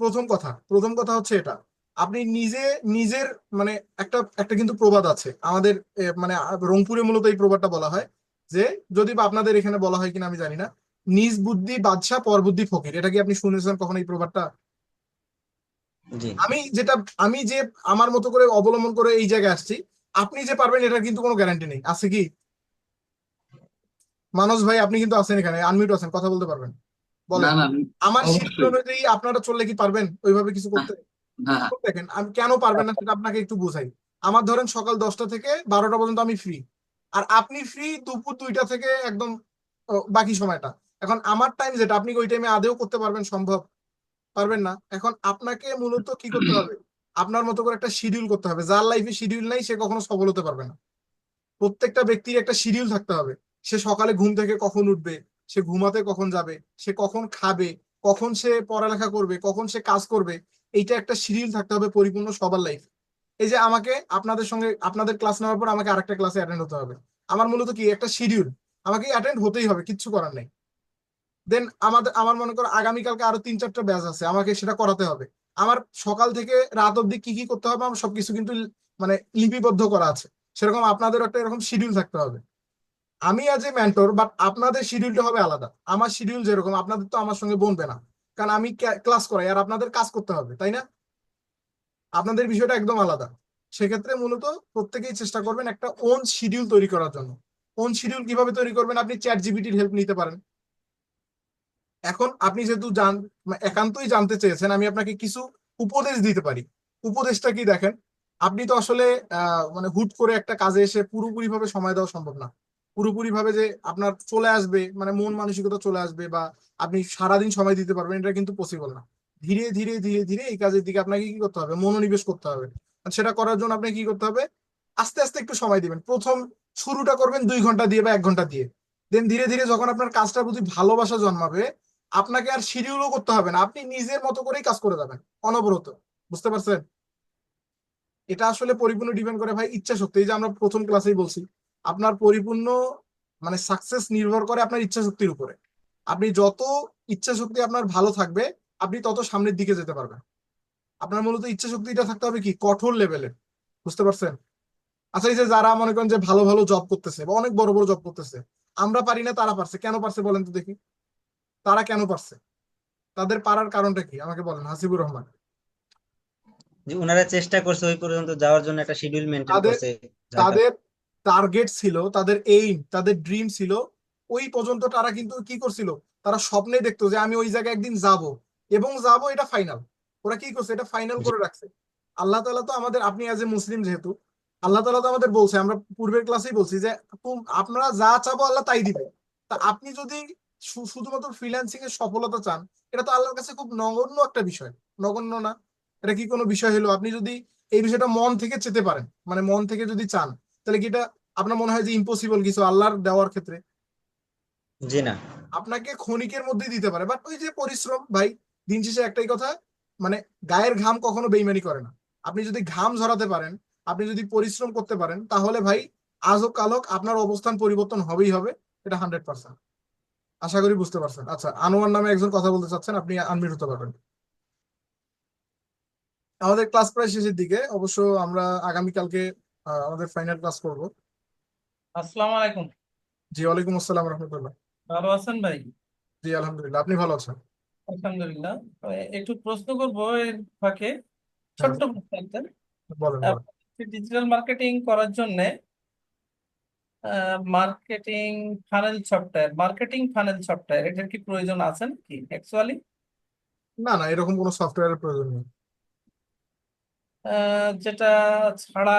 প্রথম কথা হচ্ছে এটা। আপনি নিজে নিজের মানে একটা একটা কিন্তু প্রবাদ আছে আমাদের, মানে রংপুরে মূলত এই প্রবাদটা বলা হয় যে, যদি বা আপনাদের এখানে বলা হয় কিনা আমি জানি না, নিজ বুদ্ধি বাদশা পর বুদ্ধি ফকির। এটা কি আপনি শুনেছেন কখনো এই প্রবাদটা? জি আমি যেটা আমি যে আমার মতো করে অবলম্বন করে এই জায়গায় আসছি, আপনি যে পারবেন এটা কিন্তু কোনো গ্যারান্টি নেই, আছে কি? মানস ভাই, আপনি কিন্তু আছেন এখানে, আনমিউট আছেন, কথা বলতে পারবেন, না বলেন। না, আমার শিডিউল অবশ্যই। অনুযায়ী আপনারা চললে কি পারবেন ওইভাবে কিছু না করতে? না। দেখেন, আমি কেন পারবেন না সেটা আপনাকে একটু বোঝাই। আমার ধরেন সকাল 10টা থেকে 12টা পর্যন্ত আমি ফ্রি, আর আপনি ফ্রি দুপুর 2টা থেকে একদম বাকি সময়টা। এখন আমার টাইম যেটা, আপনি কি ওই টাইমে আদেও করতে পারবেন? সম্ভব? পারবেন না। এখন আপনাকে মূলত কি করতে হবে, আপনার মতো করে একটা শিডিউল করতে হবে। যার লাইফে শিডিউল নাই সে কখনো সফল হতে পারবে না। প্রত্যেকটা ব্যক্তির একটা শিডিউল থাকতে হবে। সে সকালে ঘুম থেকে কখন উঠবে, সে ঘুমাতে কখন যাবে, সে কখন খাবে, কখন সে পড়ালেখা করবে, কখন সে কাজ করবে। এইটা একটা শিডিউল থাকতে হবে পরিপূর্ণ সবার লাইফ। এই যে আমাকে আপনাদের সঙ্গে আপনাদের ক্লাস নেওয়ার পর আমাকে আরেকটা ক্লাসে অ্যাটেন্ড হতে হবে। আমার মূলত কি একটা শিডিউল, আমাকে অ্যাটেন্ড হতেই হবে, কিচ্ছু করার নেই। দেন আমার মনে করো আগামীকালকে আরো 3-4টা ব্যাচ আছে, আমাকে সেটা করাতে হবে। আমার সকাল থেকে রাত অব্দি কি কি করতে হবে আমার সবকিছু কিন্তু মানে লিপিবদ্ধ করা আছে। সেরকম আপনাদের একটা এরকম শিডিউল থাকতে হবে। আমি আজ এ মেন্টর, বাট আপনাদের শিডিউলটা হবে আলাদা। আমার শিডিউল যেরকম আপনাদের তো আমার সঙ্গে বনবে না, কারণ আমি ক্লাস করাই আর আপনাদের কাজ করতে হবে, তাই না? আপনাদের বিষয়টা একদম আলাদা। সেক্ষেত্রে মূলত প্রত্যেকেই চেষ্টা করবেন একটা ওন শিডিউল তৈরি করার জন্য। ওন শিডিউল কিভাবে তৈরি করবেন, আপনি চ্যাট জিপিটির হেল্প নিতে পারেন। এখন আপনি যেহেতু একান্তই জানতে চেয়েছেন, আমি আপনাকে কিছু উপদেশ দিতে পারি। উপদেশটা কি দেখেন, আপনি তো আসলে মানে হুট করে একটা কাজে এসে পুরোপুরি ভাবে সময় দেওয়া সম্ভব না। পুরোপুরি ভাবে যে আপনার চলে আসবে, মানে মন মানসিকতা চলে আসবে বা আপনি সারাদিন সময় দিতে পারবেন, এটা কিন্তু পসিবল না। ধীরে ধীরে ধীরে ধীরে এই কাজের দিকে আপনাকে কি করতে হবে, মনোনিবেশ করতে হবে। আর সেটা করার জন্য আপনাকে কি করতে হবে, আস্তে আস্তে একটু সময় দিবেন। প্রথম শুরুটা করবেন 2 ঘন্টা দিয়ে বা 1 ঘন্টা দিয়ে। দেন ধীরে ধীরে যখন আপনার কাজটার প্রতি ভালোবাসা জন্মাবে, আপনাকে আর শিডিউলও করতে হবে না, আপনি নিজের মতো করেই কাজ করে যাবেন অনবরত। বুঝতে পারছেন? এটা আসলে পরিপূর্ণ ডিপেন্ড করে ভাই ইচ্ছা শক্তি। এই যে আমরা প্রথম ক্লাসেই বলছি, আপনার পরিপূর্ণ মানে সাকসেস নির্ভর করে আপনার ইচ্ছা শক্তির উপরে। আপনি যত ইচ্ছা শক্তি আপনার ভালো থাকবে, আপনি তত সামনের দিকে যেতে পারবেন। আপনার মূলত ইচ্ছা শক্তিটা থাকতে হবে কি কঠোর লেভেলের। বুঝতে পারছেন? আচ্ছা, এই যে যারা মনে করেন যে ভালো ভালো জব করতেছে বা অনেক বড় বড় জব করতেছে, আমরা পারি না তারা পারছে, কেন পারছে বলেন তো দেখি? তারা কেন পারছে? তাদের পারার কারণটা কি আমাকে বলেন, হাসিবুর রহমান। যে ওনারা চেষ্টা করছে ওই পর্যন্ত যাওয়ার জন্য, একটা শিডিউল মেনটেন তাদের করছে, যার কারণে। তাদের টার্গেট ছিল, তাদের এইম, তাদের ড্রিম ছিল। ওই পর্যন্ত তারা কিন্তু কি করছিল, তারা স্বপ্নে দেখতো যে আমি ওই জায়গায় একদিন যাব এবং যাব, এটা ফাইনাল। ওরা কি করছে, এটা ফাইনাল জি করে রাখছে। আল্লাহ তাআলা তো আমাদের, আপনি অ্যাজ এ মুসলিম যেহেতু, আল্লাহ তাআলা তো আমাদের বলছে, আমরা পূর্বের ক্লাসেই বলছি যে আপনারা যা চাবো আল্লাহ তাই দিবে। তা আপনি যদি শুধুমাত্র ফ্রিল্যান্সিং এর সফলতা চান, এটা তো আল্লাহর কাছে খুব নগণ্য একটা বিষয়। নগণ্য না? এটা কি কোনো বিষয় হলো? আপনি যদি এই বিষয়টা মন থেকে চেতে পারেন, মানে মন থেকে যদি চান, তাহলে কি এটা আপনার মনে হয় যে ইম্পসিবল কিছু আল্লাহর দেওয়ার ক্ষেত্রে? জি না। আপনাকে ক্ষণিকের মধ্যেই দিতে পারে, বাট ওই যে পরিশ্রম ভাই, দিন শেষে একটাই কথা, মানে গায়ের ঘাম কখনো বেইমানি করে না। আপনি যদি ঘাম ঝরাতে পারেন, আপনি যদি পরিশ্রম করতে পারেন, তাহলে ভাই আজ হোক কাল হোক আপনার অবস্থান পরিবর্তন হবেই হবে। এটা 100%। আশা করি বুঝতে পারছেন। আচ্ছা, আনোয়ার নামে একজন কথা বলতে চাচ্ছেন, আপনি আনমিউট হতে পারবেন। আমাদের ক্লাস প্রায় শেষের দিকে, অবশ্য আমরা আগামীকালকে আমাদের ফাইনাল ক্লাস করব। আসসালামু আলাইকুম। জি, ওয়ালাইকুম আসসালাম রহমতুল্লাহ। ভালো আছেন ভাই? জি, আলহামদুলিল্লাহ, আপনি ভালো আছেন? আলহামদুলিল্লাহ। একটু প্রশ্ন করবো এর ফাঁকে, হ্যাঁ, ছোট্ট প্রশ্ন একটা। বলেন বলেন। ডিজিটাল মার্কেটিং করার জন্য মার্কেটিং ফানেল সফটওয়্যার এটার কি প্রয়োজন আছে নাকি অ্যাকচুয়ালি? না না, এরকম কোনো সফটওয়্যারের প্রয়োজন নেই। যেটা ছাড়া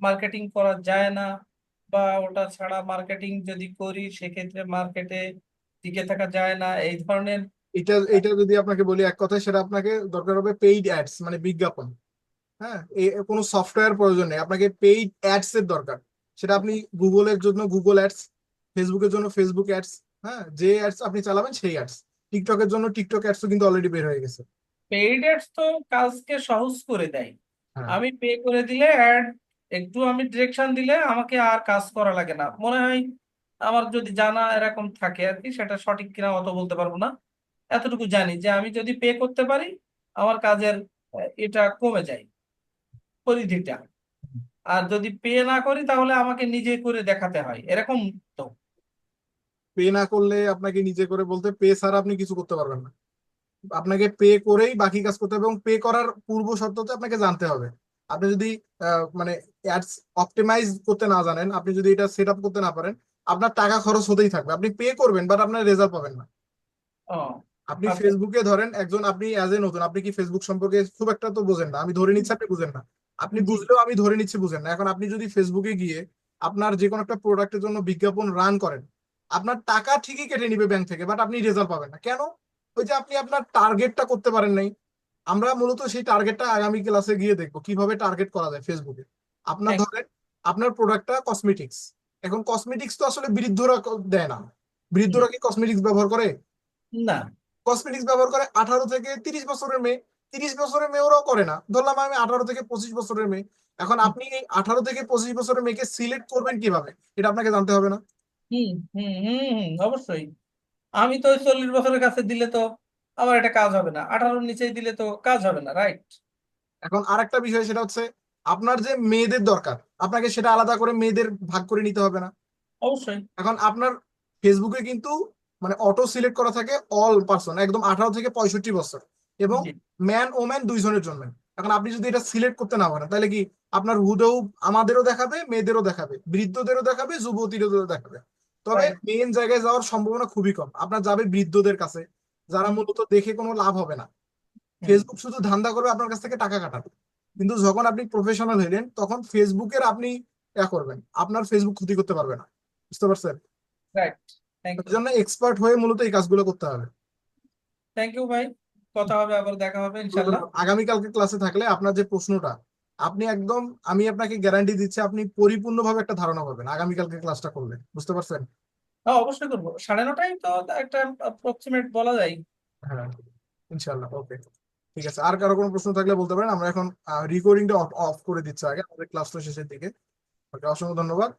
মার্কেটিং করা যায় না, বা ওটা ছাড়া মার্কেটিং যদি করি সেক্ষেত্রে মার্কেটে টিকে থাকা যায় না, এই ধরনের। এটা এটা যদি আপনাকে বলি এক কথায়, সেটা আপনাকে দরকার হবে পেইড অ্যাডস, মানে বিজ্ঞাপন। হ্যাঁ, কোনো সফটওয়্যার প্রয়োজন নেই, আপনাকে পেইড অ্যাডস এর দরকার। সেটা আপনি গুগলের জন্য গুগল অ্যাডস, ফেসবুকের জন্য ফেসবুক অ্যাডস, হ্যাঁ, যে অ্যাডস আপনি চালাবেন সেই অ্যাডস। টিকটকের জন্য টিকটক অ্যাডসও কিন্তু অলরেডি বের হয়ে গেছে। পেইড অ্যাডস তো কাজকে সহজ করে দেয়। হ্যাঁ, আমি পে করে দিলে অ্যাড, একটু আমি ডিরেকশন দিলে আমাকে আর কাজ করা লাগে না মনে হয়। আমার যদি জানা এরকম থাকে আর কি, সেটা সঠিক কিনা অত বলতে পারবো না। এতটুকু জানি যে আমি যদি পে করতে পারি আমার কাজের এটা কমে যায়, পরিধিটা। আর যদি পে না করি তাহলে আমাকে নিজে করে দেখাতে হয়, এরকম তো। পে না করলে আপনাকে নিজে করে বলতে, পে ছাড়া আপনি কিছু করতে পারবেন না। আপনাকে পে করেই বাকি কাজ করতে হবে, এবং পে করার পূর্ব শর্ততে আপনাকে জানতে হবে। আপনি যদি মানে অ্যাডস অপটিমাইজ করতে না জানেন, আপনি যদি এটা সেট আপ করতে না পারেন, আপনার টাকা খরচ হতেই থাকবে, আপনি পে করবেন বাট আপনার রেজাল্ট পাবেন না। ও আপনি আচ্ছা। ফেসবুকে ধরেন একজন, আপনি অ্যাজ এ নতুন, আপনি কি ফেসবুক সম্পর্কে খুব একটা তো বোঝেন না, আমি ধরে নিচ্ছি আপনি বুঝেন না। আপনি জি। বুঝলেও আমি ধরে নিচ্ছি বুঝেন না। এখন আপনি যদি ফেসবুকে গিয়ে আপনার যে কোনো একটা প্রোডাক্টের জন্য বিজ্ঞাপন রান করেন, আপনার টাকা ঠিকই কেটে নিবে ব্যাংক থেকে, বাট আপনি রেজাল্ট পাবেন না। কেন? ওই যে আপনি আপনার টার্গেটটা করতে পারেন নাই। আমরা মূলত সেই টার্গেটটা আগামী ক্লাসে গিয়ে দেখবো কিভাবে টার্গেট করা যায় ফেসবুকে। আপনার হ্যাঁ, ধরেন আপনার প্রোডাক্টটা কসমেটিক্স। এখন কসমেটিক্স তো আসলে বৃদ্ধরা দেয় না। বৃদ্ধরা কি কসমেটিক্স ব্যবহার করে? না। কসমেটিক্স ব্যবহার করে 18 থেকে 30 বছরের মেয়ে। 30 বছরের মেয়েরাও করে না, ধরলাম আমি 18 থেকে 25 বছরের মেয়ে। এখন আপনি এই 18 থেকে 25 বছরের মেয়েকে সিলেক্ট করবেন কিভাবে, এটা আপনাকে জানতে হবে না? হুম হুম হুম হুম, অবশ্যই। আমি তো ওই 40 বছরের কাছে দিলে তো আমার এটা কাজ হবে না, 18-র নিচে দিলে তো কাজ হবে না, রাইট? এখন আরেকটা বিষয়, সেটা হচ্ছে আপনার যে মেয়েদের দরকার, আপনাকে সেটা আলাদা করে মেয়েদের ভাগ করে নিতে হবে না। অবশ্যই। এখন আপনার ফেসবুকে কিন্তু মানে অটো সিলেক্ট করা থাকে অল পার্সন, একদম 18 থেকে 65 বছর, এবং জি। ম্যান ও ম্যান দুইজনের জন্য। এখন আপনি যদি এটা সিলেক্ট করতে না পারেন, তাহলে কি আপনার হুদেও আমাদেরও দেখাবে, মেয়েদেরও দেখাবে, বৃদ্ধদেরও দেখাবে, যুবতীদেরও দেখাবে। তবে রাইট। মেন জায়গায় যাওয়ার সম্ভাবনা খুবই কম, আপনার যাবে বৃদ্ধদের কাছে, যারা মূলত দেখে কোনো লাভ হবে না। ফেসবুক শুধু ধান্দা করবে আপনার কাছ থেকে টাকা কাটাবে। কিন্তু যখন আপনি প্রফেশনাল হইলেন, তখন ফেসবুকের আপনি করবেন, আপনার ফেসবুক ক্ষতি করতে পারবে না। বুঝতে পারছেন? রাইট। থ্যাংক তার ইউ। জন্য এক্সপার্ট হয়ে মূলত এই কাজগুলো করতে হবে। থ্যাংক ইউ ভাই। কথা হবে, আবার দেখা হবে ইনশাল্লাহ। আগামীকালকে ক্লাসে থাকলে আপনার যে প্রশ্নটা, আপনি একদম, আমি আপনাকে গ্যারান্টি দিচ্ছি আপনি পরিপূর্ণভাবে একটা ধারণা পাবেন আগামীকালকে ক্লাসটা করলে। বুঝতে পারছেন? হ্যাঁ, অবশ্যই করবো। 9:30টায় তো একটা অ্যাপ্রক্সিমেট বলা যায়। হ্যাঁ, ইনশাল্লাহ। ওকে, ঠিক আছে। আর কারো কোনো প্রশ্ন থাকলে বলতে পারেন। আমরা এখন রেকর্ডিংটা অফ করে দিচ্ছি আগে, আমাদের ক্লাসটা শেষের দিকে। ওকে, অসংখ্য ধন্যবাদ।